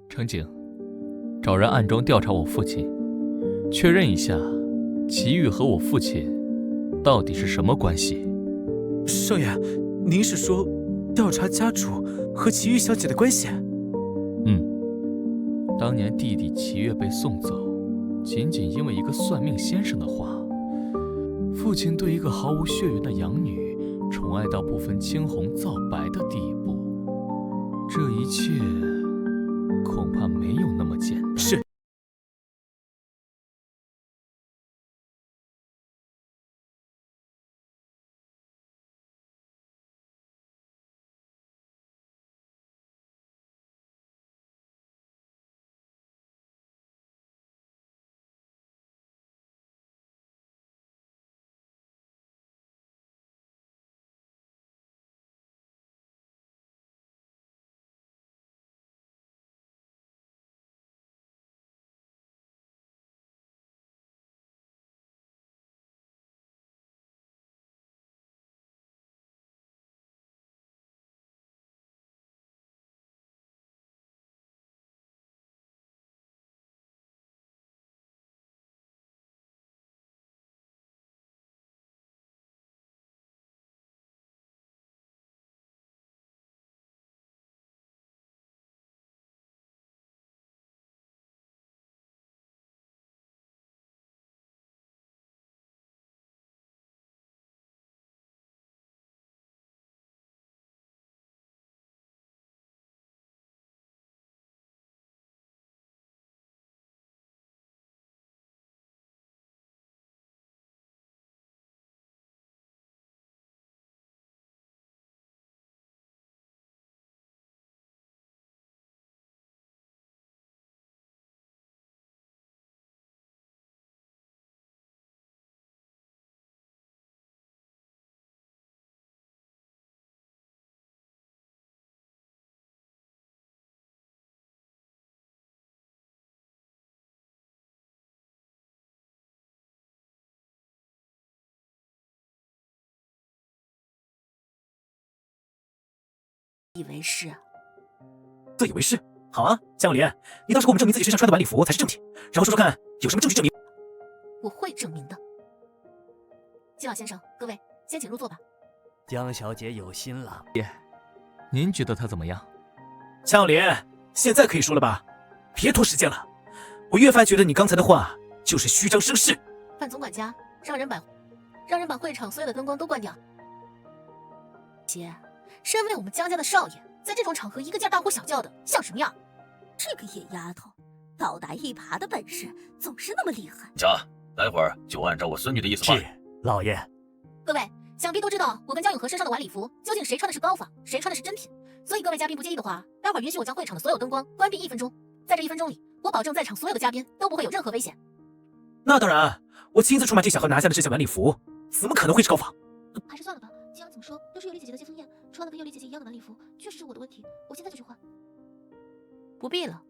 程景，找人暗中调查我父亲，确认一下祁煜和我父亲到底是什么关系。少爷，您是说调查家主和祁煜小姐的关系？当年弟弟祁煜被送走，仅仅因为一个算命先生的话。父亲对一个毫无血缘的养女宠爱到不分青红皂白的地步，这一切恐怕没有那么简单。是。以为是？自以为是？好啊，江有林，你倒是给我们证明自己身上穿的晚礼服才是正品，然后说说看有什么证据证明？我会证明的。季老先生，各位先请入座吧。江小姐有心了。您觉得她怎么样？江有林，现在可以说了吧？别拖时间了，我越发觉得你刚才的话就是虚张声势。范总管家，让人把会场所有的灯光都关掉。姐，身为我们江家的少爷，在这种场合一个劲大呼小叫的，像什么样？这个野丫头，倒打一耙的本事总是那么厉害。家，待会儿就按照我孙女的意思办。是，老爷。各位想必都知道，我跟江永和身上的晚礼服究竟谁穿的是高仿，谁穿的是真品。所以各位嘉宾不介意的话，待会儿允许我将会场的所有灯光关闭1分钟。在这1分钟里，我保证在场所有的嘉宾都不会有任何危险。那当然，我亲自出马这小孩拿下的这件晚礼服，怎么可能会是高仿？还是算了吧，既然怎么说都是尤里姐姐的接风宴，穿了跟尤里姐姐一样的晚礼服，确实是我的问题。我现在就去换。不必了，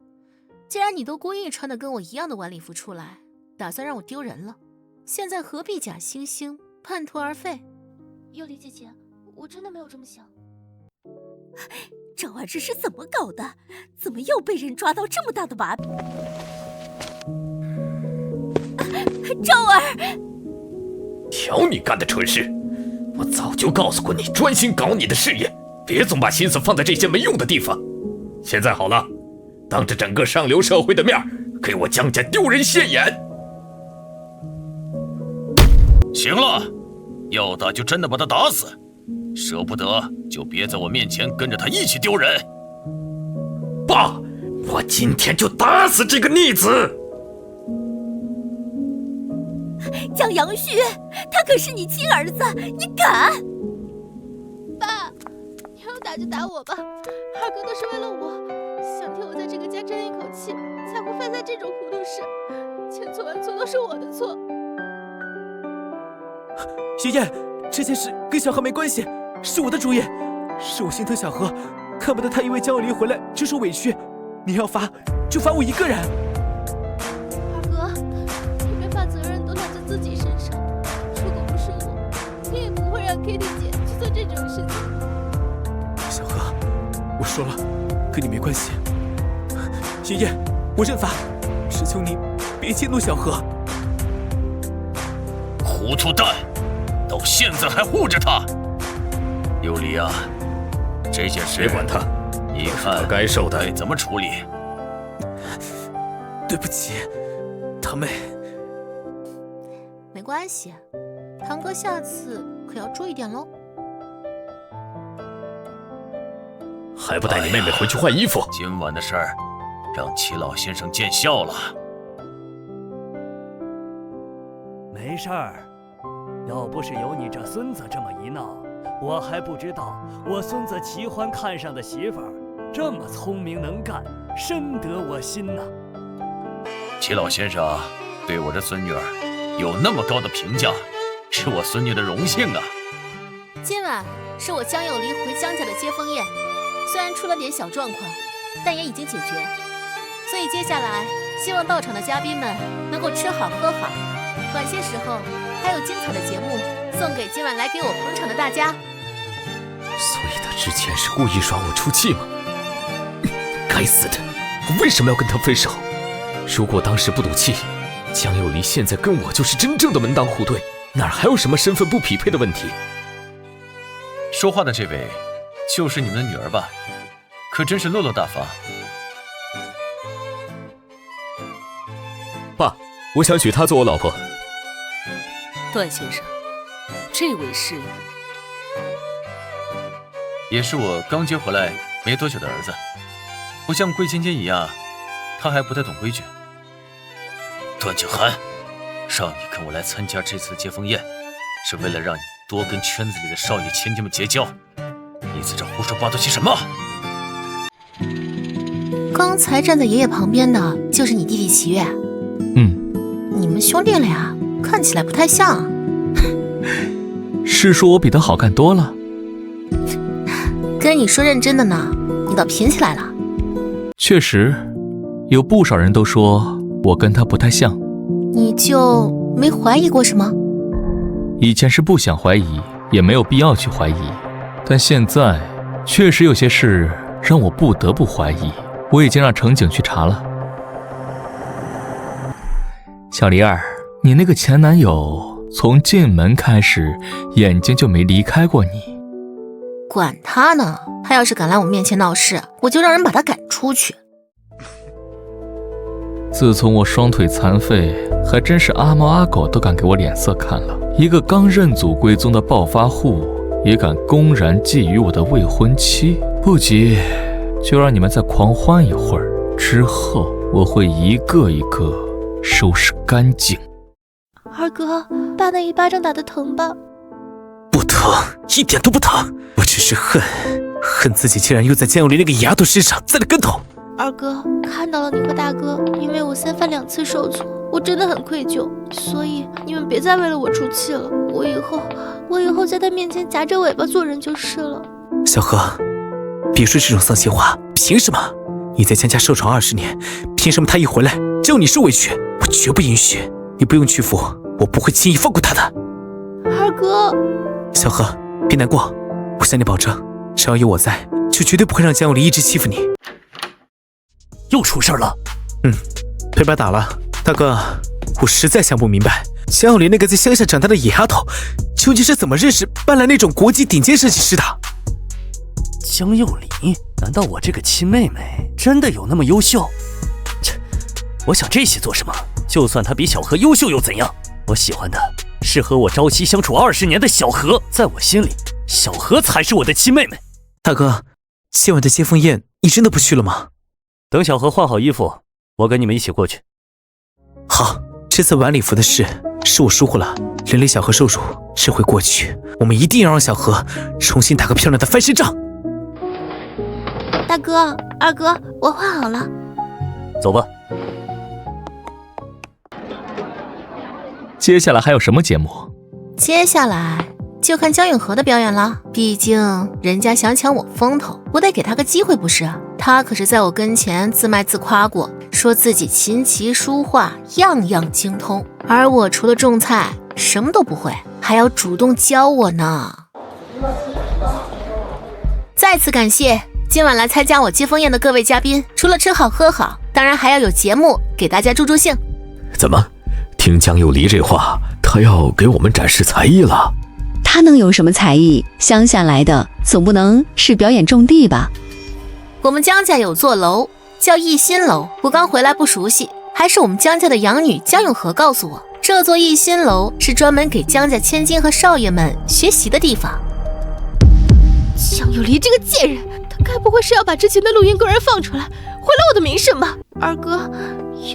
既然你都故意穿的跟我一样的晚礼服出来，打算让我丢人了，现在何必假惺惺半途而废？尤里姐姐，我真的没有这么想。赵儿这是怎么搞的？怎么又被人抓到这么大的把柄？赵儿，瞧你干的蠢事！我早就告诉过你，专心搞你的事业，别总把心思放在这些没用的地方。现在好了，当着整个上流社会的面，给我江家丢人现眼！行了，要打就真的把他打死，舍不得就别在我面前跟着他一起丢人。爸，我今天就打死这个逆子！江阳旭，他可是你亲儿子，你敢？爸，你要打就打我吧，二哥都是为了我，想替我在这个家争一口气，才会犯下这种糊涂事。千错万错都是我的错。爷爷，这件事跟小何没关系，是我的主意，是我心疼小何，看不得他因为江有林回来就受委屈。你要罚就罚我一个人。二哥，你别把责任都揽在自己身上，如果不是我，你也不会让 Kitty 姐去做这种事情。小何，我说了，跟你没关系。爷爷，我认罚，只求你别激怒小何。糊涂蛋，到现在还护着他。尤里啊，这件事别管他，你看该受的该怎么处理？对不起，堂妹。没关系，堂哥下次可要注意点喽。还不带你妹妹回去换衣服？今晚的事儿，让齐老先生见笑了。没事儿，要不是有你这孙子这么一闹，我还不知道我孙子齐欢看上的媳妇儿这么聪明能干，深得我心呐。齐老先生对我这孙女儿有那么高的评价，是我孙女的荣幸啊。今晚是我江有离回江家的接风宴，虽然出了点小状况，但也已经解决，所以接下来希望到场的嘉宾们能够吃好喝好，晚些时候还有精彩的节目送给今晚来给我捧场的大家。所以他之前是故意耍我出气吗？该死的，我为什么要跟他分手？如果当时不赌气，江有离现在跟我就是真正的门当户对，哪还有什么身份不匹配的问题？说话的这位就是你们的女儿吧？可真是落落大方。爸，我想娶她做我老婆。段先生，这位是？也是我刚接回来没多久的儿子，不像桂芊芊一样，他还不太懂规矩。段景涵，让你跟我来参加这次接风宴，是为了让你多跟圈子里的少爷千金们结交。你在这胡说八道些什么？刚才站在爷爷旁边的就是你弟弟齐月。你们兄弟俩看起来不太像啊。是说我比他好看多了？跟你说认真的呢，你倒贫起来了。确实，有不少人都说我跟他不太像。你就没怀疑过什么？以前是不想怀疑，也没有必要去怀疑，但现在确实有些事让我不得不怀疑，我已经让乘警去查了。小梨儿，你那个前男友从进门开始眼睛就没离开过你。管他呢，他要是敢来我面前闹事，我就让人把他赶出去。自从我双腿残废，还真是阿猫阿狗都敢给我脸色看了。一个刚认祖归宗的暴发户也敢公然觊觎我的未婚妻，不急，就让你们再狂欢一会儿，之后我会一个一个收拾干净。二哥，爸那一巴掌打得疼吧？不疼，一点都不疼，我只是恨自己竟然又在江有林那个丫头身上栽了跟头。二哥，看到了你和大哥因为我3番2次受挫，我真的很愧疚，所以你们别再为了我出气了。我以后在他面前夹着尾巴做人就是了。小何，别说这种丧气话，凭什么？你在江家受宠20年，凭什么他一回来就你受委屈？我绝不允许！你不用屈服，我不会轻易放过他的。二哥，小何，别难过，我向你保证，只要有我在，就绝对不会让江有林一直欺负你。又出事了。被爸打了。大哥，我实在想不明白，江有林那个在乡下长大的野丫头，究竟是怎么认识搬来那种国际顶尖设计师的？江有林？难道我这个亲妹妹真的有那么优秀？切，我想这些做什么？就算她比小何优秀又怎样？我喜欢的是和我朝夕相处20年的小何，在我心里，小何才是我的亲妹妹。大哥，今晚的接风宴你真的不去了吗？等小何换好衣服，我跟你们一起过去。好，这次晚礼服的事是我疏忽了，连累小何受辱，这回过去，我们一定要让小何重新打个漂亮的翻身仗。大哥，二哥，我换好了。走吧。接下来还有什么节目？接下来就看江永和的表演了，毕竟人家想抢我风头，我得给他个机会不是？他可是在我跟前自卖自夸过，说自己琴棋书画样样精通，而我除了种菜什么都不会，还要主动教我呢。再次感谢今晚来参加我接风宴的各位嘉宾，除了吃好喝好，当然还要有节目给大家助助兴。怎么，听江有离这话，他要给我们展示才艺了？他能有什么才艺？乡下来的，总不能是表演种地吧？我们江家有座楼叫逸新楼，我刚回来不熟悉，还是我们江家的养女江永和告诉我，这座逸新楼是专门给江家千金和少爷们学习的地方。江有离这个贱人，他该不会是要把之前的录音公然放出来，毁了我的名声吧？二哥，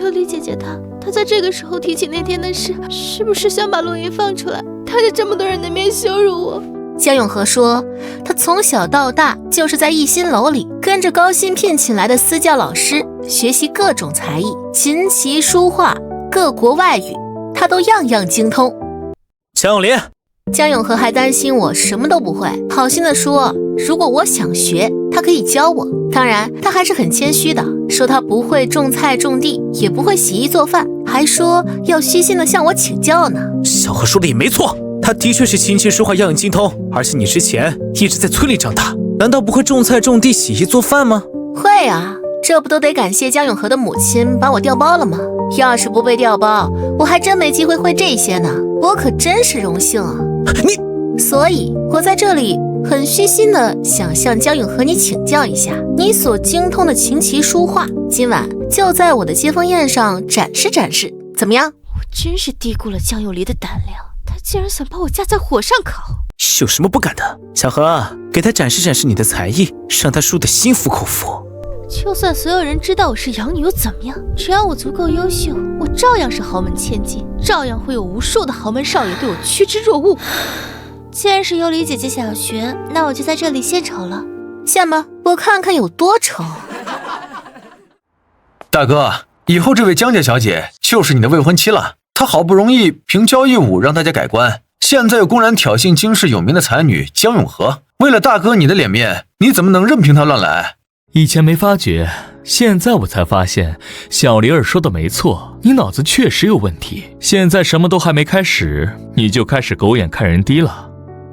有离姐姐她在这个时候提起那天的事，是不是想把录音放出来，当着这么多人的面羞辱我？江永和说，他从小到大就是在逸新楼里跟着高薪聘请来的私教老师学习各种才艺，琴棋书画各国外语，他都样样精通。江有林，江永和还担心我什么都不会，好心的说如果我想学，他可以教我。当然他还是很谦虚的，说他不会种菜种地，也不会洗衣做饭，还说要虚心的向我请教呢。小何说的也没错，他的确是琴棋书画样样精通，而且你之前一直在村里长大，难道不会种菜种地洗衣做饭吗？会啊，这不都得感谢江永和的母亲把我调包了吗？要是不被调包，我还真没机会会这些呢，我可真是荣幸啊。所以我在这里很虚心的想向江永和你请教一下，你所精通的琴棋书画，今晚就在我的接风宴上展示展示，怎么样？我真是低估了江有离的胆量，他竟然想把我架在火上烤。有什么不敢的？小何，给他展示展示你的才艺，让他输得心服口服。就算所有人知道我是养女又怎么样？只要我足够优秀，我照样是豪门千金，照样会有无数的豪门少爷对我趋之若鹜。既然是有离姐姐想要学，那我就在这里献丑了。献吧，我看看有多丑。大哥，以后这位江家小姐就是你的未婚妻了。她好不容易凭交谊舞让大家改观，现在又公然挑衅京市有名的才女江永和，为了大哥你的脸面，你怎么能任凭她乱来？以前没发觉，现在我才发现小梨儿说的没错，你脑子确实有问题。现在什么都还没开始，你就开始狗眼看人低了。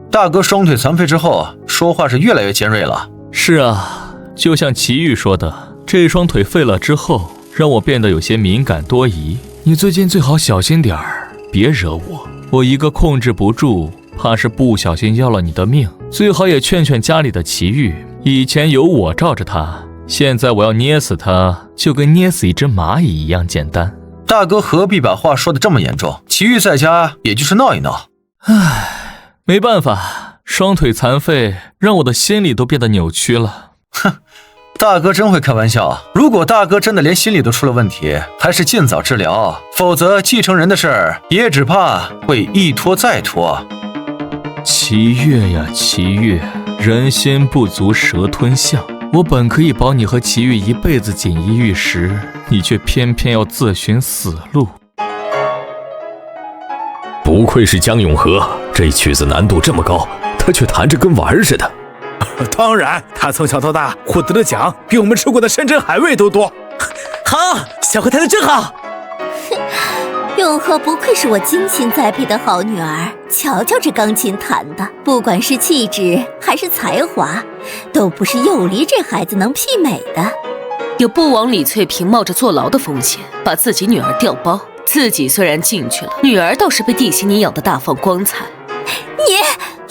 大哥双腿残废之后，说话是越来越尖锐了。是啊，就像祁煜说的，这双腿废了之后，让我变得有些敏感多疑。你最近最好小心点儿，别惹我。我一个控制不住，怕是不小心要了你的命。最好也劝劝家里的祁煜，以前有我罩着他，现在我要捏死他，就跟捏死一只蚂蚁一样简单。大哥何必把话说得这么严重？祁煜在家也就是闹一闹。唉，没办法，双腿残废让我的心理都变得扭曲了。哼，大哥真会开玩笑。如果大哥真的连心理都出了问题，还是尽早治疗，否则继承人的事儿也只怕会一拖再拖。祁煜呀祁煜，人心不足蛇吞象。我本可以保你和祁煜一辈子锦衣玉食，你却偏偏要自寻死路。不愧是江永和，这曲子难度这么高，他却弹着跟玩似的。当然，他从小到大获得的奖比我们吃过的山珍海味都多。好，小何弹得真好。永和不愧是我精心栽培的好女儿，瞧瞧这钢琴弹的，不管是气质还是才华，都不是幼离这孩子能媲美的。又不枉李翠萍冒着坐牢的风险，把自己女儿调包，自己虽然进去了，女儿倒是被地心你养得大放光彩。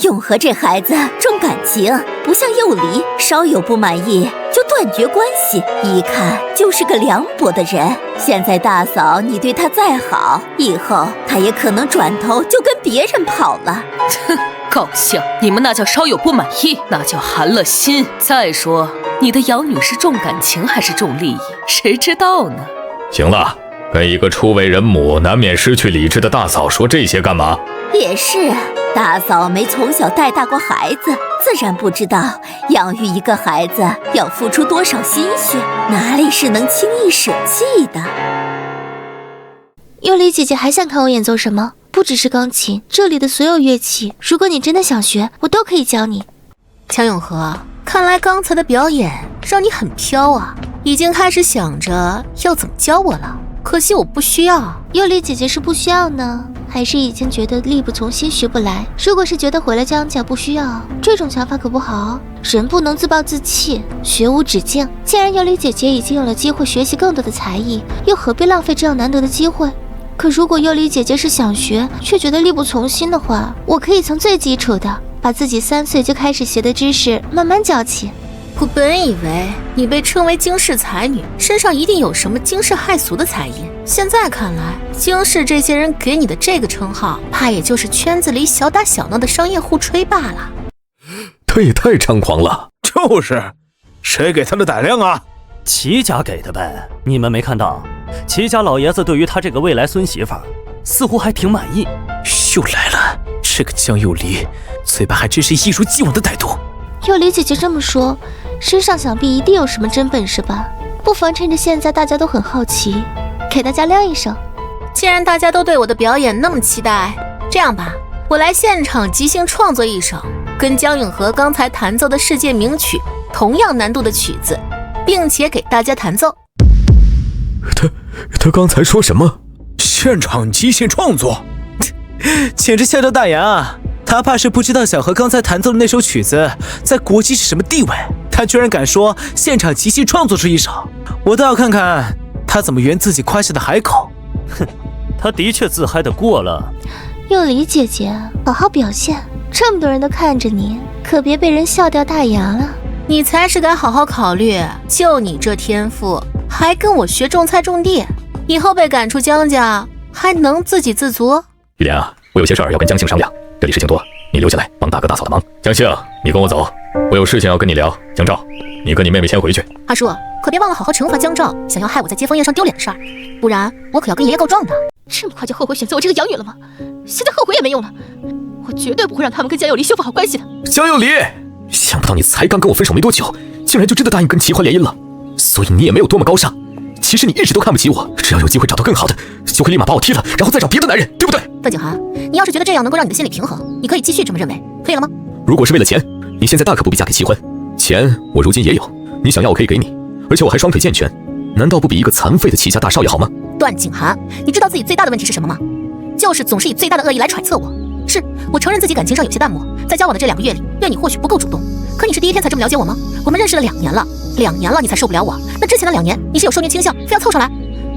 永和这孩子重感情，不像幼离，稍有不满意就断绝关系，一看就是个凉薄的人。现在大嫂你对他再好，以后他也可能转头就跟别人跑了。哼，搞笑！你们那叫稍有不满意，那叫寒了心。再说你的养女是重感情还是重利益，谁知道呢？行了，跟一个初为人母难免失去理智的大嫂说这些干嘛？也是，大嫂没从小带大过孩子，自然不知道养育一个孩子要付出多少心血，哪里是能轻易舍弃的。幼离姐姐还想看我演奏什么？不只是钢琴，这里的所有乐器，如果你真的想学，我都可以教你。江永和，看来刚才的表演让你很飘啊，已经开始想着要怎么教我了。可惜我不需要。幼离姐姐是不需要呢，还是已经觉得力不从心学不来？如果是觉得回了江家不需要，这种想法可不好。人不能自暴自弃，学无止境。既然幼离姐姐已经有了机会学习更多的才艺，又何必浪费这样难得的机会？可如果幼离姐姐是想学，却觉得力不从心的话，我可以从最基础的，把自己3岁就开始学的知识慢慢教起。我本以为你被称为惊世才女，身上一定有什么惊世骇俗的才艺。现在看来，惊世这些人给你的这个称号，怕也就是圈子里小打小闹的商业互吹罢了。他也太猖狂了。就是，谁给他的胆量啊？祁家给的呗。你们没看到，祁家老爷子对于他这个未来孙媳妇似乎还挺满意。又来了，这个江幼离，嘴巴还真是一如既往的歹毒。幼离姐姐这么说，身上想必一定有什么真本事吧？不妨趁着现在大家都很好奇，给大家亮一手。既然大家都对我的表演那么期待，这样吧，我来现场即兴创作一首跟江永和刚才弹奏的世界名曲同样难度的曲子，并且给大家弹奏。他刚才说什么？现场即兴创作，简直笑掉大牙啊！他怕是不知道小何刚才弹奏的那首曲子在国际是什么地位，他居然敢说现场即兴创作出一首，我倒要看看他怎么圆自己夸下的海口。哼，他的确自嗨得过了。幼离姐姐，好好表现，这么多人都看着你，可别被人笑掉大牙了。你才是该好好考虑，就你这天赋，还跟我学种菜种地，以后被赶出江家，还能自给自足？玉莲啊，我有些事儿要跟江姓商量，这里事情多，你留下来帮大哥大嫂的忙。江姓，你跟我走，我有事情要跟你聊。江照，你跟你妹妹先回去。阿叔，可别忘了好好惩罚江照想要害我在接风宴上丢脸的事儿，不然我可要跟爷爷告状的。这么快就后悔选择我这个养女了吗？现在后悔也没用了，我绝对不会让他们跟江幼离修复好关系的。江幼离，想不到你才刚跟我分手没多久，竟然就真的答应跟齐欢联姻了，所以你也没有多么高尚。其实你一直都看不起我，只要有机会找到更好的，就会立马把我踢了，然后再找别的男人，对不对？段景涵，你要是觉得这样能够让你的心理平衡，你可以继续这么认为，可以了吗？如果是为了钱，你现在大可不必嫁给齐欢。钱我如今也有，你想要我可以给你，而且我还双腿健全，难道不比一个残废的齐家大少爷好吗？段景涵，你知道自己最大的问题是什么吗？就是总是以最大的恶意来揣测我。是我承认自己感情上有些淡漠，在交往的这2个月里，对你或许不够主动，可你是第一天才这么了解我吗？我们认识了2年了，2年了你才受不了我。那之前的2年，你是有受虐倾向，非要凑上来？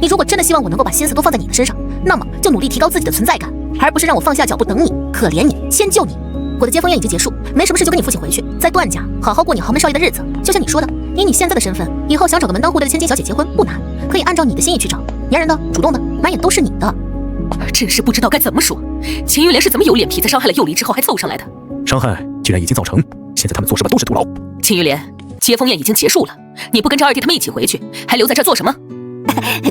你如果真的希望我能够把心思都放在你的身上，那么就努力提高自己的存在感，而不是让我放下脚步等你，可怜你，迁就你。我的接风宴已经结束，没什么事就跟你父亲回去，在段家好好过你豪门少爷的日子。就像你说的，以你现在的身份，以后想找个门当户对的千金小姐结婚不难，可以按照你的心意去找，粘人的、主动的，满眼都是你的。真是不知道该怎么说，秦玉莲是怎么有脸皮在伤害了幼离之后还凑上来的？伤害既然已经造成，现在他们做什么都是徒劳。秦玉莲，接风宴已经结束了，你不跟着二弟他们一起回去，还留在这做什么？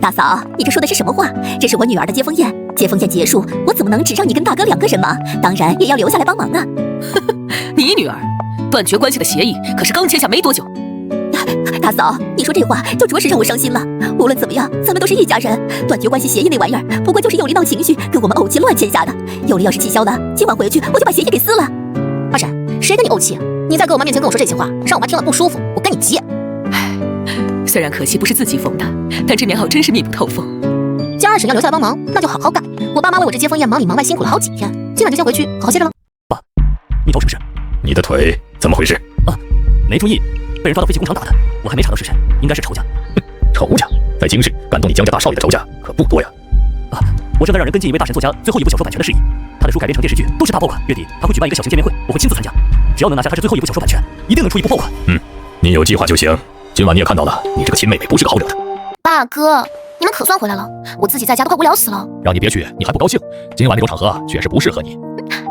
大嫂，你这说的是什么话？这是我女儿的接风宴，接风宴结束，我怎么能只让你跟大哥2个人忙？当然也要留下来帮忙啊。你女儿断绝关系的协议可是刚签下没多久。大嫂，你说这话就着实让我伤心了。无论怎么样，咱们都是一家人，断绝关系协议那玩意儿不过就是幼离闹情绪，跟我们怄气乱签下的。幼离要是气消了，今晚回去我就把协议给撕了。二婶，谁跟你怄气？你在哥我妈面前跟我说这些话，让我妈听了不舒服，我跟你急。虽然可惜不是自己缝的，但这棉袄真是密不透风。既然二婶要留下来帮忙，那就好好干。我爸妈为我这接风宴忙里忙外辛苦了好几天，今晚就先回去好好歇着了。爸，你头什么事？你的腿怎么回事？没注意，被人抓到废弃工厂打的。我还没查到是谁，应该是仇家。仇家在京市敢动你江家大少爷的仇家可不多呀。我正在让人跟进一位大神作家最后一部小说版权的事宜，他的书改编成电视剧都是大爆款。月底他会举办一个小型见面会，我会亲自参加。只要能拿下他这最后一部小说版权，一定能出一部爆款。你有计划就行。今晚你也看到了，你这个亲妹妹不是个好惹的。爸哥，你们可算回来了，我自己在家都快无聊死了。让你别去，你还不高兴？今晚那种场合确实不适合你。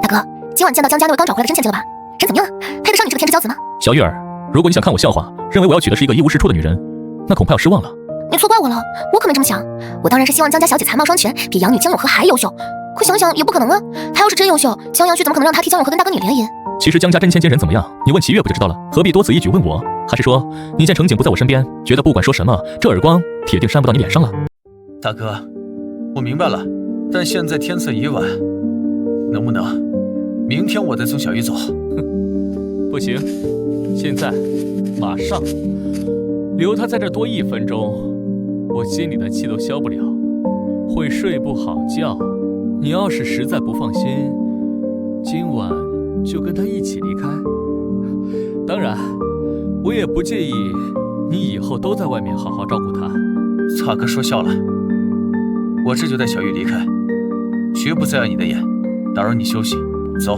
大哥，今晚见到江家那位刚找回来的真倩倩了吧？人怎么样？配得上你这个天之骄子吗？小玉儿，如果你想看我笑话，认为我要娶的是一个一无是处的女人，那恐怕要失望了。你错怪我了，我可没这么想。我当然是希望江家小姐才貌双全，比养女江永和还优秀。可想想也不可能啊，她要是真优秀，江阳旭怎么可能让她替江永和跟大哥你联姻？其实江家真千金人怎么样，你问齐月不就知道了？何必多此一举问我？还是说你见程景不在我身边，觉得不管说什么，这耳光铁定扇不到你脸上了？大哥，我明白了，但现在天色已晚，能不能明天我再送小玉走？不行，现在马上留她在这多1分钟，我心里的气都消不了，会睡不好觉。你要是实在不放心，今晚就跟她一起离开。当然，我也不介意你以后都在外面好好照顾她。大哥说笑了，我这就带小玉离开，绝不再碍你的眼，打扰你休息。走。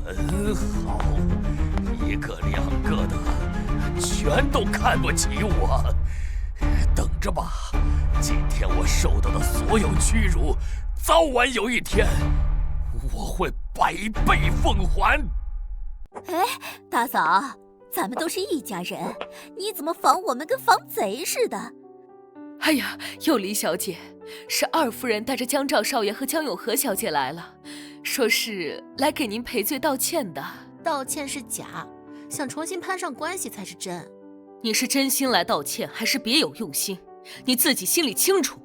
很好，一个两个的，全都看不起我。等着吧，今天我受到的所有屈辱，早晚有一天，我会百倍奉还。哎，大嫂，咱们都是一家人，你怎么防我们跟防贼似的？哎呀，幼离小姐，是二夫人带着江兆少爷和江永和小姐来了，说是来给您赔罪道歉的。道歉是假，想重新攀上关系才是真。你是真心来道歉，还是别有用心？你自己心里清楚。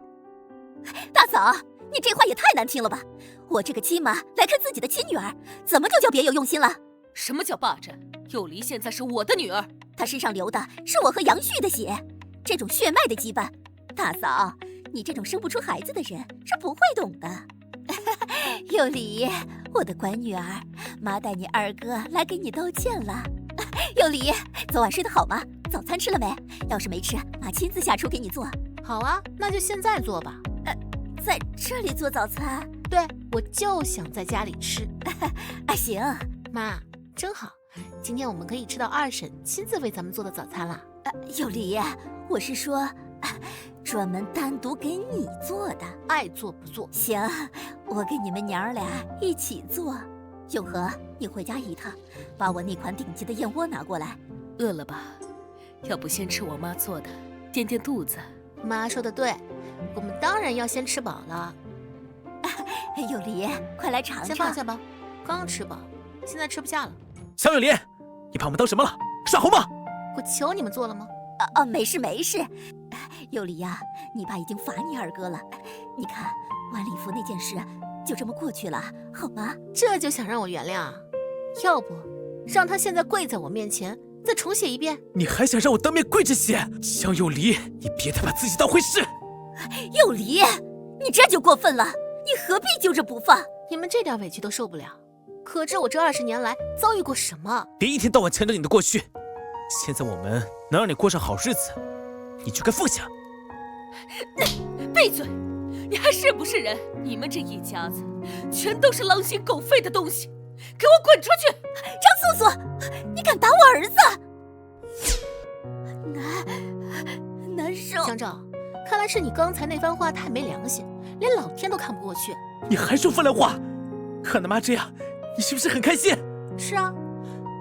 大嫂，你这话也太难听了吧！我这个亲妈来看自己的亲女儿，怎么就叫别有用心了？什么叫霸占？幼离现在是我的女儿，她身上流的是我和杨旭的血，这种血脉的羁绊，大嫂，你这种生不出孩子的人是不会懂的。幼离，我的乖女儿，妈带你二哥来给你道歉了。幼离，昨晚睡得好吗？早餐吃了没？要是没吃，妈亲自下厨给你做。好啊，那就现在做吧。在这里做早餐？对，我就想在家里吃。行。妈，真好，今天我们可以吃到二婶亲自为咱们做的早餐了。幼离，我是说，专门单独给你做的。爱做不做？行，我给你们娘儿俩一起做。永和，你回家一趟，把我那款顶级的燕窝拿过来。饿了吧？要不先吃我妈做的，垫垫肚子。妈说的对，我们当然要先吃饱了。幼离，快来尝尝。先放下吧，刚吃饱，现在吃不下了。小永离，你把我们当什么了？耍猴吗？我求你们做了吗？没事没事。幼离呀，你爸已经罚你二哥了。你看，晚礼服那件事就这么过去了，好吗？这就想让我原谅？要不让他现在跪在我面前，再重写一遍？你还想让我当面跪着写？江幼离，你别太把自己当回事。幼离，你这就过分了，你何必揪着不放？你们这点委屈都受不了，可知我这20年来遭遇过什么？别一天到晚强调你的过去，现在我们能让你过上好日子，你就该放下。闭嘴！你还是不是人？你们这一家子全都是狼心狗肺的东西，给我滚出去！张素素，你敢打我儿子？难受。江照，看来是你刚才那番话太没良心，连老天都看不过去。你还说风凉话？看他妈这样，你是不是很开心？是啊，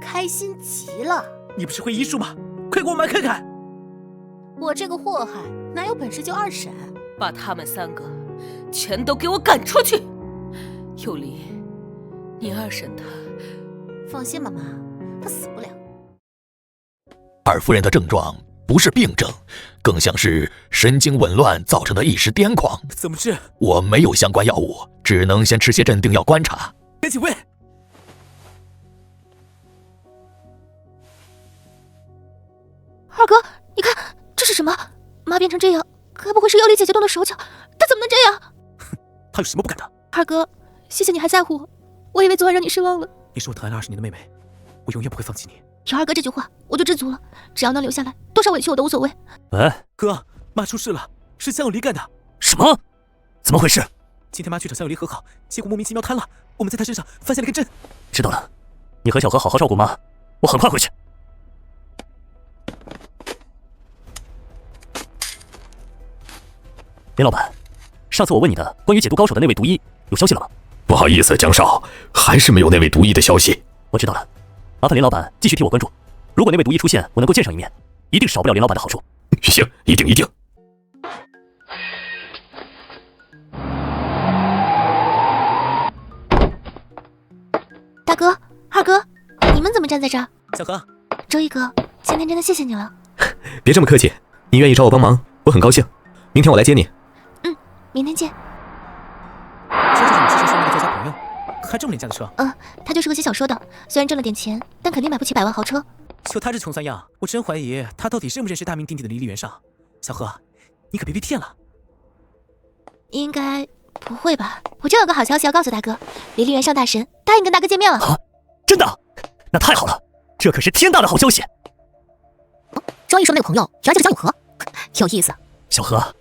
开心极了。你不是会医术吗？快给我妈看看。我这个祸害哪有本事救二婶？把他们3个全都给我赶出去！幼离，你二婶她……放心吧，妈，她死不了。二夫人的症状不是病症，更像是神经紊乱造成的一时癫狂。怎么治？我没有相关药物，只能先吃些镇定药观察。赶紧问。二哥，你看这是什么？妈变成这样，该不会是幼离姐姐动的手脚？她怎么能这样？她有什么不敢的？二哥，谢谢你还在乎我，我以为昨晚让你失望了。你是我疼爱了20年的妹妹，我永远不会放弃你。有二哥这句话，我就知足了。只要能留下来，多少委屈我都无所谓。喂，哥，妈出事了，是江有离干的。什么？怎么回事？今天妈去找江有离和好，结果莫名其妙瘫了，我们在她身上发现了个针。知道了，你和小何好好照顾妈，我很快回去。林老板，上次我问你的关于解毒高手的那位毒医，有消息了吗？不好意思，江少，还是没有那位毒医的消息。我知道了，麻烦林老板继续替我关注。如果那位毒医出现，我能够见上一面，一定少不了林老板的好处。行，一定一定。大哥、二哥，你们怎么站在这儿？小何，周一哥，今天真的谢谢你了。别这么客气，你愿意找我帮忙，我很高兴。明天我来接你。明天见。这就是你之前说那个作家朋友，开这么廉价的车？他就是个写小说的，虽然挣了点钱，但肯定买不起100万豪车。就他这穷酸样，我真怀疑他到底认不认识大名鼎鼎的黎元上。小何，你可别被骗了。应该不会吧？我就有个好消息要告诉大哥，黎元上大神答应跟大哥见面了。啊，真的？那太好了，这可是天大的好消息。张毅说的那个朋友，原来就是江永和，有意思。小何，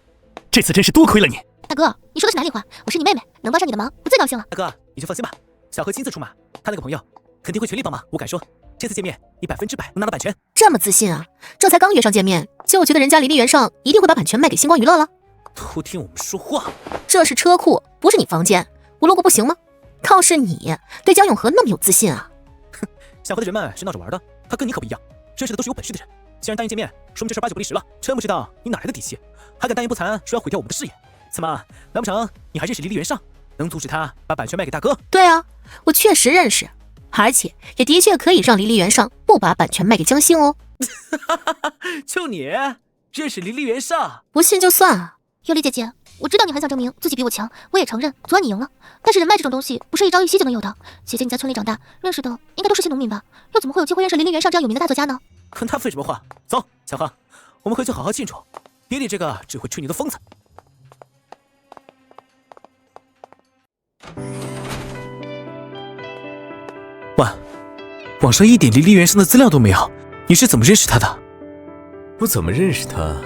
这次真是多亏了你。大哥，你说的是哪里话？我是你妹妹，能帮上你的忙，我最高兴了。大哥，你就放心吧，小何亲自出马，他那个朋友肯定会全力帮忙。我敢说，这次见面你100%能拿到版权。这么自信啊？这才刚约上见面，就觉得人家黎元上一定会把版权卖给星光娱乐了？偷听我们说话。这是车库，不是你房间，我路过不行吗？倒是你对江永和那么有自信啊？哼，小何的人脉是闹着玩的，他跟你可不一样，认识的都是有本事的人。既然答应见面，说明这事8九不离10了。真不知道你哪来的底气，还敢大言不惭说要毁掉我们的事业？怎么，难不成你还认识黎元上，能阻止他把版权卖给大哥？对啊，我确实认识，而且也的确可以让黎元上不把版权卖给江星哦。就你认识黎元上？不信就算啊，尤里姐姐，我知道你很想证明自己比我强，我也承认昨晚你赢了。但是人脉这种东西不是一朝一夕就能有的。姐姐你在村里长大，认识的应该都是些农民吧？又怎么会有机会认识林林原上这样有名的大作家呢？那废什么话？走，小航，我们回去好好庆祝，别理这个只会吹牛的疯子。网上一点离离原上的资料都没有，你是怎么认识他的？我怎么认识他，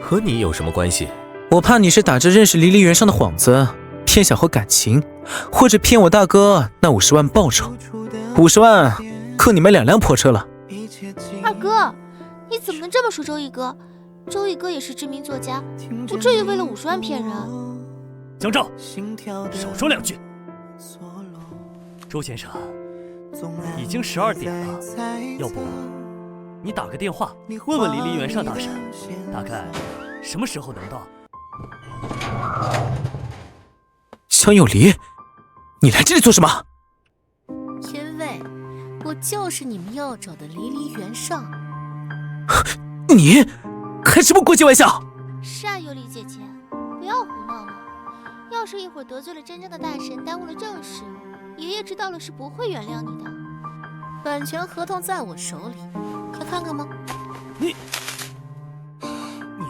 和你有什么关系？我怕你是打着认识离离原上的幌子，骗小何感情，或者骗我大哥那50万报酬。50万够你们2辆破车了。二哥，你怎么能这么说周易哥？周易哥也是知名作家，不至于为了50万骗人。江照，少说2句。周先生，已经12点了，要不你打个电话问问离离原上大神，大概什么时候能到？江有离，你来这里做什么？因为我就是你们要找的离离原上。你开什么国际玩笑？是啊，尤里姐姐，不要胡闹了。要是一会儿得罪了真正的大神，耽误了正事，爷爷知道了是不会原谅你的。版权合同在我手里，快看看吗？你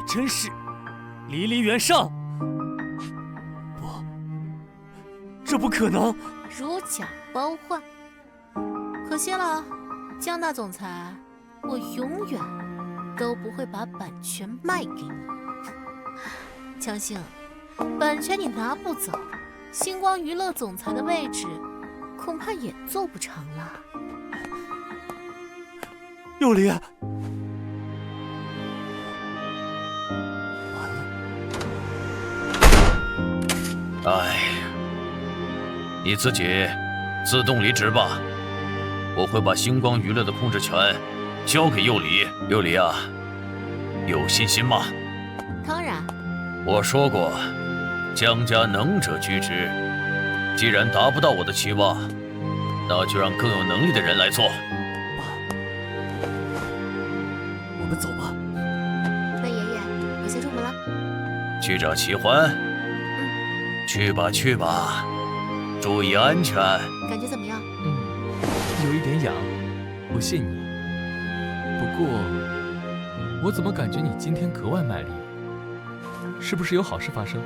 真是离离原上？不，这不可能！如假包换，可惜了，江大总裁，我永远都不会把版权卖给你。江星，版权你拿不走，星光娱乐总裁的位置恐怕也做不长了。有离，哎，你自己自动离职吧，我会把星光娱乐的控制权交给佑离。佑离啊，有信心吗？当然。我说过，江家能者居之，既然达不到我的期望，那就让更有能力的人来做。我们走吧。那爷爷，我先出门了。去找齐欢。去吧去吧，注意安全。感觉怎么样？有一点痒，我信你。不过，我怎么感觉你今天格外卖力？是不是有好事发生？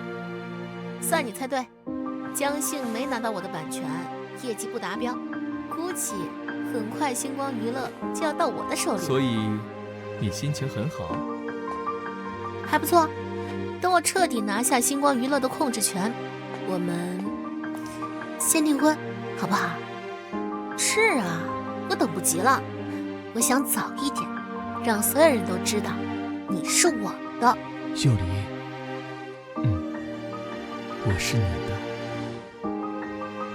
算你猜对，江姓没拿到我的版权，业绩不达标，估计很快星光娱乐就要到我的手里。所以你心情很好？还不错。等我彻底拿下星光娱乐的控制权，我们先订婚，好不好？是啊，我等不及了，我想早一点，让所有人都知道你是我的。佑离，我是你的。